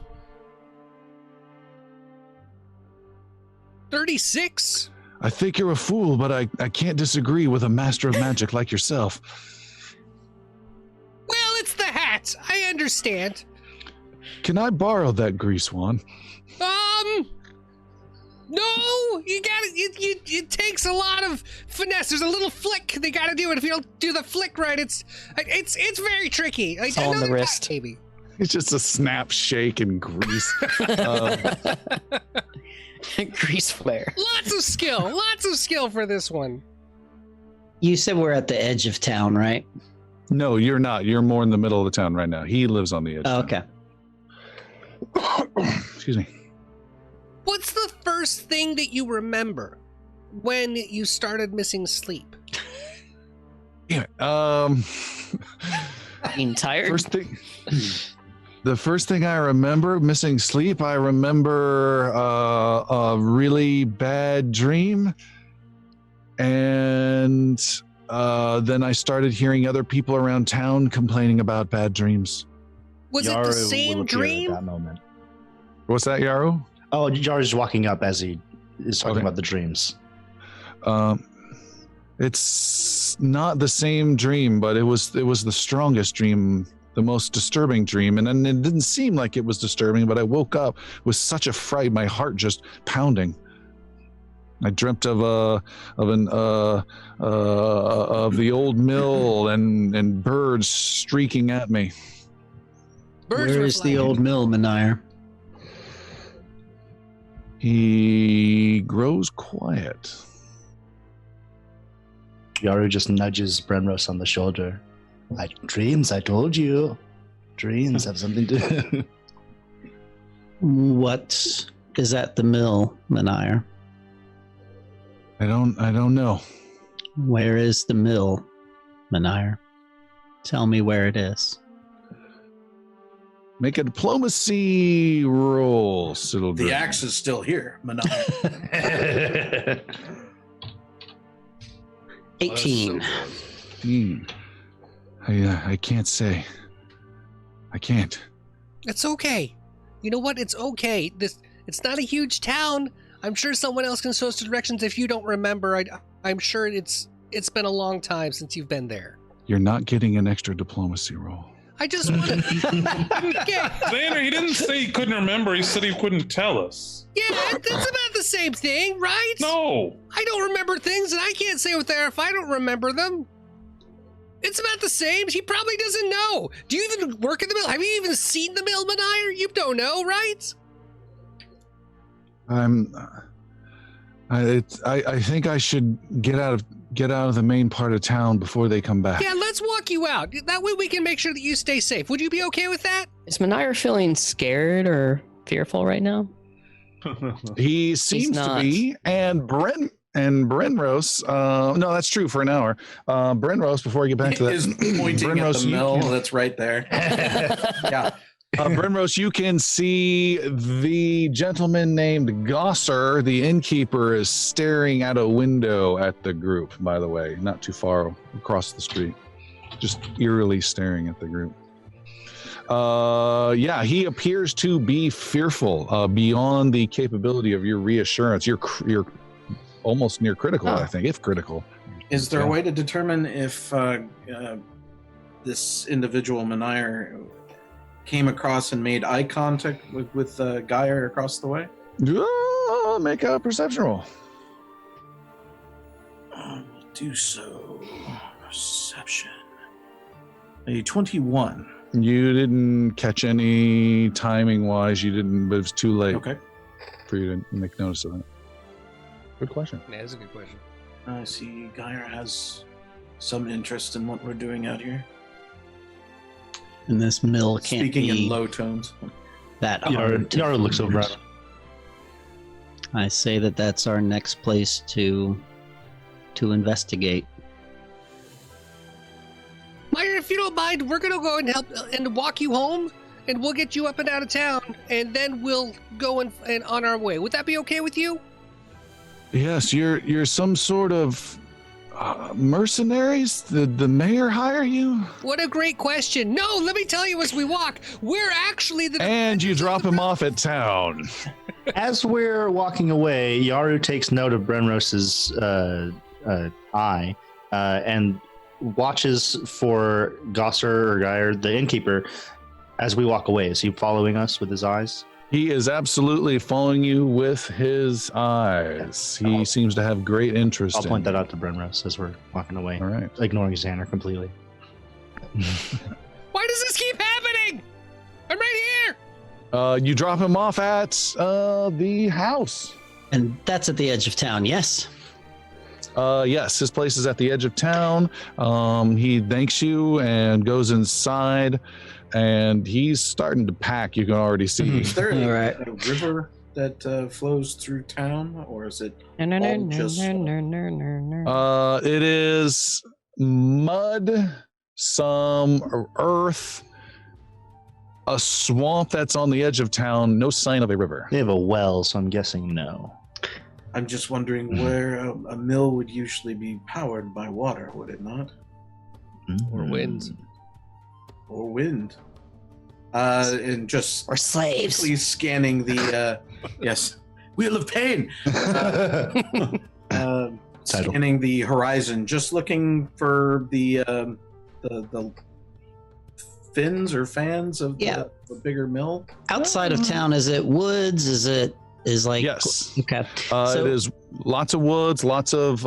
36. I think you're a fool, but I can't disagree with a master of magic like yourself. Well, it's the hat. I understand. Can I borrow that grease wand? No, you got it. It takes a lot of finesse. There's a little flick they got to do it. If you don't do the flick right, it's very tricky. It's all on the wrist. Maybe. It's just a snap, shake, and grease. Grease flare. Lots of skill for this one. You said we're at the edge of town, right? No, you're not. You're more in the middle of the town right now. He lives on the edge. Oh, okay. Excuse me. What's the first thing that you remember when you started missing sleep? Yeah. Being tired? The first thing I remember missing sleep, I remember a really bad dream. And then I started hearing other people around town complaining about bad dreams. Was it the same dream? At that moment. What's that, Yaru? Oh, Jar's walking up as he is talking about the dreams. It's not the same dream, but it was the strongest dream, the most disturbing dream, and then it didn't seem like it was disturbing. But I woke up with such a fright, my heart just pounding. I dreamt of the old mill and birds streaking at me. Where is the old mill, Manire? He grows quiet. Yaru just nudges Brenros on the shoulder. Dreams, I told you. Dreams have something to do. What is at the mill, Manire? I don't know. Where is the mill, Manire? Tell me where it is. Make a diplomacy roll, Siddle. The axe is still here, Manai. 18. I can't say. I can't. It's okay. You know what? It's okay. It's not a huge town. I'm sure someone else can show us directions if you don't remember. I'm sure it's been a long time since you've been there. You're not getting an extra diplomacy roll. I just want to... Xander, he didn't say he couldn't remember. He said he couldn't tell us. Yeah, that's about the same thing, right? No. I don't remember things, and I can't say what they are if I don't remember them. It's about the same. He probably doesn't know. Do you even work at the mill? Have you even seen the mill, Manire? You don't know, right? I think I should get out of the main part of town before they come back. Yeah, let's walk you out. That way we can make sure that you stay safe. Would you be okay with that? Is Manire feeling scared or fearful right now? He seems to be, and Brenros. No, that's true for an hour. Brenros, before I get back to that, is pointing Brenros, at the mill that's right there. Yeah. Brenros, you can see the gentleman named Gosser, the innkeeper, is staring out a window at the group, by the way, not too far across the street, just eerily staring at the group. Yeah, he appears to be fearful beyond the capability of your reassurance. You're almost near critical, I think, if critical. Is there a way to determine if this individual, Menire, came across and made eye contact with Geyer across the way? Make a perception roll. We'll do so. Perception. A 21. You didn't catch any timing wise. You didn't, but it was too late Okay. for you to make notice of that. Good question. Yeah, that's a good question. I see Geyer has some interest in what we're doing out here. And this mill can't Speaking be in low tones. that hard. Yara looks over at him. I say that that's our next place to investigate. Meyer, if you don't mind, we're gonna go and help and walk you home, and we'll get you up and out of town, and then we'll go and on our way. Would that be okay with you? Yes, you're some sort of mercenaries. Did the mayor hire you? What a great question. No, let me tell you as we walk, we're actually the... And you drop him off at town. As we're walking away, Yaru takes note of Brenrose's eye and watches for Gosser or Geyer, the innkeeper, as we walk away. Is he following us with his eyes? He is absolutely following you with his eyes. He seems to have great interest. I'll point that out to Brenrose as we're walking away. All right. Ignoring Xander completely. Why does this keep happening? I'm right here. You drop him off at the house. And that's at the edge of town, yes? Yes, his place is at the edge of town. He thanks you and goes inside, and he's starting to pack. You can already see. Is there All right. a river that flows through town, or is it No. all just... It is mud, some earth, a swamp that's on the edge of town. No sign of a river. They have a well, so I'm guessing no. I'm just wondering where a mill would usually be powered by water, would it not? Or winds. Or wind. And just Or slaves. quickly scanning the yes, Wheel of Pain. Scanning the horizon, just looking for the fins or fans of the bigger mill. Outside of town, is it woods? Is like Yes. Okay. So- it is lots of woods, lots of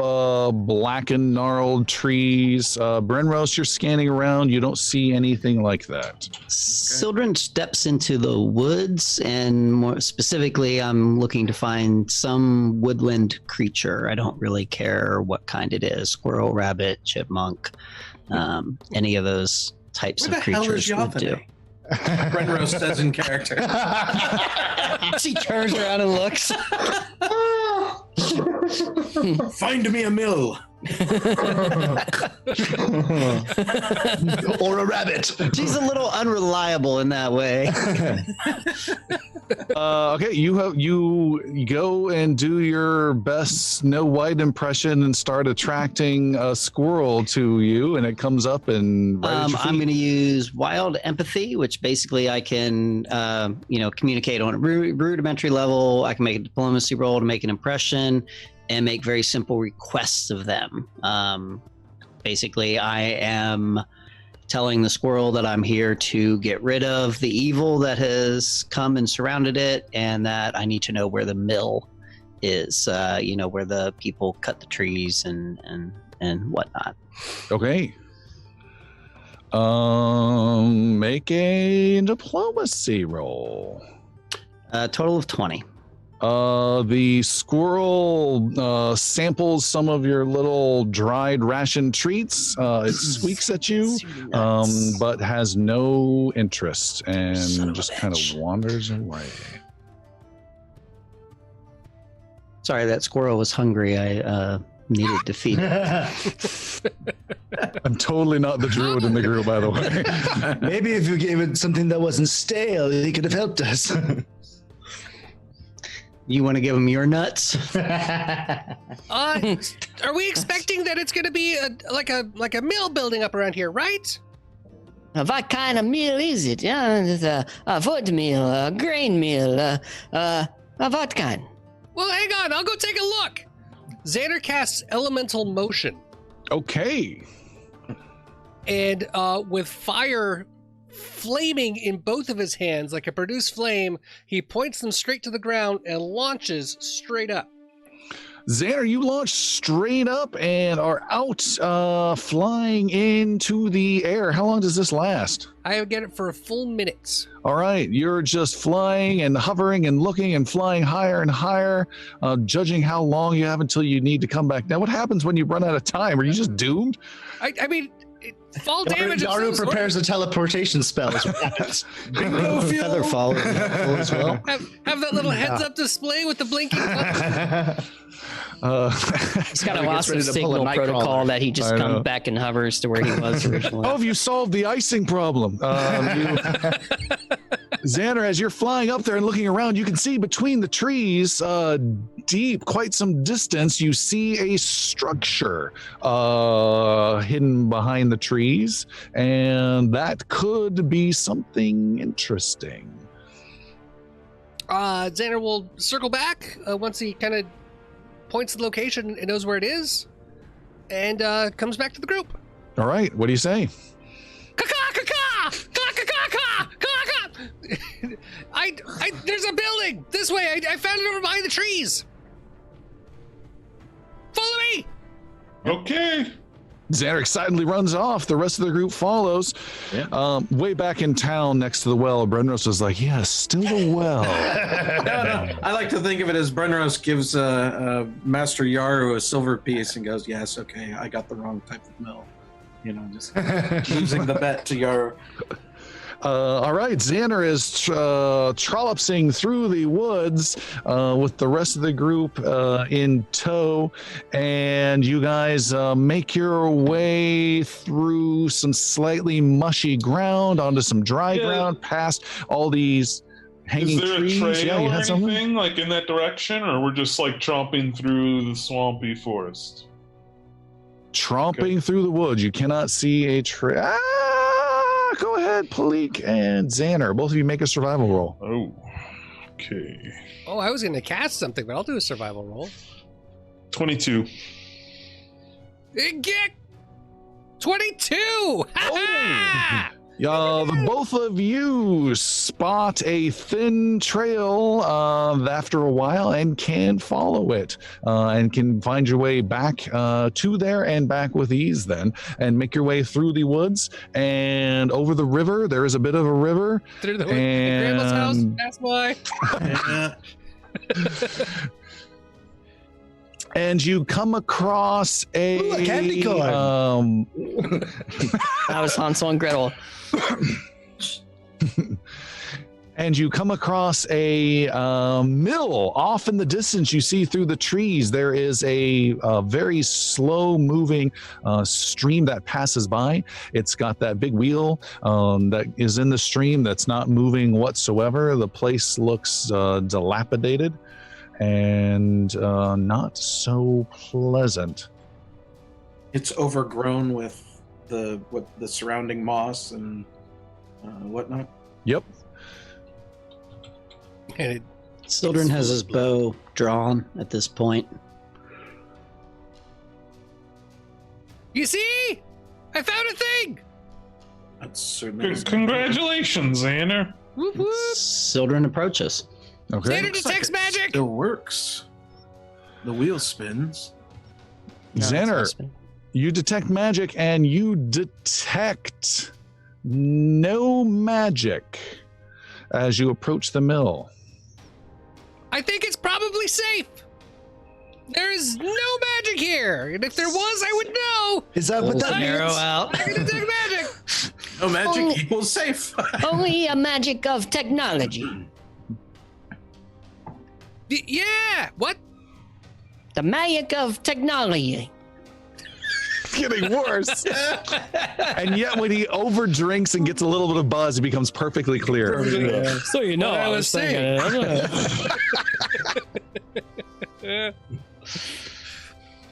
blackened, gnarled trees. Brenrose, you're scanning around. You don't see anything like that. Sildren steps into the woods, and more specifically, I'm looking to find some woodland creature. I don't really care what kind it is: squirrel, rabbit, chipmunk, any of those types Where of the hell is creatures would do. Yothane? Brenrose says in character. She turns around and looks. Find me a mill. Or a rabbit. She's a little unreliable in that way. Okay, you go and do your best Snow White impression and start attracting a squirrel to you, and it comes up and right at your I'm feet. going to use wild empathy, which basically I can, communicate on a rudimentary level. I can make a diplomacy roll to make an impression and make very simple requests of them. Basically, I am telling the squirrel that I'm here to get rid of the evil that has come and surrounded it, and that I need to know where the mill is, where the people cut the trees and whatnot. Okay. Make a diplomacy roll. Total of 20. The squirrel samples some of your little dried ration treats. It squeaks at you, but has no interest and just kind of wanders away. Sorry, that squirrel was hungry. I needed to feed it. I'm totally not the druid in the group, by the way. Maybe if you gave it something that wasn't stale, he could have helped us. You want to give him your nuts? Are we expecting that it's going to be like a mill building up around here, right? What kind of meal is it? Yeah, it's a wood meal, a grain meal, what kind? Well, hang on. I'll go take a look. Xander casts elemental motion. Okay. and with fire flaming in both of his hands like a produced flame, he points them straight to the ground and launches straight up. Xander, you launch straight up and are out flying into the air. How long does this last? I get it for a full minute. All right, you're just flying and hovering and looking and flying higher and higher, judging how long you have until you need to come back. Now, what happens when you run out of time? Are you just doomed? I mean, fall damage. Daru prepares a teleportation spell. Feather fall as well. Have that little heads-up display with the blinking. He's got a loss of signal protocol that he just comes back and hovers to where he was originally. Oh, have you solved the icing problem? Xander, as you're flying up there and looking around, you can see between the trees, deep, quite some distance, you see a structure hidden behind the trees, and that could be something interesting. Xander will circle back once he kind of points the location and knows where it is, and comes back to the group. All right, what do you say? There's a building this way. I found it over behind the trees. Follow me. Okay. Xander excitedly runs off. The rest of the group follows. Yeah. Way back in town next to the well, Brenros was like, yes, still the well. No. I like to think of it as Brenros gives Master Yaru a silver piece and goes, yes, okay, I got the wrong type of mill. You know, just losing the bet to Yaru. All right, Xander is trollopsing through the woods with the rest of the group in tow, and you guys make your way through some slightly mushy ground onto some dry ground, past all these hanging trees. Is there a trail you or had anything something? like in that direction, or we're just like tromping through the swampy forest? Tromping through the woods. You cannot see a trail. Go ahead, Palik and Xander. Both of you make a survival roll. Oh, okay. Oh, I was going to cast something, but I'll do a survival roll. 22. Get 22! Ha The both of you spot a thin trail after a while and can follow it and can find your way back to there and back with ease then, and make your way through the woods and over the river. There is a bit of a river. Through the grandma's house, that's why. And you come across a candy corn. That was Hansel and Gretel. And you come across a mill off in the distance. You see through the trees there is a very slow moving stream that passes by. It's got that big wheel that is in the stream that's not moving whatsoever. The place looks dilapidated and not so pleasant. It's overgrown with the surrounding moss and whatnot. Yep. And Sildren has his bow drawn at this point. you see? I found a thing! That's certainly Congratulations, Xander. Whoop whoop! Sildren approaches. Okay. Xander detects magic! Still works. The wheel spins. Xander, you detect magic and you detect no magic as you approach the mill. I think it's probably safe. There is no magic here, and if there was, I would know. Is that what that Arrow means? out. I can detect magic. No magic equals safe. Only a magic of technology. Yeah. What? The magic of technology. Getting worse. And yet when he overdrinks and gets a little bit of buzz, it becomes perfectly clear. So you know, I was saying.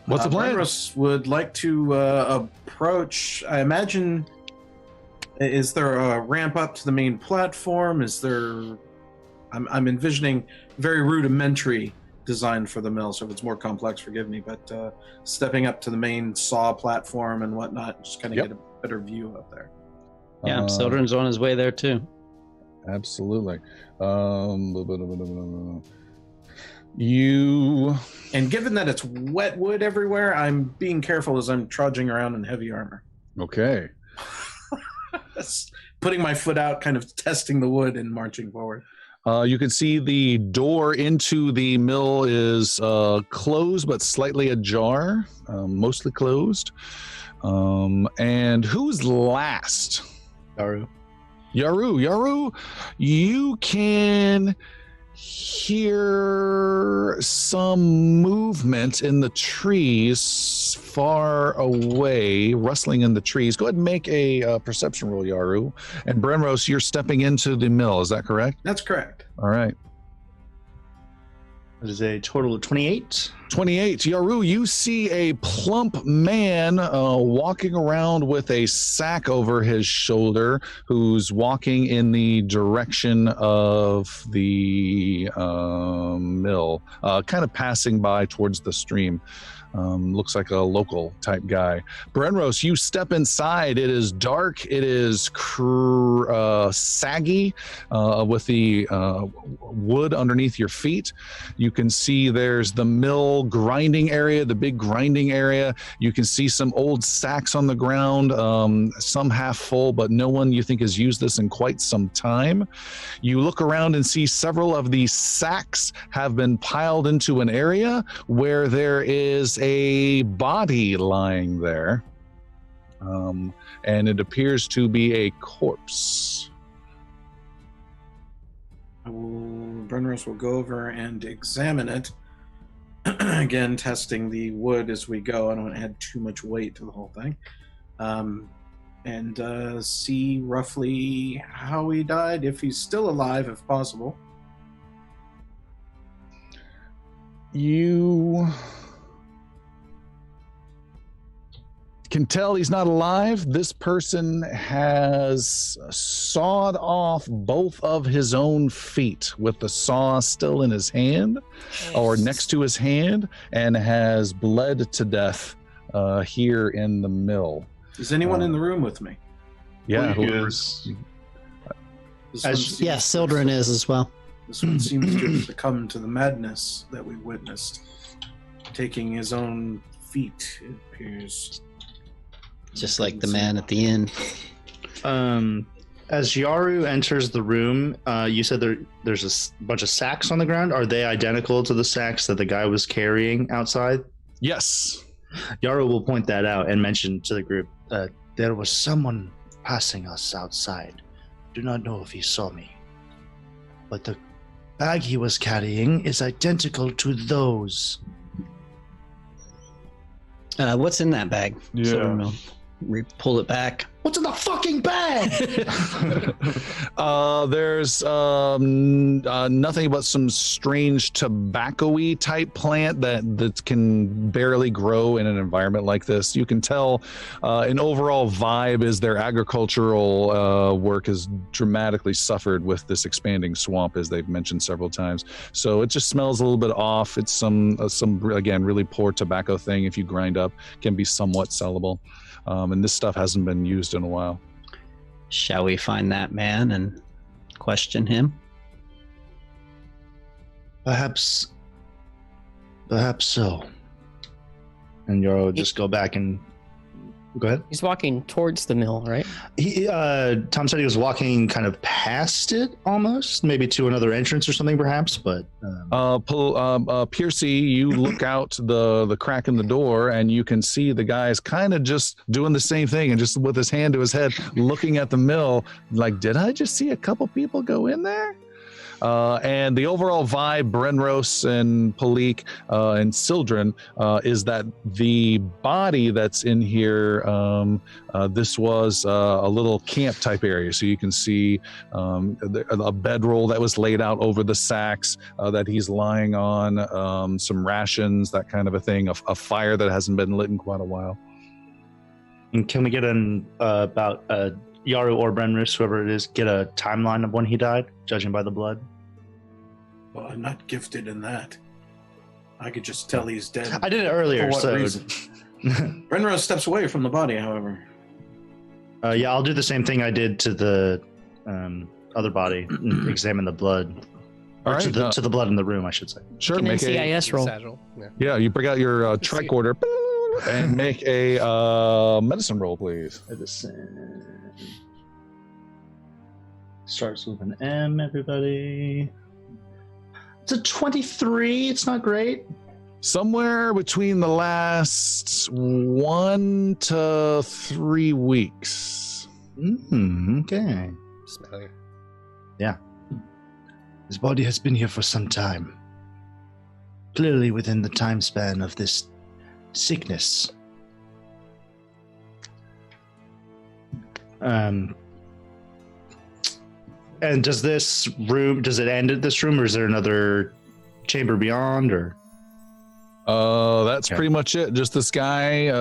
What's the plan? Brenros would like to approach. I imagine. Is there a ramp up to the main platform? Is there? I'm envisioning very rudimentary design for the mill. So if it's more complex, forgive me. But stepping up to the main saw platform and whatnot, just kind of get a better view up there. Yeah, Sildren's on his way there too. Absolutely. You And given that it's wet wood everywhere, I'm being careful as I'm trudging around in heavy armor. okay? Putting my foot out, kind of testing the wood and marching forward. You can see the door into the mill is closed but slightly ajar, mostly closed. And who's last? Yaru, you can hear some movement in the trees far away, rustling in the trees. Go ahead and make a perception roll, Yaru. And Brenros, you're stepping into the mill, is that correct? That's correct. All right. That is a total of 28. 28. Yaru, you see a plump man walking around with a sack over his shoulder who's walking in the direction of the mill, kind of passing by towards the stream. Looks like a local type guy. Brenros, you step inside. It is dark. It is saggy with the wood underneath your feet. You can see there's the mill grinding area, the big grinding area. You can see some old sacks on the ground, some half full, but no one you think has used this in quite some time. You look around and see several of these sacks have been piled into an area where there is a body lying there, and it appears to be a corpse. Brenros will go over and examine it. Again, testing the wood as we go. I don't want to add too much weight to the whole thing. And see roughly how he died, if he's still alive, if possible. You can tell he's not alive. This person has sawed off both of his own feet with the saw still in his hand or next to his hand, and has bled to death here in the mill. Is anyone in the room with me? Yeah, Who is? Yeah, Sildren is as well. This one seems to have succumbed to the madness that we witnessed. Taking his own feet, it appears. Just like the man at the inn. As Yaru enters the room, you said there's a bunch of sacks on the ground. Are they identical to the sacks that the guy was carrying outside? yes. Yaru will point that out and mention to the group, there was someone passing us outside. Do not know if he saw me. But the bag he was carrying is identical to those. What's in that bag? Yeah. So pull it back. What's in the fucking bag? There's nothing but some strange tobacco-y type plant that can barely grow in an environment like this. You can tell an overall vibe is their agricultural work has dramatically suffered with this expanding swamp, as they've mentioned several times. So it just smells a little bit off. It's some again, really poor tobacco thing. If you grind up, can be somewhat sellable. And this stuff hasn't been used in a while. Shall we find that man and question him? Perhaps so. And Yoro just go back and go ahead. He's walking towards the mill, right? Tom said he was walking kind of past it, almost, maybe to another entrance or something, perhaps. But Piercy, you look out the crack in the door, and you can see the guy's kind of just doing the same thing, and just with his hand to his head, looking at the mill, like, did I just see a couple people go in there? And the overall vibe, Brenros and Palik and Sildren, is that the body that's in here, this was a little camp type area. So you can see a bedroll that was laid out over the sacks that he's lying on, some rations, that kind of a thing, a fire that hasn't been lit in quite a while. And can we get about Yaru or Brenris, whoever it is, get a timeline of when he died, judging by the blood? Well, I'm not gifted in that. I could just tell he's dead. I did it earlier, For what so. reason? Brenrose steps away from the body, however. Yeah, I'll do the same thing I did to the other body. And examine the blood. All Or right, to the blood in the room, I should say. Sure, Make an make a NCIS roll. Satchel. Yeah. yeah. You break out your tricorder and make a medicine roll, please. Medicine. Starts with an M, everybody. It's a 23. It's not great. Somewhere between the last 1 to 3 weeks. Okay. Smelly. His body has been here for some time. Clearly within the time span of this sickness. And does this room, does it end at this room, or is there another chamber beyond, or? That's Okay. pretty much it. Just this guy,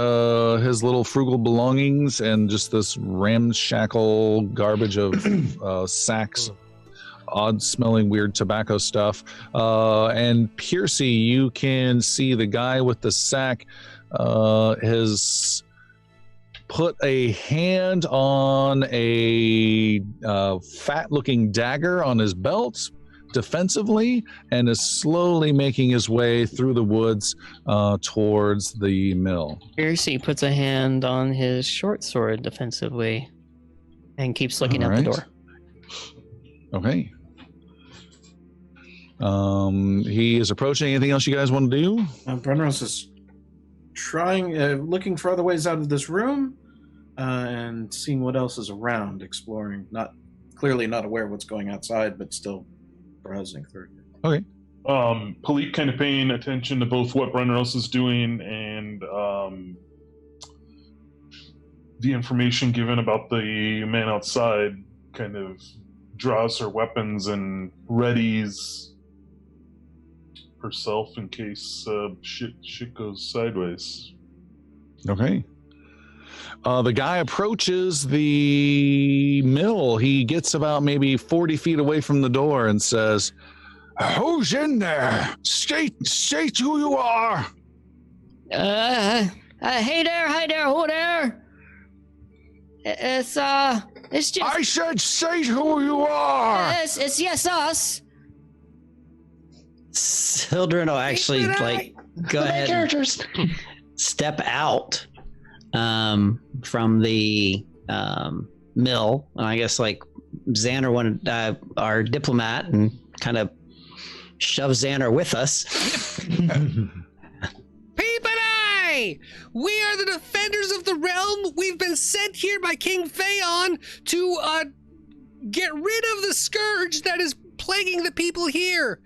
his little frugal belongings, and just this ramshackle garbage of sacks, odd-smelling, weird tobacco stuff. And Piercy, you can see the guy with the sack has put a hand on a fat-looking dagger on his belt defensively, and is slowly making his way through the woods towards the mill. Piercy puts a hand on his short sword defensively and keeps looking out the Alright. door. Okay. He is approaching. Anything else you guys want to do? Brenros is trying, looking for other ways out of this room, and seeing what else is around, exploring. Clearly not aware of what's going outside, but still browsing through. Okay. Palik kind of paying attention to both what Brenros is doing and the information given about the man outside, kind of draws her weapons and readies herself in case shit goes sideways. Okay. The guy approaches the mill. He gets about maybe 40 feet away from the door and says, "Who's in there? State who you are." Hey there, who there? It's just. I said, "State who you are." It's yes, us. Sildren will actually go ahead and step out from the mill, and I guess Xander wanted our diplomat and kind of shove Xander with us. Peep and I! We are the defenders of the realm. We've been sent here by King Phaon to get rid of the scourge that is plaguing the people here.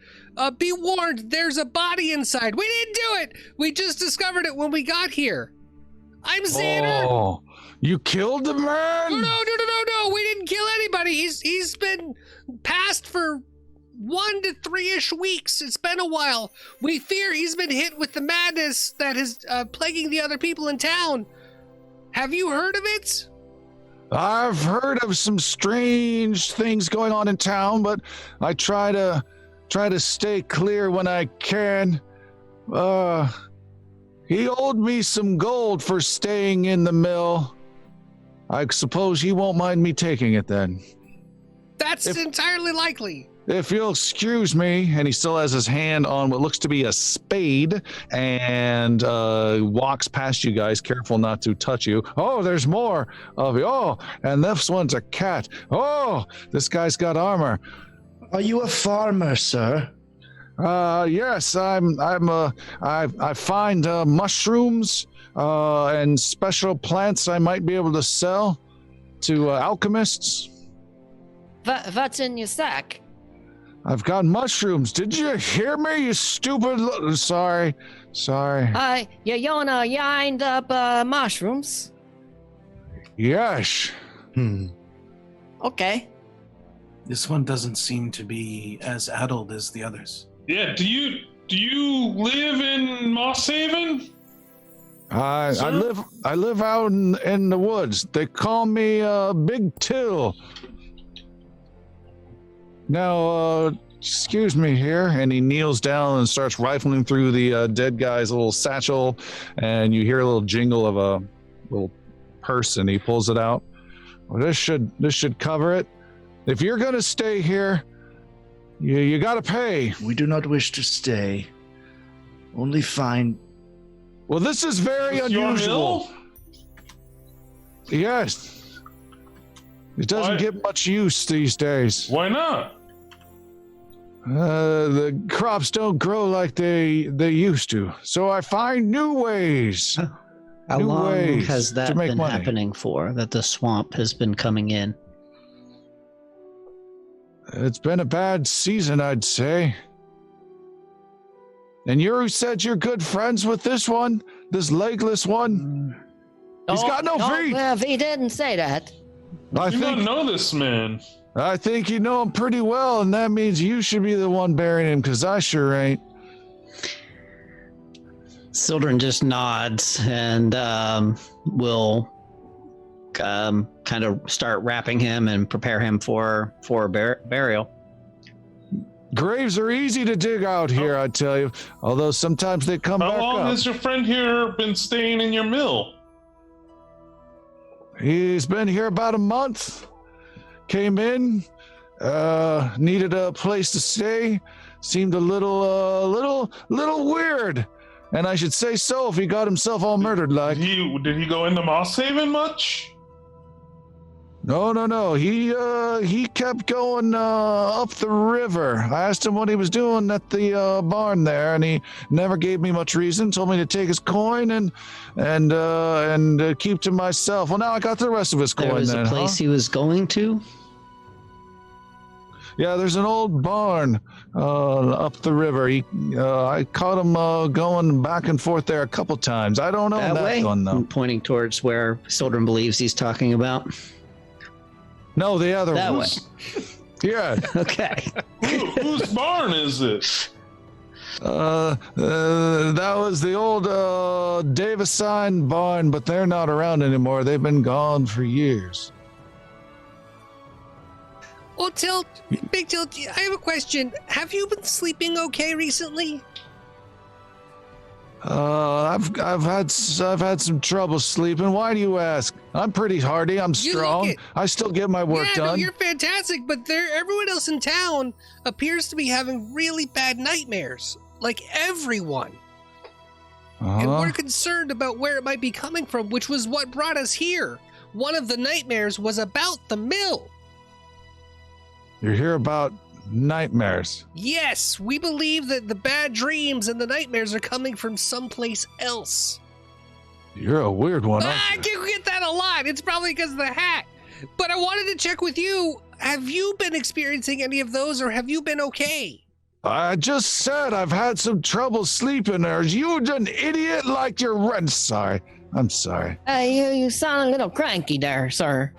Be warned, there's a body inside. We didn't do it. We just discovered it when we got here. I'm Xander. Oh, you killed the man? No. We didn't kill anybody. He's been passed for 1 to 3-ish weeks. It's been a while. We fear he's been hit with the madness that is plaguing the other people in town. Have you heard of it? I've heard of some strange things going on in town, but I try to stay clear when I can. He owed me some gold for staying in the mill. I suppose he won't mind me taking it then. That's entirely likely. If you'll excuse me, and he still has his hand on what looks to be a spade, and walks past you guys, careful not to touch you. Oh, there's more of you. Oh, and this one's a cat. Oh, this guy's got armor. Are you a farmer, sir? Yes, I find mushrooms and special plants I might be able to sell to alchemists. What's in your sack? I've got mushrooms. Did you hear me, you stupid Sorry. You wanna yind up mushrooms? Yes. Okay. This one doesn't seem to be as addled as the others. Yeah, do you live in Mosshaven? I live out in the woods. They call me Big Till. Now, excuse me here, and he kneels down and starts rifling through the dead guy's little satchel, and you hear a little jingle of a little purse, and he pulls it out. Well, this should cover it. If you're gonna stay here, you gotta pay. We do not wish to stay. Only find. Well, this is very It's your unusual. mill? Yes. It doesn't Why- get much use these days. Why not? The crops don't grow like they used to, so I find new ways. How New long ways has to that make been money. happening for, that the swamp has been coming in? It's been a bad season, I'd say. And you said you're good friends with this one, this legless one. He's got no feet. Well, if he didn't say that. I You don't think know this man. you know him pretty well, and that means you should be the one burying him, because I sure ain't. Sildren just nods and will kind of start wrapping him and prepare him for burial. Graves are easy to dig out here, I tell you. Although sometimes they come How back long up. has your friend here been staying in your mill? He's been here about a month. Came in, needed a place to stay. Seemed a little weird. And I should say so if he got himself all murdered like. Did he go into Mosshaven much? No. He kept going up the river. I asked him what he was doing at the barn there, and he never gave me much reason. Told me to take his coin and keep to myself. Well, now I got the rest of his coin. There was then, a place huh? he was going to? Yeah, there's an old barn up the river. I caught him going back and forth there a couple times. I don't know That way? one though. I'm pointing towards where Sildren believes he's talking about. No, the other That one. way. Yeah. Okay. Whose barn is it? That was the old Davison barn, but they're not around anymore. They've been gone for years. Well, Tilt, Big Tilt, I have a question. Have you been sleeping okay recently? I've had some trouble sleeping. Why do you ask? I'm pretty hardy. I'm You look strong. it. I still get my work No, done. you're fantastic, but everyone else in town appears to be having really bad nightmares. Like everyone. And Uh-huh. we're concerned about where it might be coming from, which was what brought us here. One of the nightmares was about the mill. You hear about nightmares. Yes, we believe that the bad dreams and the nightmares are coming from someplace else. You're a weird one. I Aren't you? get that a lot. It's probably because of the hat. But I wanted to check with you. Have you been experiencing any of those, or have you been okay? I just said I've had some trouble sleeping. Are you an idiot like you're? Sorry. I'm sorry. You sound a little cranky there, sir.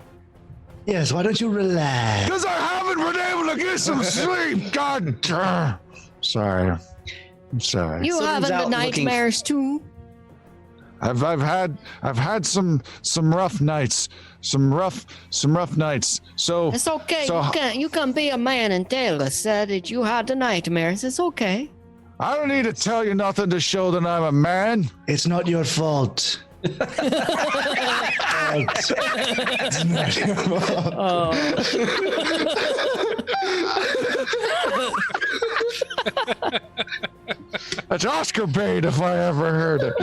Yes, why don't you relax? Because I haven't been able to get some sleep. God damn. Sorry. I'm sorry. You Sildren's having out the looking- nightmares too? I've had some rough nights. Some rough nights. So It's okay. So- You can be a man and tell us that you had the nightmares. It's okay. I don't need to tell you nothing to show that I'm a man. It's not your fault. That's Oscar bait if I ever heard it.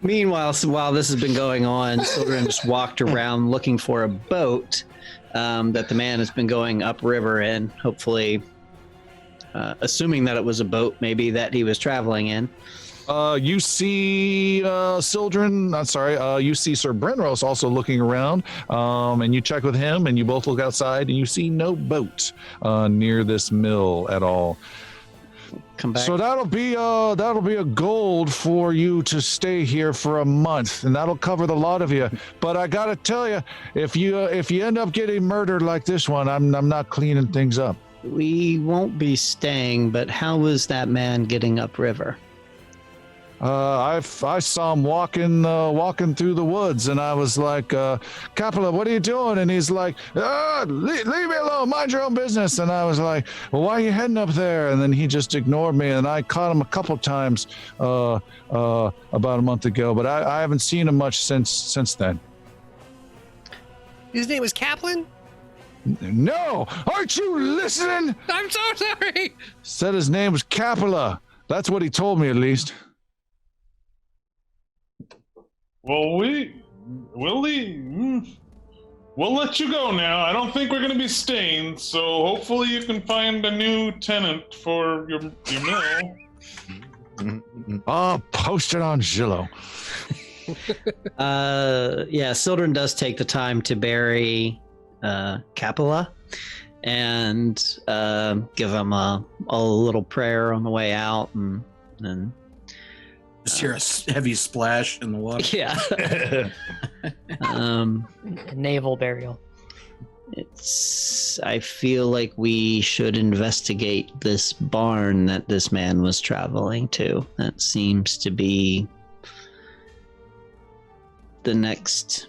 Meanwhile, while this has been going on, Sildren just walked around looking for a boat that the man has been going upriver in, hopefully assuming that it was a boat maybe that he was traveling in. You see Sildren, you see Sir Brenros also looking around, and you check with him, and you both look outside, and you see no boat near this mill at all. Come back. So that'll be a gold for you to stay here for a month, and that'll cover the lot of you. But I gotta tell you, if you end up getting murdered like this one, I'm not cleaning things up. We won't be staying, but how was that man getting upriver? I saw him walking through the woods, and I was like, Capella, what are you doing? And he's like, leave me alone, mind your own business. And I was like, well, why are you heading up there? And then he just ignored me, and I caught him a couple times about a month ago, but I haven't seen him much since then. His name was Kaplan? No, aren't you listening? I'm so sorry. Said his name was Capella. That's what he told me, at least. Well, we'll let you go now. I don't think we're going to be staying, so hopefully you can find a new tenant for your mill. I'll post it on Zillow. Yeah, Sildren does take the time to bury Capella and give him a little prayer on the way out, and Just hear a heavy splash in the water. yeah. Naval burial. I feel like we should investigate this barn that this man was traveling to. That seems to be the next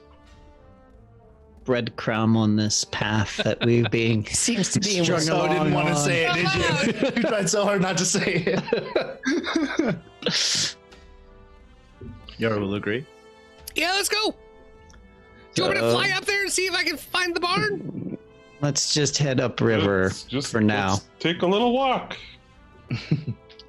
breadcrumb on this path that we're being Seems to be Strung along. Didn't want to say it, did you? You tried so hard not to say it. Yara will agree. Yeah, let's go. Do you want me to fly up there and see if I can find the barn? Let's just head upriver for now. Let's take a little walk.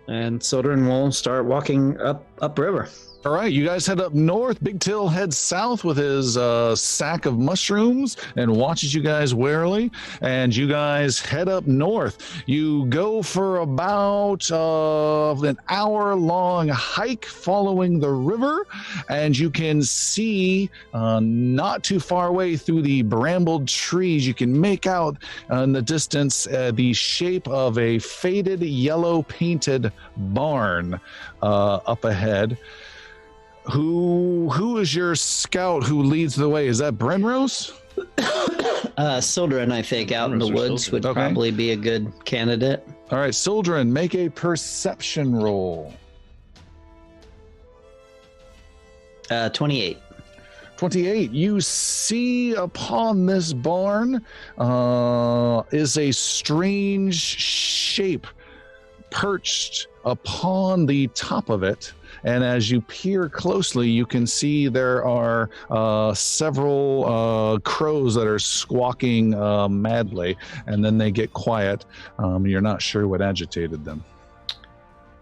And Sildren will start walking upriver. All right, you guys head up north. Big Till heads south with his sack of mushrooms and watches you guys warily. And you guys head up north. You go for about an hour-long hike following the river, and you can see not too far away through the brambled trees, you can make out in the distance the shape of a faded yellow painted barn up ahead. Who is your scout who leads the way? Is that Brenrose? Sildren, I think, out in the woods would probably be a good candidate. All right, Sildren, make a perception roll. 28. 28. You see upon this barn is a strange shape perched upon the top of it. And as you peer closely, you can see there are several crows that are squawking madly, and then they get quiet. You're not sure what agitated them.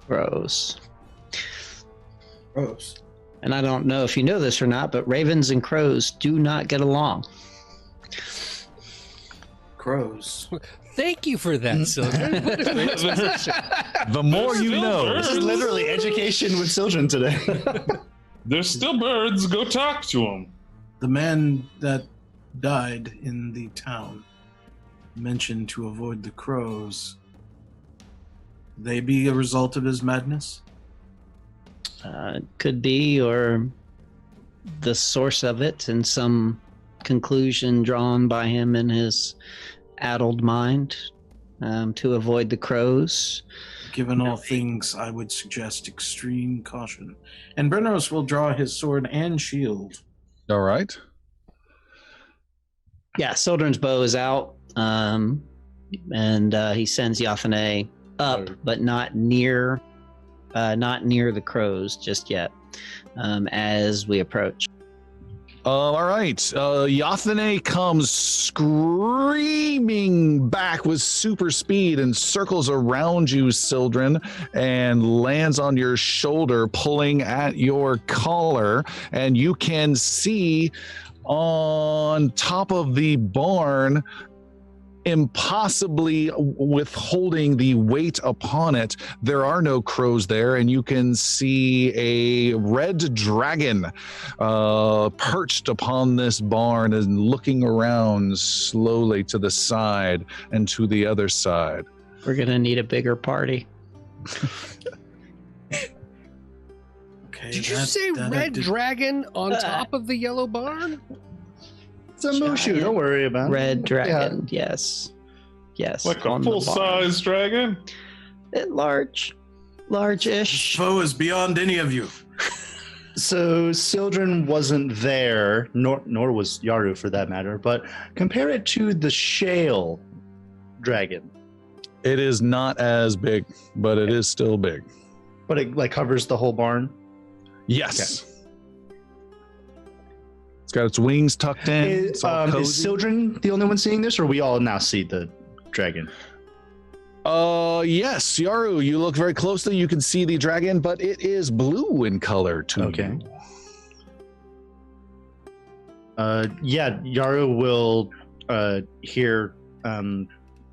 Gross. Gross. And I don't know if you know this or not, but ravens and crows do not get along. Crows. Thank you for that, Sildren. What a great exposition. The more you know. This is literally education with children today. There's still birds. Go talk to them. The man that died in the town mentioned to avoid the crows. They be a result of his madness? Could be, or the source of it, and some conclusion drawn by him in his addled mind to avoid the crows. Given all things, I would suggest extreme caution. And Brenros will draw his sword and shield. All right. Yeah, Sildren's bow is out, and he sends Yathane up, but not near the crows just yet, as we approach. All right. Yathane comes screaming back with super speed and circles around you, Sildren, and lands on your shoulder, pulling at your collar. And you can see on top of the barn, impossibly withholding the weight upon it, there are no crows there, and you can see a red dragon perched upon this barn and looking around slowly to the side and to the other side. We're gonna need a bigger party. Okay. Did you say red dragon on top of the yellow barn? It's a Mushu, don't worry about it. Red dragon, yes. Like a full-size dragon? Bit large. large-ish. Foe is beyond any of you. So Sildren wasn't there, nor was Yaru for that matter, but compare it to the shale dragon. It is not as big, but it is still big. But it like covers the whole barn? Yes. It's got its wings tucked in. Is Sildren the only one seeing this, or we all now see the dragon? Yes, Yaru, you look very closely. You can see the dragon, but it is blue in color to Okay. you. Yeah, Yaru will hear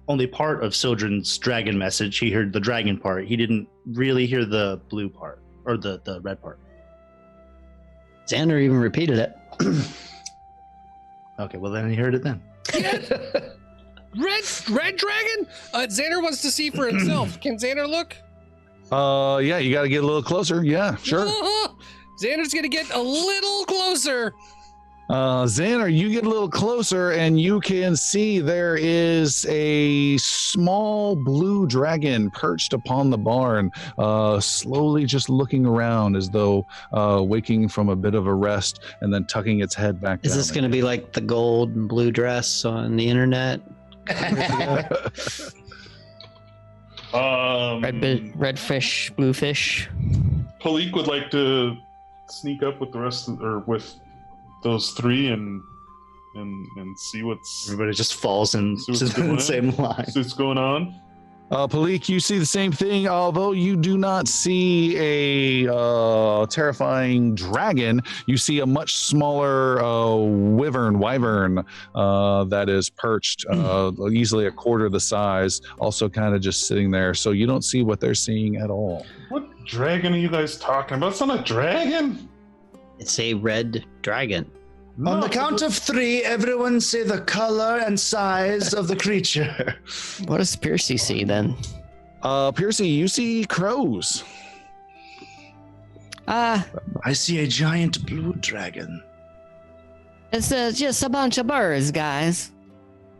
only part of Sildren's dragon message. He heard the dragon part. He didn't really hear the blue part, or the red part. Xander even repeated it. Okay, well then he heard it then. Red dragon? Xander wants to see for himself. Can Xander look? Yeah, you got to get a little closer. Yeah, sure. Xander's gonna get a little closer. Xander, you get a little closer and you can see there is a small blue dragon perched upon the barn, slowly just looking around as though waking from a bit of a rest and then tucking its head back down. Is this going to be like the gold and blue dress on the internet? Red fish, blue fish. Palik would like to sneak up with the rest of, or with those three and see what's Everybody just falls in See what's in going the same line. see what's going on. Palik, you see the same thing, although you do not see a terrifying dragon. You see a much smaller wyvern that is perched, easily a quarter the size, also kind of just sitting there. So you don't see what they're seeing at all. What dragon are you guys talking about? It's not a dragon. It's a red dragon. On the count of three, everyone say the color and size of the creature. What does Piercy see then? Piercy, you see crows. I see a giant blue dragon. It's just a bunch of birds, guys.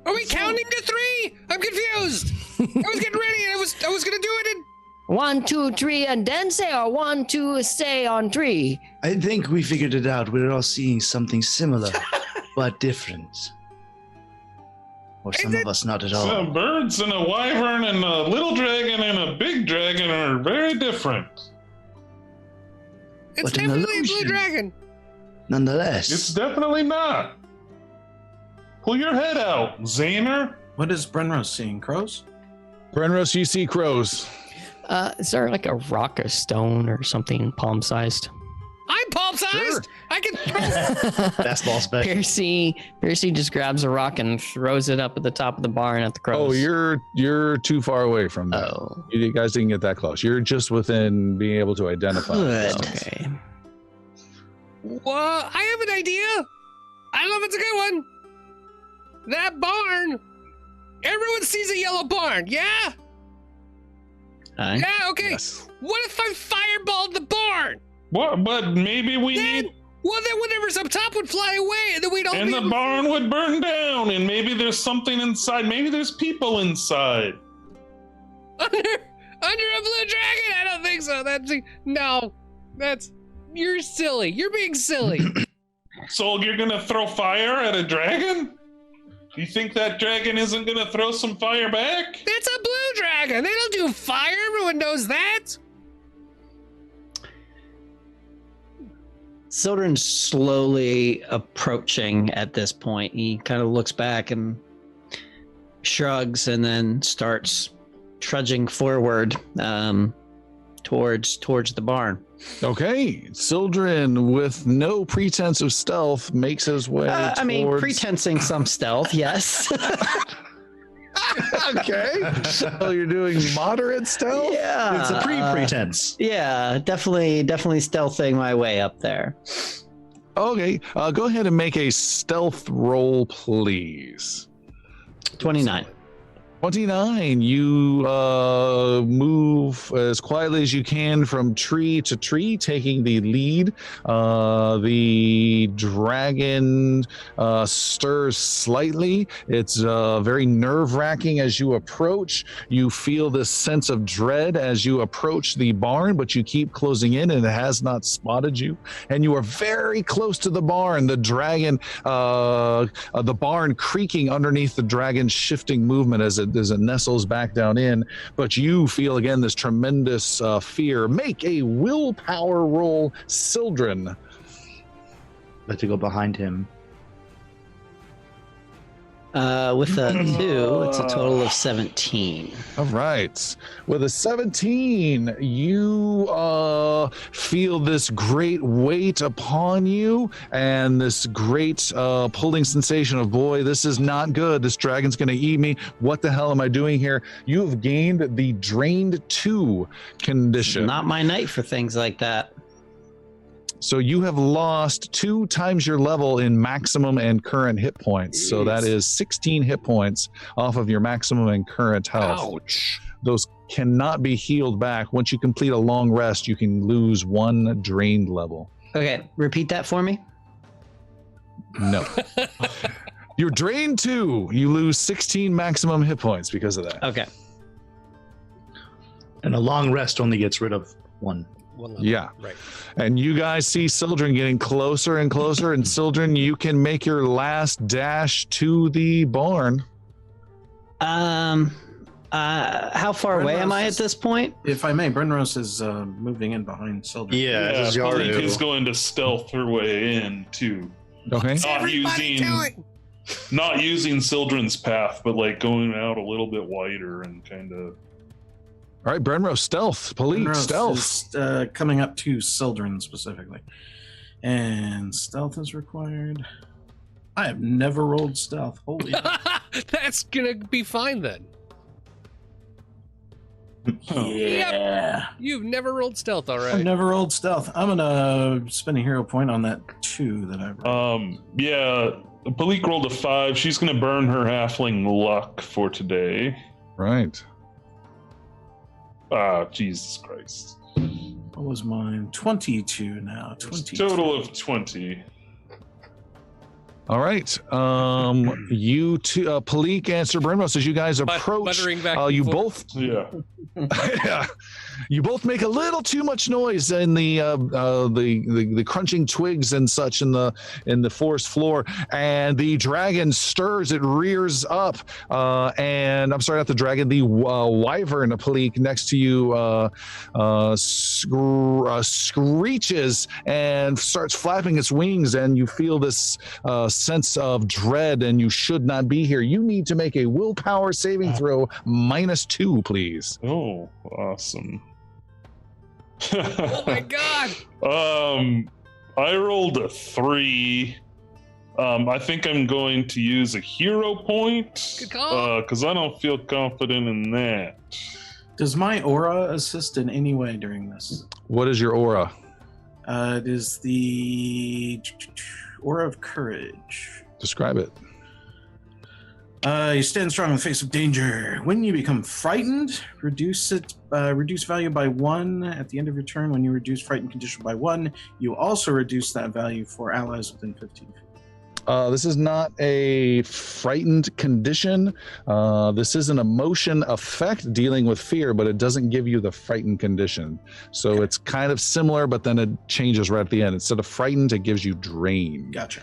Are we counting to three? I'm confused. I was getting ready. I was gonna do it in 1, 2, 3, and then say, or 1, 2, say on 3. I think we figured it out. We're all seeing something similar, but different. Or some of us not at all. Some birds and a wyvern and a little dragon and a big dragon are very different. It's What an definitely a blue illusion. dragon. Nonetheless. It's definitely not. Pull your head out, Zaner. What is Brenrose seeing? Crows? Brenrose, you see crows. Is there like a rock or stone or something palm-sized? I'm palm-sized. Sure. I can throw. Basketball spec. Piercy just grabs a rock and throws it up at the top of the barn at the crows. Oh, you're too far away from that. Oh. You guys didn't get that close. You're just within being able to identify. Good. Okay. Well, I have an idea. I don't know if it's a good one. That barn. Everyone sees a yellow barn, yeah? Hi. Yeah, okay. Yes. What if I fireballed the barn? What? But maybe we Then, need. well, then whatever's up top would fly away, and then we'd all And be the able- barn would burn down, and maybe there's something inside. Maybe there's people inside. under a blue dragon. I don't think so. You're silly. You're being silly. So you're gonna throw fire at a dragon? You think that dragon isn't gonna throw some fire back? It's a blue dragon. They don't do fire. Everyone knows that. Sildren's slowly approaching at this point. He kind of looks back and shrugs and then starts trudging forward towards the barn. Okay, Sildren, with no pretense of stealth, makes his way I mean, towards... pretensing some stealth, yes. Okay, so you're doing moderate stealth? Yeah. It's a pre-pretense. Yeah, definitely stealthing my way up there. Okay, go ahead and make a stealth roll, please. 29. 29, you move as quietly as you can from tree to tree, taking the lead. The dragon stirs slightly. It's very nerve-wracking as you approach. You feel this sense of dread as you approach the barn, but you keep closing in and it has not spotted you. And you are very close to the barn. The dragon, the barn creaking underneath the dragon's shifting movement as it nestles back down in, but you feel again this tremendous fear. Make a willpower roll, Sildren. But to go behind him. With a 2, it's a total of 17. All right. With a 17, you feel this great weight upon you and this great pulling sensation of, boy, this is not good. This dragon's going to eat me. What the hell am I doing here? You have gained the Drained 2 condition. Not my night for things like that. So you have lost 2 times your level in maximum and current hit points. So that is 16 hit points off of your maximum and current health. Ouch. Those cannot be healed back. Once you complete a long rest, you can lose 1 drained level. Okay, repeat that for me. No. You're drained 2. You lose 16 maximum hit points because of that. Okay. And a long rest only gets rid of 1. Yeah. Right. And you guys see Sildren getting closer and closer. And Sildren, you can make your last dash to the barn. How far away am I at this point? If I may, Brenros is moving in behind Sildren. Yeah, this is Blake Yaru. is going to stealth her way in too. Okay. Not using Sildren's path, but like going out a little bit wider and kind of. All right, Brenro, stealth. Police, Brenros stealth. is coming up to Sildren specifically. And stealth is required. I have never rolled stealth. Holy. That's gonna be fine then. Yeah. You've never rolled stealth, all I've right. never rolled stealth. I'm gonna spend a hero point on that 2 that I rolled. Yeah. Palik rolled a 5. She's gonna burn her halfling luck for today. Right. Ah, Jesus Christ. What was mine? 22 now. 22. Total of 20. All right. You two, Palik and Sir Brenros, as you guys approach, buttering back and you forth. both, Yeah. yeah, you both make a little too much noise in the crunching twigs and such in the forest floor, and the dragon stirs. It rears up, and I'm sorry, not the dragon, the wyvern, Palik, next to you, screeches and starts flapping its wings, and you feel this sense of dread, and you should not be here. You need to make a willpower saving throw -2, please. Oh, awesome. Oh my god! I rolled a 3. I think I'm going to use a hero point. Good call. Because I don't feel confident in that. Does my aura assist in any way during this? What is your aura? It is the aura of courage. Describe it. You stand strong in the face of danger. When you become frightened, reduce value by 1 at the end of your turn. When you reduce frightened condition by 1, you also reduce that value for allies within 15 feet. This is not a frightened condition. This is an emotion effect dealing with fear, but it doesn't give you the frightened condition. So it's kind of similar, but then it changes right at the end. Instead of frightened, it gives you drained. Gotcha.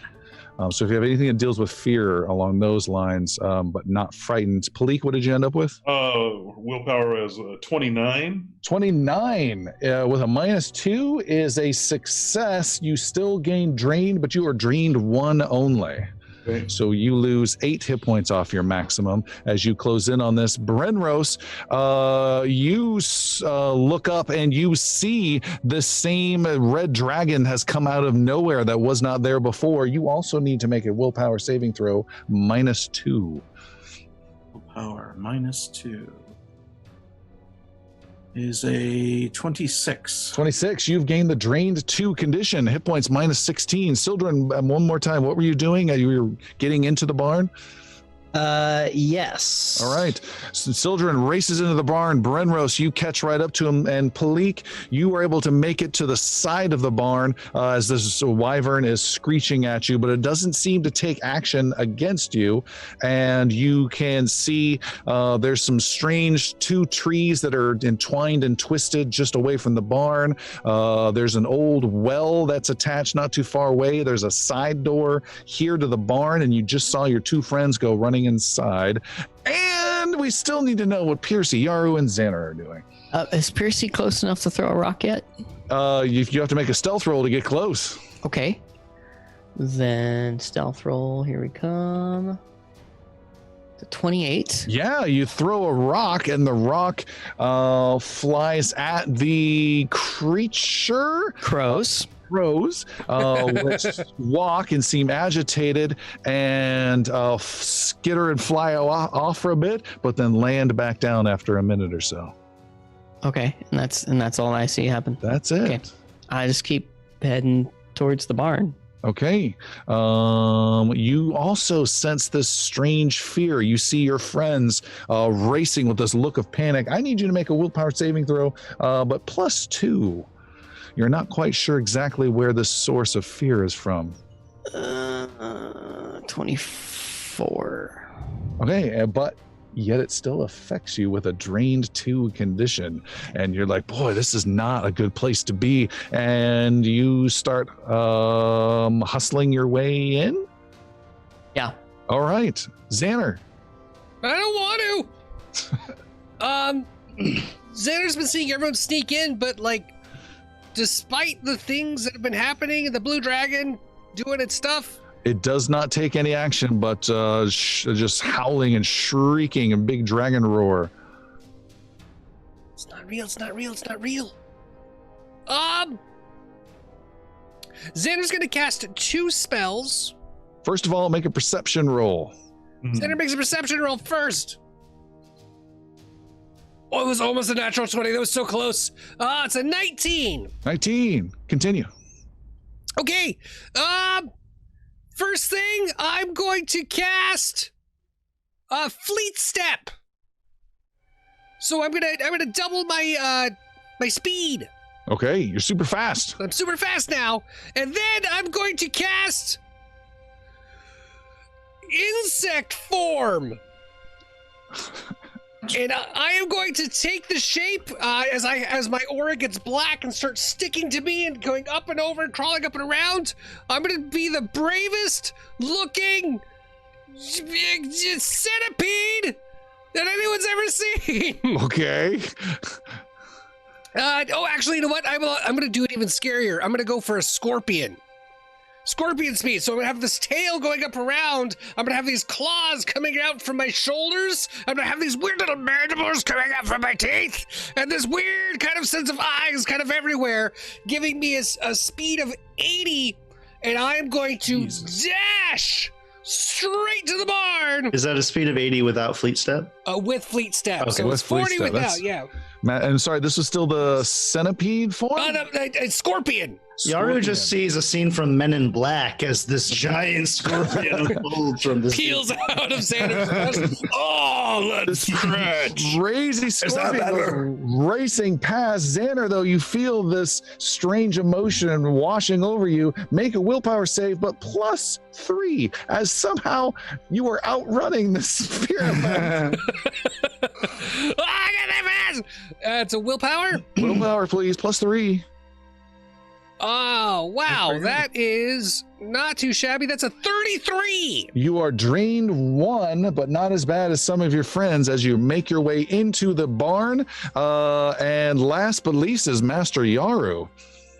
So if you have anything that deals with fear along those lines, but not frightened. Palik, what did you end up with? Willpower is 29. 29 with a -2 is a success. You still gain drained, but you are drained 1 only. Okay. So you lose 8 hit points off your maximum as you close in on this. Brenros, you look up and you see the same red dragon has come out of nowhere that was not there before. You also need to make a willpower saving throw -2. Willpower -2 is a 26. 26. You've gained the drained 2 condition. Hit points -16. Sildren, one more time. What were you doing? You were getting into the barn? Yes. All right. So Sildren races into the barn. Brenros, you catch right up to him. And Palik, you are able to make it to the side of the barn as this wyvern is screeching at you, but it doesn't seem to take action against you. And you can see there's some strange 2 trees that are entwined and twisted just away from the barn. There's an old well that's attached not too far away. There's a side door here to the barn, and you just saw your 2 friends go running inside. And we still need to know what Piercy, Yaru, and Xander are doing. Is Piercy close enough to throw a rock yet? You have to make a stealth roll to get close. Okay. Then stealth roll. Here we come. The 28. Yeah, you throw a rock, and the rock flies at the creature. Crows, which walk and seem agitated and skitter and fly off for a bit, but then land back down after a minute or so. Okay, and that's all I see happen. That's it. Okay. I just keep heading towards the barn. Okay. You also sense this strange fear. You see your friends racing with this look of panic. I need you to make a willpower saving throw, but +2. You're not quite sure exactly where the source of fear is from. 24. Okay, but yet it still affects you with a drained 2 condition. And you're like, boy, this is not a good place to be. And you start hustling your way in? Yeah. All right. Xander. I don't want to. Xander's been seeing everyone sneak in, but like, despite the things that have been happening and the blue dragon doing its stuff, It does not take any action, but just howling and shrieking and big dragon roar. It's not real. It's not real. It's not real. Xander's going to cast 2 spells. First of all, make a perception roll. Xander makes a perception roll first. Oh, it was almost a natural 20. That was so close. It's a 19. 19. Continue. Okay. First thing, I'm going to cast Fleet Step. So I'm gonna double my my speed. Okay, you're super fast. I'm super fast now, and then I'm going to cast Insect Form. And I am going to take the shape as my aura gets black and starts sticking to me and going up and over and crawling up and around. I'm going to be the bravest looking centipede that anyone's ever seen. Okay. Actually, you know what? I'm going to do it even scarier. I'm going to go for a scorpion. Scorpion speed. So I'm gonna have this tail going up around. I'm gonna have these claws coming out from my shoulders. I'm gonna have these weird little mandibles coming out from my teeth, and this weird kind of sense of eyes kind of everywhere, giving me a speed of 80. And I'm going to dash straight to the barn. Is that a speed of 80 without fleet step? With fleet step. Okay, So with it's 40 fleet step. without. Yeah. Matt, and sorry, this was still the centipede form? No, scorpion. Yaru just sees a scene from Men in Black as this giant scorpion unfolds from this. Peels out of Xander's breast. Oh, let's scratch. Crazy scorpion racing past Xander, though. You feel this strange emotion washing over you. Make a willpower save, but +3, as somehow you are outrunning the spirit. I got that fast. It's a willpower. Willpower, please, +3. Oh, wow. That is not too shabby. That's a 33. You are drained 1, but not as bad as some of your friends as you make your way into the barn. And last but least is Master Yaru.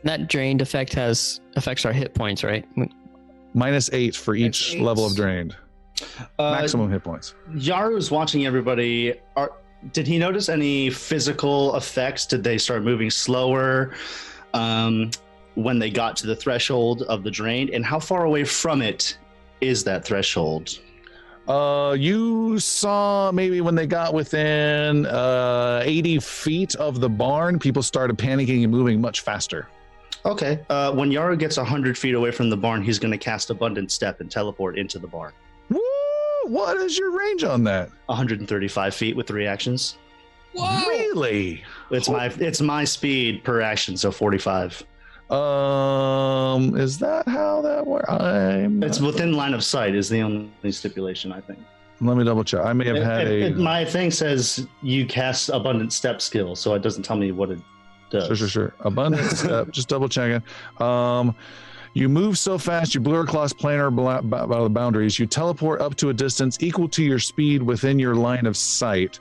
That drained effect affects our hit points, right? -8 for each level of drained. Maximum hit points. Yaru's watching everybody. Did he notice any physical effects? Did they start moving slower? When they got to the threshold of the drain, and how far away from it is that threshold? You saw maybe when they got within 80 feet of the barn, people started panicking and moving much faster. Okay. When Yaru gets 100 feet away from the barn, he's going to cast Abundant Step and teleport into the barn. Woo! What is your range on that? 135 feet with 3 actions. Whoa! Really? It's my speed per action, so 45. Is that how that works? It's within line of sight is the only stipulation, I think. Let me double check. I may have had my thing says you cast abundant step skill, so it doesn't tell me what it does. Sure. Abundant step. Just double checking. You move so fast, you blur across planar boundaries. You teleport up to a distance equal to your speed within your line of sight.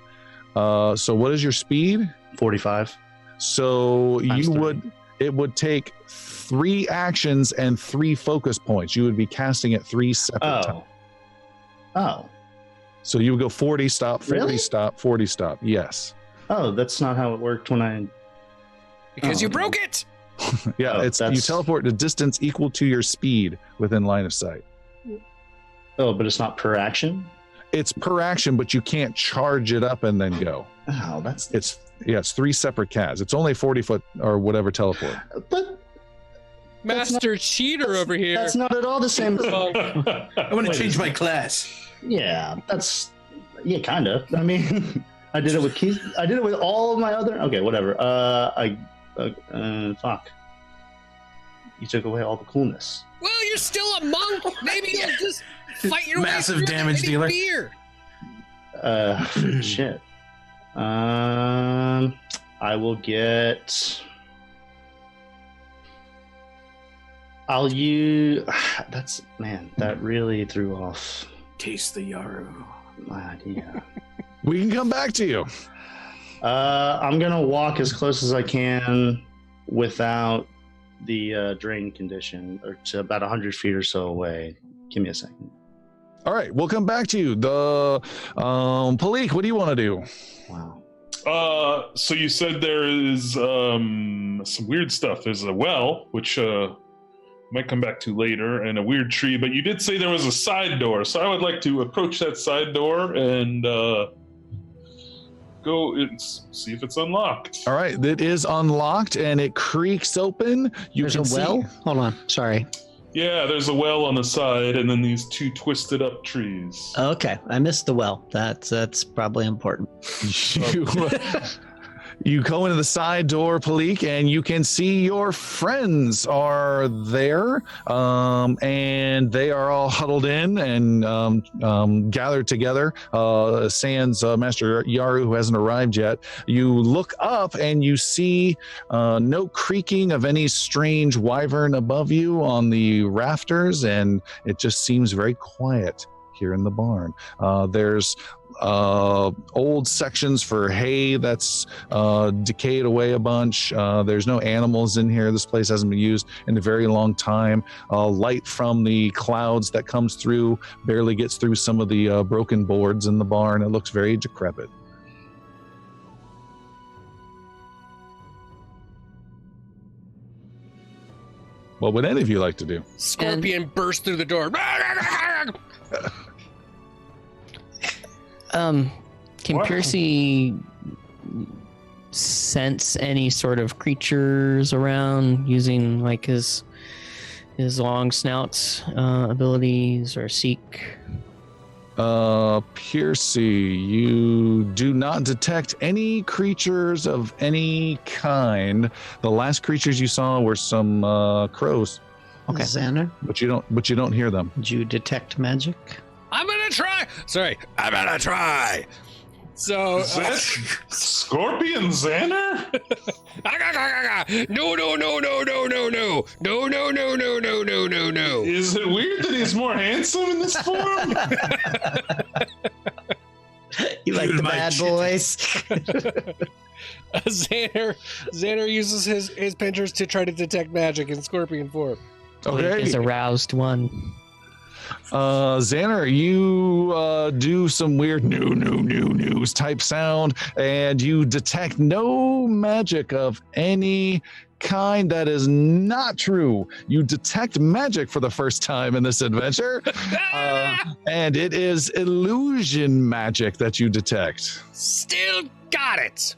So what is your speed? 45. So Times 3. It would take 3 actions and 3 focus points. You would be casting it 3 separate times. Oh. So you would go 40 stop, 40 Really? stop, 40 stop. Yes. Oh, that's not how it worked when I... Because you broke it. Yeah, Oh, you that's- teleport to distance equal to your speed within line of sight. Oh, but it's not per action? It's per action, but you can't charge it up and then go. Oh, that's... It's 3 separate casts. It's only 40 foot or whatever teleport. But Master cheater over here. that's not at all the same. I want to change my class. Yeah, that's... Yeah, kind of. I mean, I did it with Keith. I did it with all of my other... Okay, whatever. Fuck. You took away all the coolness. Well, you're still a monk. Maybe you'll just fight your Massive way through damage any dealer. fear. Shit. I will get... I'll use... That's... Man, that really threw off Taste the yarrow. my idea. We can come back to you. I'm gonna walk as close as I can without the drain condition, or to about 100 feet or so away. Give me a second. All right, we'll come back to you. The Palik, what do you want to do? Wow. So you said there is some weird stuff. There's a well, which might come back to later, and a weird tree. But you did say there was a side door, so I would like to approach that side door and go and see if it's unlocked. All right, it is unlocked and it creaks open. There's a well? Hold on. Sorry. Yeah, there's a well on the side, and then these 2 twisted up trees. Okay. I missed the well. That's probably important. You go into the side door, Palik, and you can see your friends are there, and they are all huddled in and gathered together. Sans Master Yaru, who hasn't arrived yet. You look up and you see no creaking of any strange wyvern above you on the rafters, and it just seems very quiet here in the barn. There's old sections for hay that's decayed away a bunch. There's no animals in here. This place hasn't been used in a very long time. Light from the clouds that comes through barely gets through some of the broken boards in the barn. It looks very decrepit. What would any of you like to do? Scorpion burst through the door. Can Wow. Piercy sense any sort of creatures around using like his long snouts abilities, or seek? Piercy, you do not detect any creatures of any kind. The last creatures you saw were some crows, Okay. Xander, but you don't hear them. did you detect magic? I'm gonna try. Sorry, I'm gonna try. So Is that Scorpion Xander? No. Is it weird that he's more handsome in this form? You like the My bad shit. boys? Xander uses his pinchers to try to detect magic in scorpion form. Okay. Is aroused one. Xander, you do some weird news type sound, and you detect no magic of any kind. That is not true. You detect magic for the first time in this adventure, and it is illusion magic that you detect. Still got it.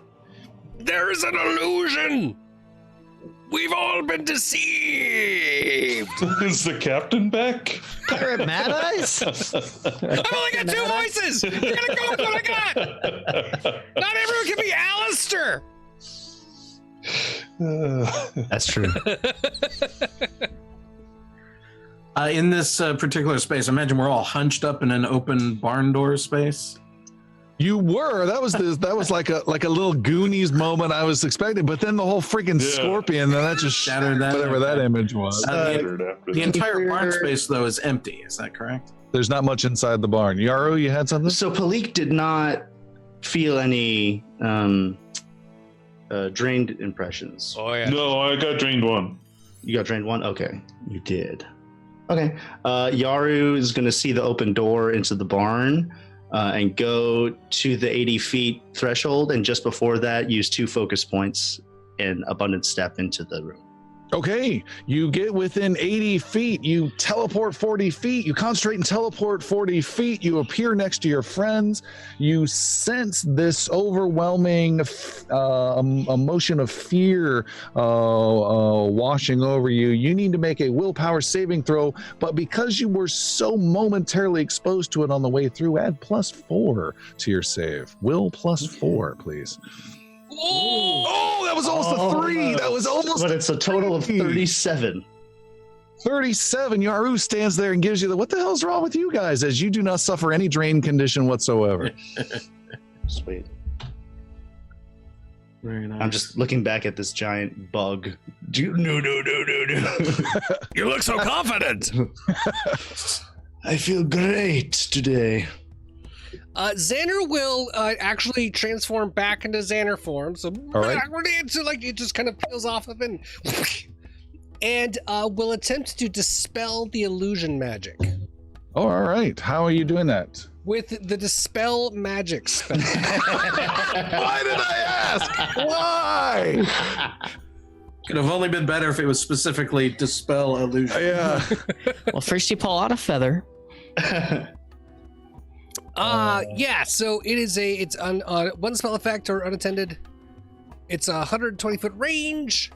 There is an illusion. We've all been deceived. Is the captain back? Pirate Mad Eyes? I've only got 2 voices. You're gonna go with what I got. Not everyone can be Alistair. That's true. In this particular space, imagine we're all hunched up in an open barn door space. You were. That was like a little Goonies moment I was expecting, but then the whole freaking scorpion, then that just Shattered that. whatever that image was. The entire barn space, though, is empty. Is that correct? There's not much inside the barn. Yaru, you had something? So Palik did not feel any drained impressions. Oh yeah. No, I got drained 1. You got drained 1? Okay. You did. Okay. Yaru is going to see the open door into the barn and go to the 80 feet threshold. And just before that, use 2 focus points and abundant step into the room. Okay, you get within 80 feet, you teleport 40 feet, you concentrate and teleport 40 feet, you appear next to your friends, you sense this overwhelming emotion of fear washing over you. You need to make a willpower saving throw, but because you were so momentarily exposed to it on the way through, add +4 to your save. Will +4, please. Oh, that was almost a 3. That was almost. But it's a total of 37. 37. Yaru stands there and gives you the what the hell's wrong with you guys, as you do not suffer any drain condition whatsoever. Sweet. Very nice. I'm just looking back at this giant bug. No. You look so confident. I feel great today. Xander will actually transform back into Xander form. So all right. It just kind of peels off of it and will attempt to dispel the illusion magic. Oh, all right. How are you doing that? With the dispel magic spell. Why did I ask? Why? Could have only been better if it was specifically dispel illusion. Yeah. Well, first you pull out a feather. Yeah, so it's on one spell effect or unattended. It's a 120-foot range.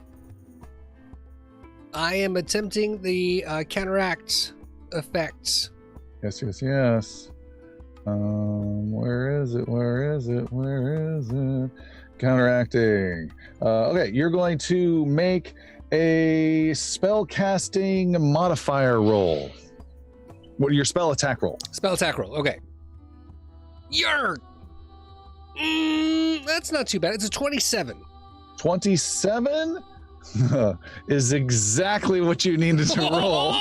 I am attempting the counteract effect. Yes. Where is it? Counteracting. Okay, you're going to make a spell casting modifier roll. What your spell attack roll? Spell attack roll. Okay. Yarr! That's not too bad. It's a 27. 27 is exactly what you needed to roll.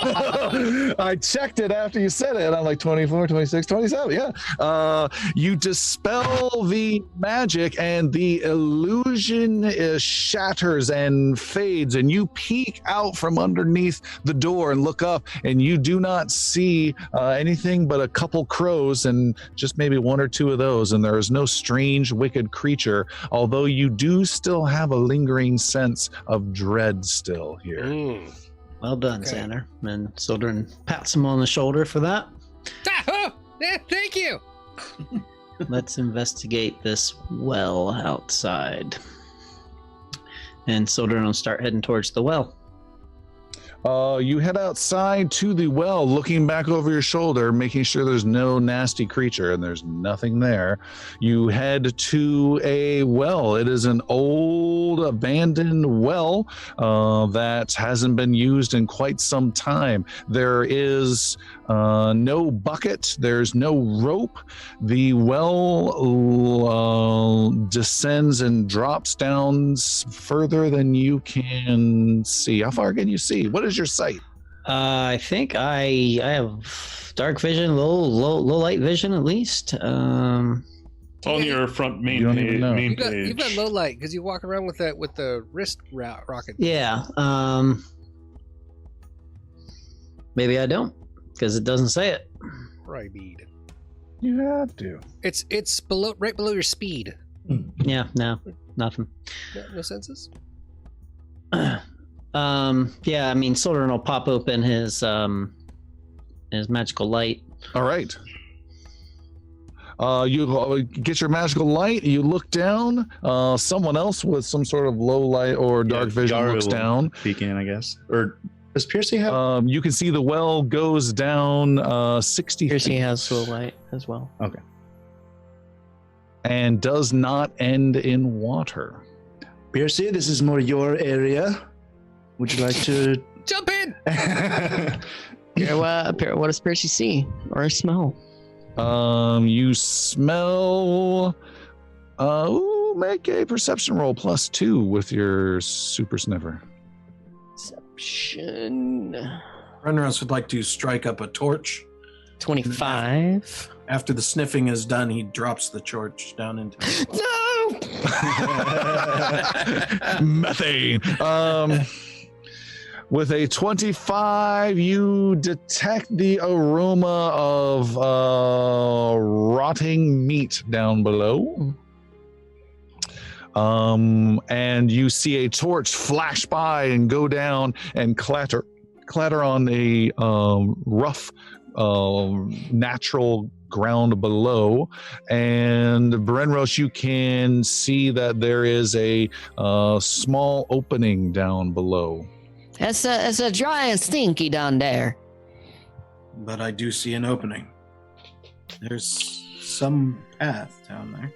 I checked it after you said it. I'm like 24, 26, 27. Yeah. You dispel the magic and the illusion shatters and fades, and you peek out from underneath the door and look up, and you do not see anything but a couple crows and just maybe 1 or 2 of those, and there is no strange, wicked creature, although you do still have a lingering sense of dread still here. Well done, Okay. Xander. And Sildren pats him on the shoulder for that. Yeah, thank you. Let's investigate this well outside. And Sildren will start heading towards the well. You head outside to the well, looking back over your shoulder, making sure there's no nasty creature, and there's nothing there. You head to a well. It is an old abandoned well that hasn't been used in quite some time. There is no bucket. There's no rope. The well descends and drops down further than you can see. How far can you see? What is your sight? I think I have dark vision, low light vision at least. On your front main You don't even page. know. Main You've got page. low light because you walk around with the wrist rocket. Yeah. Maybe I don't, because it doesn't say it. Rybead. You have to. It's right below your speed. Yeah, no, nothing. No senses. Yeah, I mean, Sildren will pop open his magical light. All right. You get your magical light. You look down. Someone else with some sort of low light or dark vision Yaru looks will down. peek in, I guess. Or does Piercy have? You can see the well goes down 60 Piercy feet. has low light as well. Okay. And does not end in water. Piercy, this is more your area. Would you like to Jump in! What does Piercy see or smell? You smell. Make a perception roll +2 with your super sniffer. Perception. Renros would like to strike up a torch. 25. After the sniffing is done, he drops the torch down into the No! Methane. With a 25, you detect the aroma of rotting meat down below. And you see a torch flash by and go down and clatter on a rough natural ground below. And Brenros, you can see that there is a small opening down below. It's a dry and stinky down there. But I do see an opening. There's some path down there.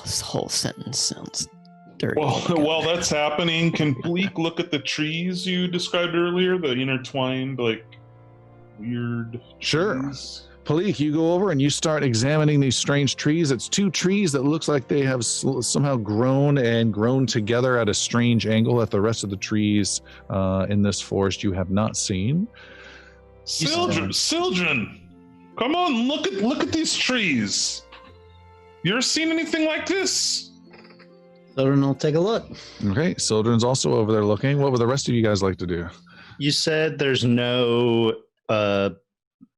This whole sentence sounds dirty. While that's happening, can Bleak look at the trees you described earlier, the intertwined, like, weird Sure. trees? Palik, you go over and you start examining these strange trees. It's two trees that looks like they have somehow grown together at a strange angle that the rest of the trees in this forest you have not seen. Sildren, come on, look at these trees. You ever seen anything like this? Sildren will take a look. Okay, Sildren's also over there looking. What would the rest of you guys like to do? You said there's no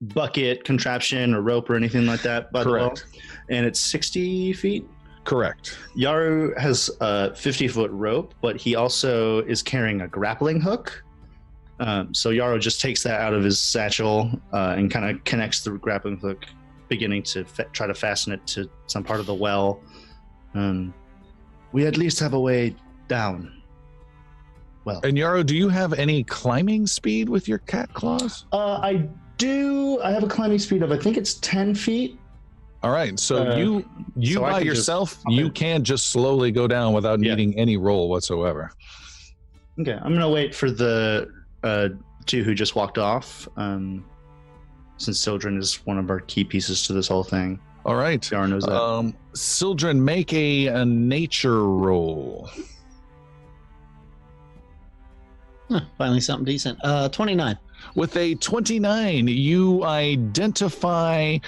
bucket contraption or rope or anything like that by Correct. the well, and it's 60 feet. Correct. Yaru has a 50-foot rope, but he also is carrying a grappling hook. So Yaru just takes that out of his satchel and kind of connects the grappling hook, beginning to try to fasten it to some part of the well. We at least have a way down. Well, And Yaro, do you have any climbing speed with your cat claws? I do. I have a climbing speed of, I think it's 10 feet. All right, so you so I by can just yourself, hop you in. can just slowly go down without Yeah. needing any roll whatsoever. Okay, I'm gonna wait for the two who just walked off, since Sildren is one of our key pieces to this whole thing. All right. Yaru knows that. Sildren, make a nature roll. Finally something decent. 29. With a 29, you identify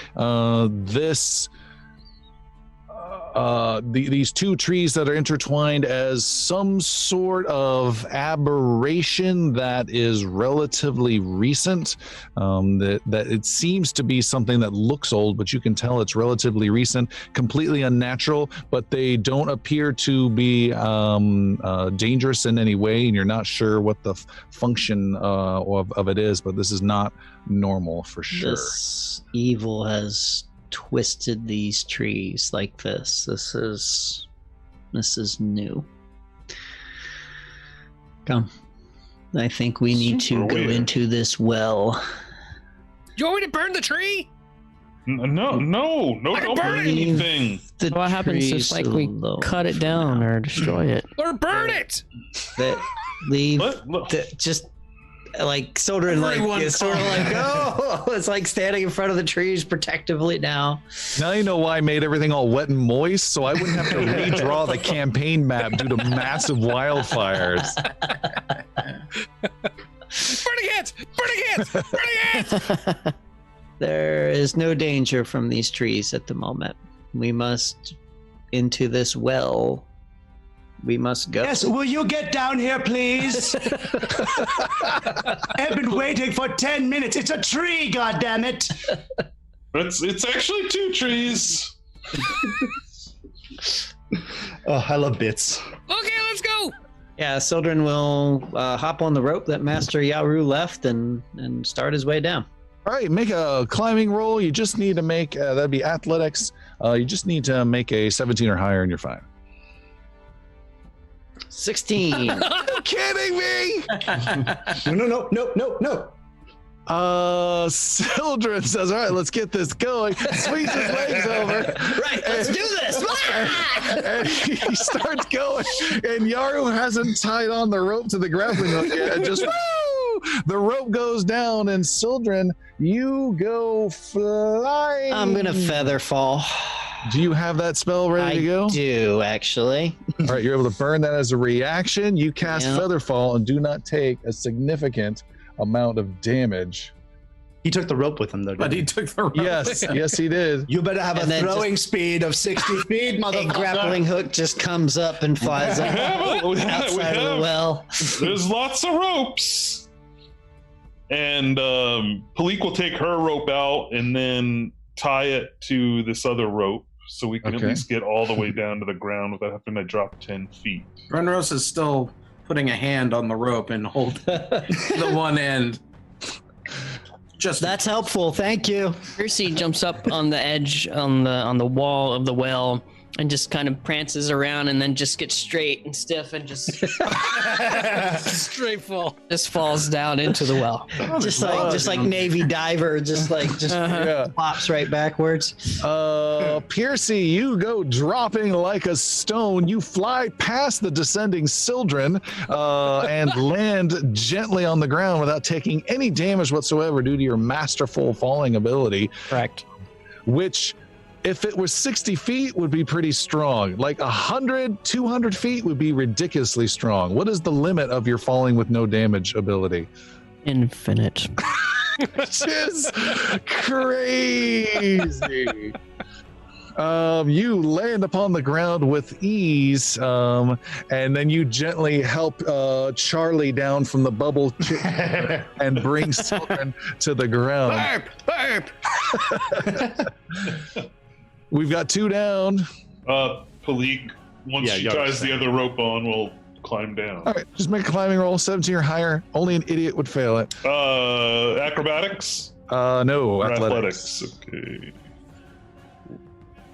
these two trees that are intertwined as some sort of aberration that is relatively recent. That it seems to be something that looks old, but you can tell it's relatively recent, completely unnatural, but they don't appear to be dangerous in any way, and you're not sure what the function of it is, but this is not normal for sure. This evil has twisted these trees like this. This is new. Come. I think we need to Super go weird. into this well. You want me to burn the tree? No, don't burn anything. The What happens trees if we alone cut it for down now. or destroy it? Or burn it? That leave What? just like Sildren like is sort of like it's like standing in front of the trees protectively now. Now you know why I made everything all wet and moist, so I wouldn't have to redraw the campaign map due to massive wildfires. Burning it! Burning it! Burning it! There is no danger from these trees at the moment. We must into this well. We must go. Yes, will you get down here, please? I've been waiting for 10 minutes. It's a tree, goddammit! It's actually two trees. Oh, I love bits. Okay, let's go! Yeah, Sildren will hop on the rope that Master Yaru left and start his way down. All right, make a climbing roll. You just need to make, that'd be athletics. You just need to make a 17 or higher and you're fine. 16. Are you kidding me? No. Sildren says, all right, let's get this going. Swings his legs over. Right, let's do this. And he starts going. And Yaru hasn't tied on the rope to the grappling hook yet. And just, woo! The rope goes down. And Sildren, you go flying. I'm going to feather fall. Do you have that spell ready to go? I do, actually. All right, you're able to burn that as a reaction. You cast Featherfall and do not take a significant amount of damage. He took the rope with him, though. But he took the rope. Yes, he did. You better have a throwing speed of 60 feet, A motherfucker. grappling hook just comes up and flies up outside of the well. There's lots of ropes. And Palik will take her rope out and then tie it to this other rope so we can at least get all the way down to the ground without having to drop 10 feet. Brenros is still putting a hand on the rope and holding the one end. That's helpful. Thank you. Percy jumps up on the edge on the wall of the well and just kind of prances around and then just gets straight and stiff and just Straight fall. just falls down into the well. Just like Navy diver, just pops right backwards. Piercy, you go dropping like a stone. You fly past the descending Sildren and land gently on the ground without taking any damage whatsoever due to your masterful falling ability. Correct. Which, if it was 60 feet, would be pretty strong. Like 100, 200 feet would be ridiculously strong. What is the limit of your falling with no damage ability? Infinite. Which is crazy. You land upon the ground with ease, and then you gently help Charlie down from the bubble and bring Sildren to the ground. Burp! We've got 2 down. Palik, once she ties the other rope on, will climb down. All right, just make a climbing roll, 17 or higher. Only an idiot would fail it. Acrobatics? No, Or athletics. Okay.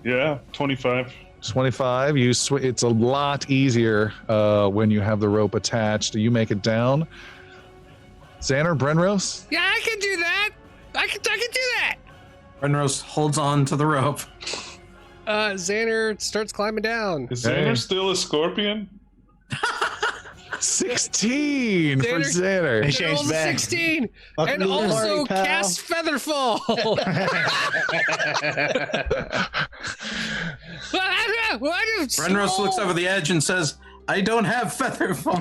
Yeah, 25. 25. It's a lot easier when you have the rope attached. You make it down. Xander, Brenros? Yeah, I can do that. I can do that. Brenros holds on to the rope. Xander starts climbing down. Is Xander still a scorpion? 16 for Xander. He changed back. 16 Welcome and to the also party, pal. cast Featherfall. Brenros looks over the edge and says, I don't have Featherfall.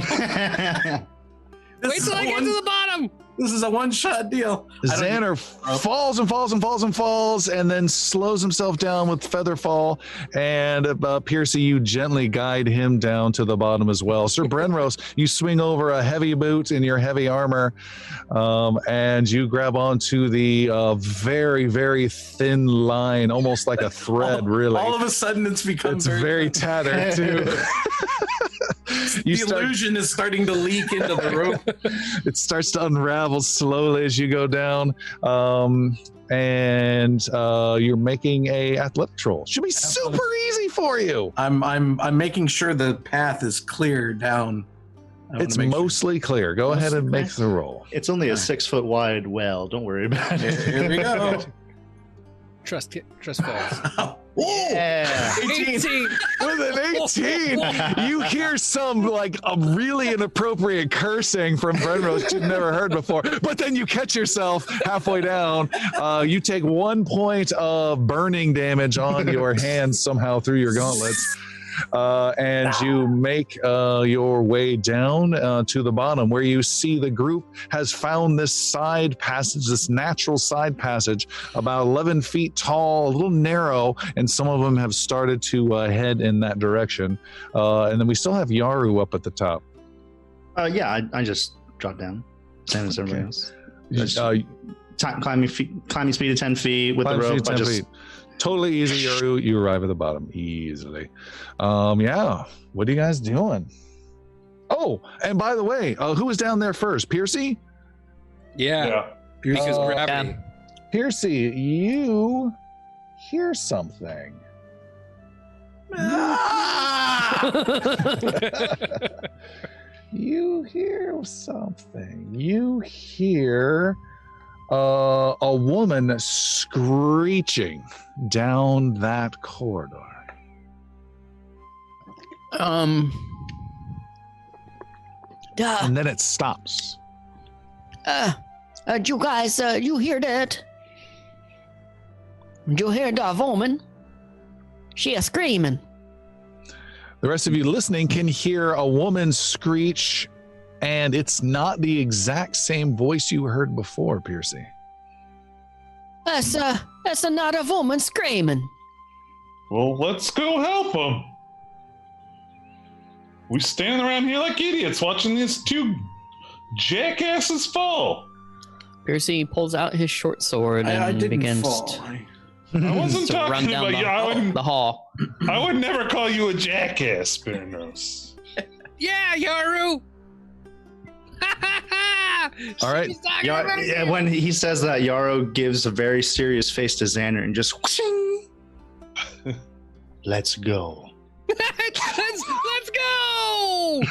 Wait till I get to the bottom. This is a one-shot deal. Xander falls and falls and falls and falls and then slows himself down with Featherfall. And Piercy, you gently guide him down to the bottom as well. Sir Brenros, you swing over a heavy boot in your heavy armor and you grab onto the very, very thin line, almost like a thread, really. All of a sudden, it's become very tattered, too. The illusion is starting to leak into the rope. It starts to unravel slowly as you go down, and you're making a athletics roll. Should be super easy for you. I'm making sure the path is clear down. It's mostly clear. Go ahead and make the roll. It's only a 6 foot wide well. Don't worry about it. Here we go. Trust falls. Yeah. 18. With an 18, you hear some like a really inappropriate cursing from Brenros you've never heard before. But then you catch yourself halfway down. You take 1 point of burning damage on your hands somehow through your gauntlets. And you make your way down to the bottom where you see the group has found this side passage, this natural side passage about 11 feet tall, a little narrow, and some of them have started to head in that direction. And then we still have Yaru up at the top. I just dropped down. Same as everybody else. Climbing speed of 10 feet with the rope. Totally easy, Yaru. You arrive at the bottom easily. What are you guys doing? Oh, and by the way, who was down there first? Piercy? Yeah. Because gravity. Piercy, you hear something. You hear something. You hear a woman screeching down that corridor. And then it stops. You guys, you hear that? You hear that woman? She is screaming. The rest of you listening can hear a woman screech, and it's not the exact same voice you heard before, Piercy. That's another woman screaming. Well, let's go help them. We stand around here like idiots watching these two jackasses fall. Piercy pulls out his short sword and I didn't begins fall. I wasn't to run talking down about you. the hall. I would never call you a jackass, Bernos. Yeah, Yaru. All right. Yeah, when he says that, Yarrow gives a very serious face to Xander and just whooshing. Let's go. Let's go.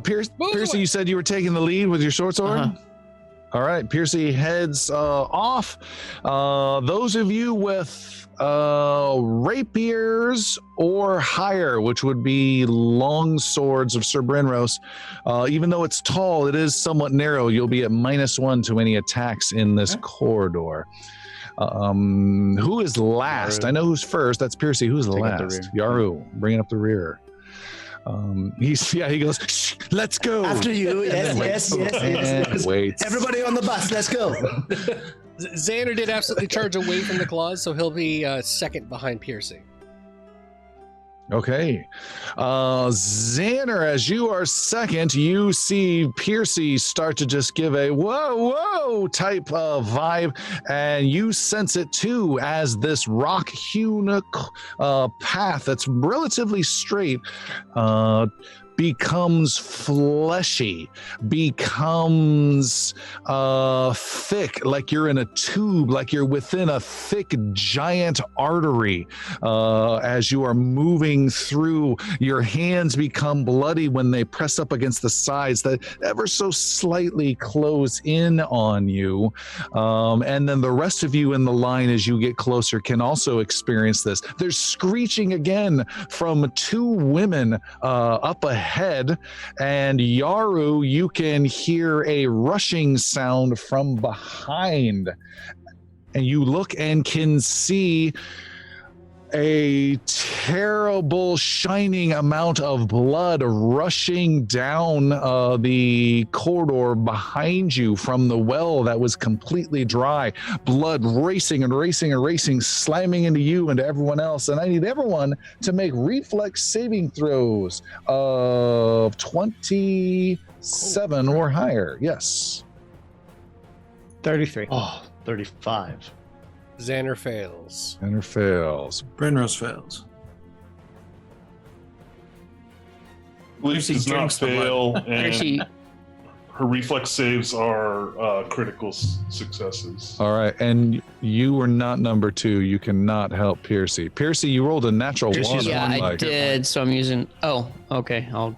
Piercy, you said you were taking the lead with your short sword? Uh-huh. All right, Piercy heads off. Those of you with rapiers or higher, which would be long swords of Sir Brenros, even though it's tall, it is somewhat narrow. You'll be at -1 to any attacks in this corridor. Who is last? Yaru. I know who's first. That's Piercy. Who's Take up the last? rear. Yaru, bringing up the rear. He goes, "Shh, let's go. After you, And yes, then yes, waits. yes, And waits. Everybody on the bus, let's go. Xander did absolutely charge away from the claws, so he'll be second behind Piercy. Okay. Xander, as you are second, you see Piercy start to just give a whoa type of vibe, and you sense it too as this rock-hewn path that's relatively straight becomes fleshy, becomes thick, like you're in a tube, like you're within a thick, giant artery. As you are moving through, your hands become bloody when they press up against the sides that ever so slightly close in on you. And then the rest of you in the line, as you get closer, can also experience this. There's screeching again from two women up ahead, and Yaru, you can hear a rushing sound from behind, and you look and can see a terrible shining amount of blood rushing down the corridor behind you from the well that was completely dry. Blood racing and racing and racing, slamming into you and to everyone else. And I need everyone to make reflex saving throws of 27 or higher. Yes. 33. Oh, 35. Xander fails. Xander fails. Brenros fails. Leaf does not drinks the blood. fail, and Piercy, her reflex saves are critical successes. All right, and you were not number 2. You cannot help Piercy. Piercy, you rolled a natural Piercy's 1. yeah, it I looked like. did. So I'm using. Oh, okay. I'll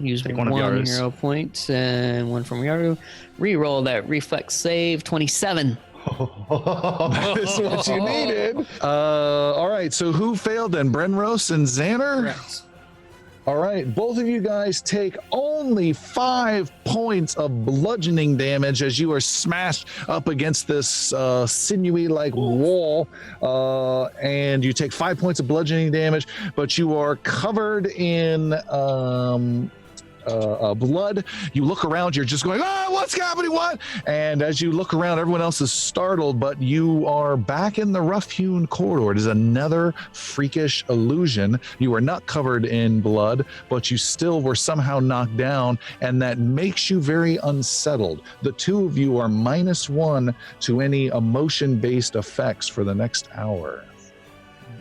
use Take one one of Yaru's. hero point and one from Yaru. Reroll that reflex save. 27. That is what you needed. All right, so who failed then? Brenros and Xander? Correct. All right, both of you guys take only 5 points of bludgeoning damage as you are smashed up against this sinewy-like wall, and you take 5 points of bludgeoning damage, but you are covered in blood. You look around, you're just going, what's happening, what? And as you look around, everyone else is startled, but you are back in the rough-hewn corridor. It is another freakish illusion. You are not covered in blood, but you still were somehow knocked down, and that makes you very unsettled. The two of you are -1 to any emotion-based effects for the next hour.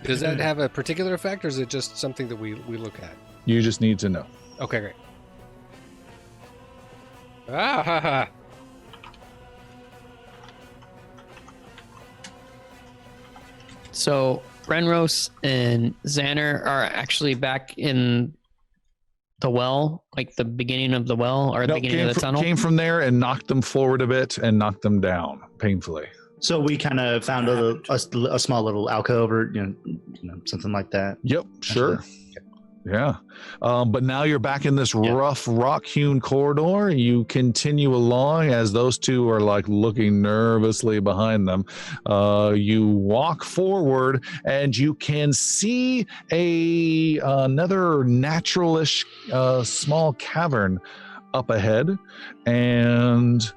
Does that have a particular effect, or is it just something that we look at? You just need to know. Okay, great. Ah ha ha. So Renros and Xander are actually back in the well, like the beginning of the well or the beginning of the tunnel. Came from there and knocked them forward a bit and knocked them down painfully. So we kind of found a small little alcove or something like that. Yep, sure. Yeah. But now you're back in this rough rock-hewn corridor. You continue along as those two are like looking nervously behind them. You walk forward and you can see another naturalish small cavern up ahead. And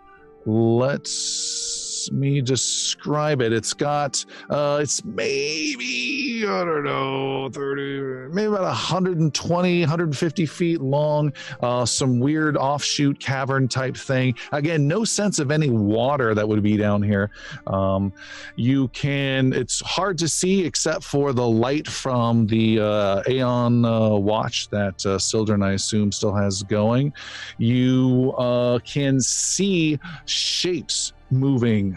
let's me describe it. It's got it's maybe, I don't know, 30, maybe about 120, 150 feet long, some weird offshoot cavern type thing. Again, no sense of any water that would be down here. It's hard to see except for the light from the Aeon watch that Sildren, I assume, still has going. You can see shapes moving.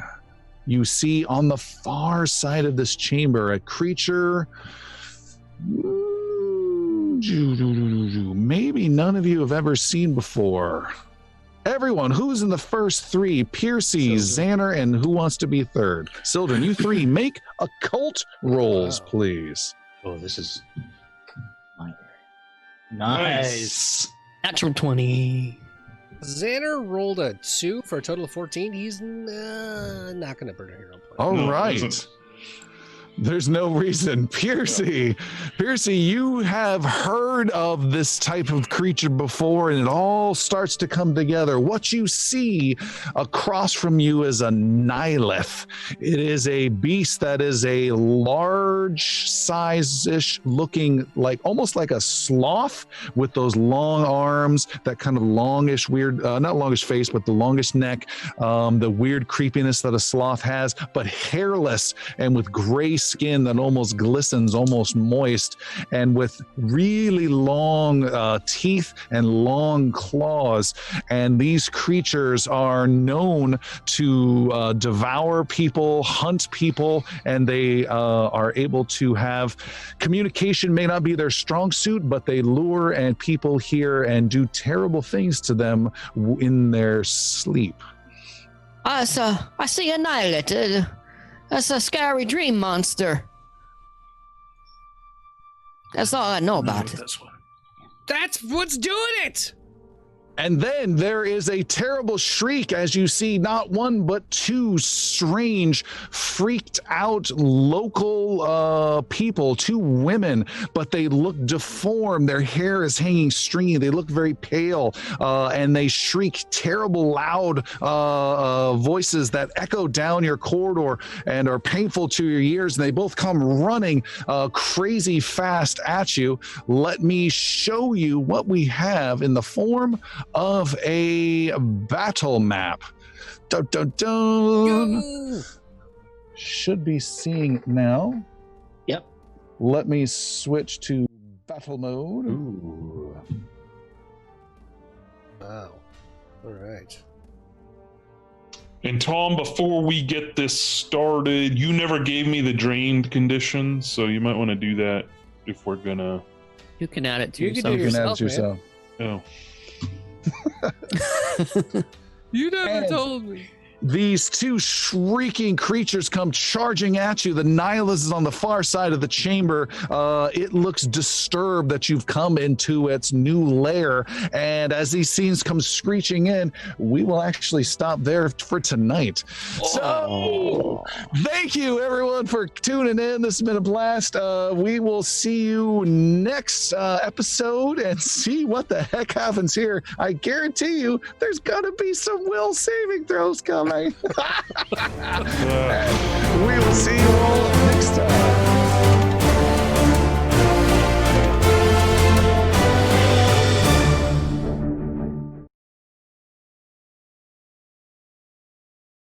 You see on the far side of this chamber a creature maybe none of you have ever seen before. Everyone, who's in the first three? Piercy, Xander, and who wants to be third? Sildren, you three, make occult rolls, please. Oh, this is nice. Natural 20. Xander rolled a 2 for a total of 14. He's not going to burn a hero point. All right. There's no reason. Piercy, you have heard of this type of creature before, and it all starts to come together. What you see across from you is a Nihilith. It is a beast that is a large size-ish looking, like almost like a sloth with those long arms, that kind of longish, weird, not longish face, but the longest neck, the weird creepiness that a sloth has, but hairless and with gray skin that almost glistens, almost moist, and with really long teeth and long claws. And these creatures are known to devour people, hunt people, and they are able to have communication. May not be their strong suit, but they lure and people hear and do terrible things to them in their sleep. I see a Nihilith. That's a scary dream monster. That's all I know about it. This one. That's what's doing it! And then there is a terrible shriek as you see not one but two strange, freaked out local people, two women, but they look deformed. Their hair is hanging stringy. They look very pale, and they shriek terrible, loud voices that echo down your corridor and are painful to your ears. And they both come running crazy fast at you. Let me show you what we have in the form of a battle map. Dun, dun, dun. Should be seeing it now. Yep. Let me switch to battle mode. Ooh. Wow. All right. And Tom, before we get this started, you never gave me the drained condition, so you might want to do that if we're gonna. You can add it to You can yourself. do yourself, yourself. Oh. You never And told me. these two shrieking creatures come charging at you. The Nihilus is on the far side of the chamber. It looks disturbed that you've come into its new lair. And as these scenes come screeching in, we will actually stop there for tonight. So, thank you everyone for tuning in. This has been a blast. We will see you next episode and see what the heck happens here. I guarantee you there's gonna be some will saving throws coming. We will see you all next time.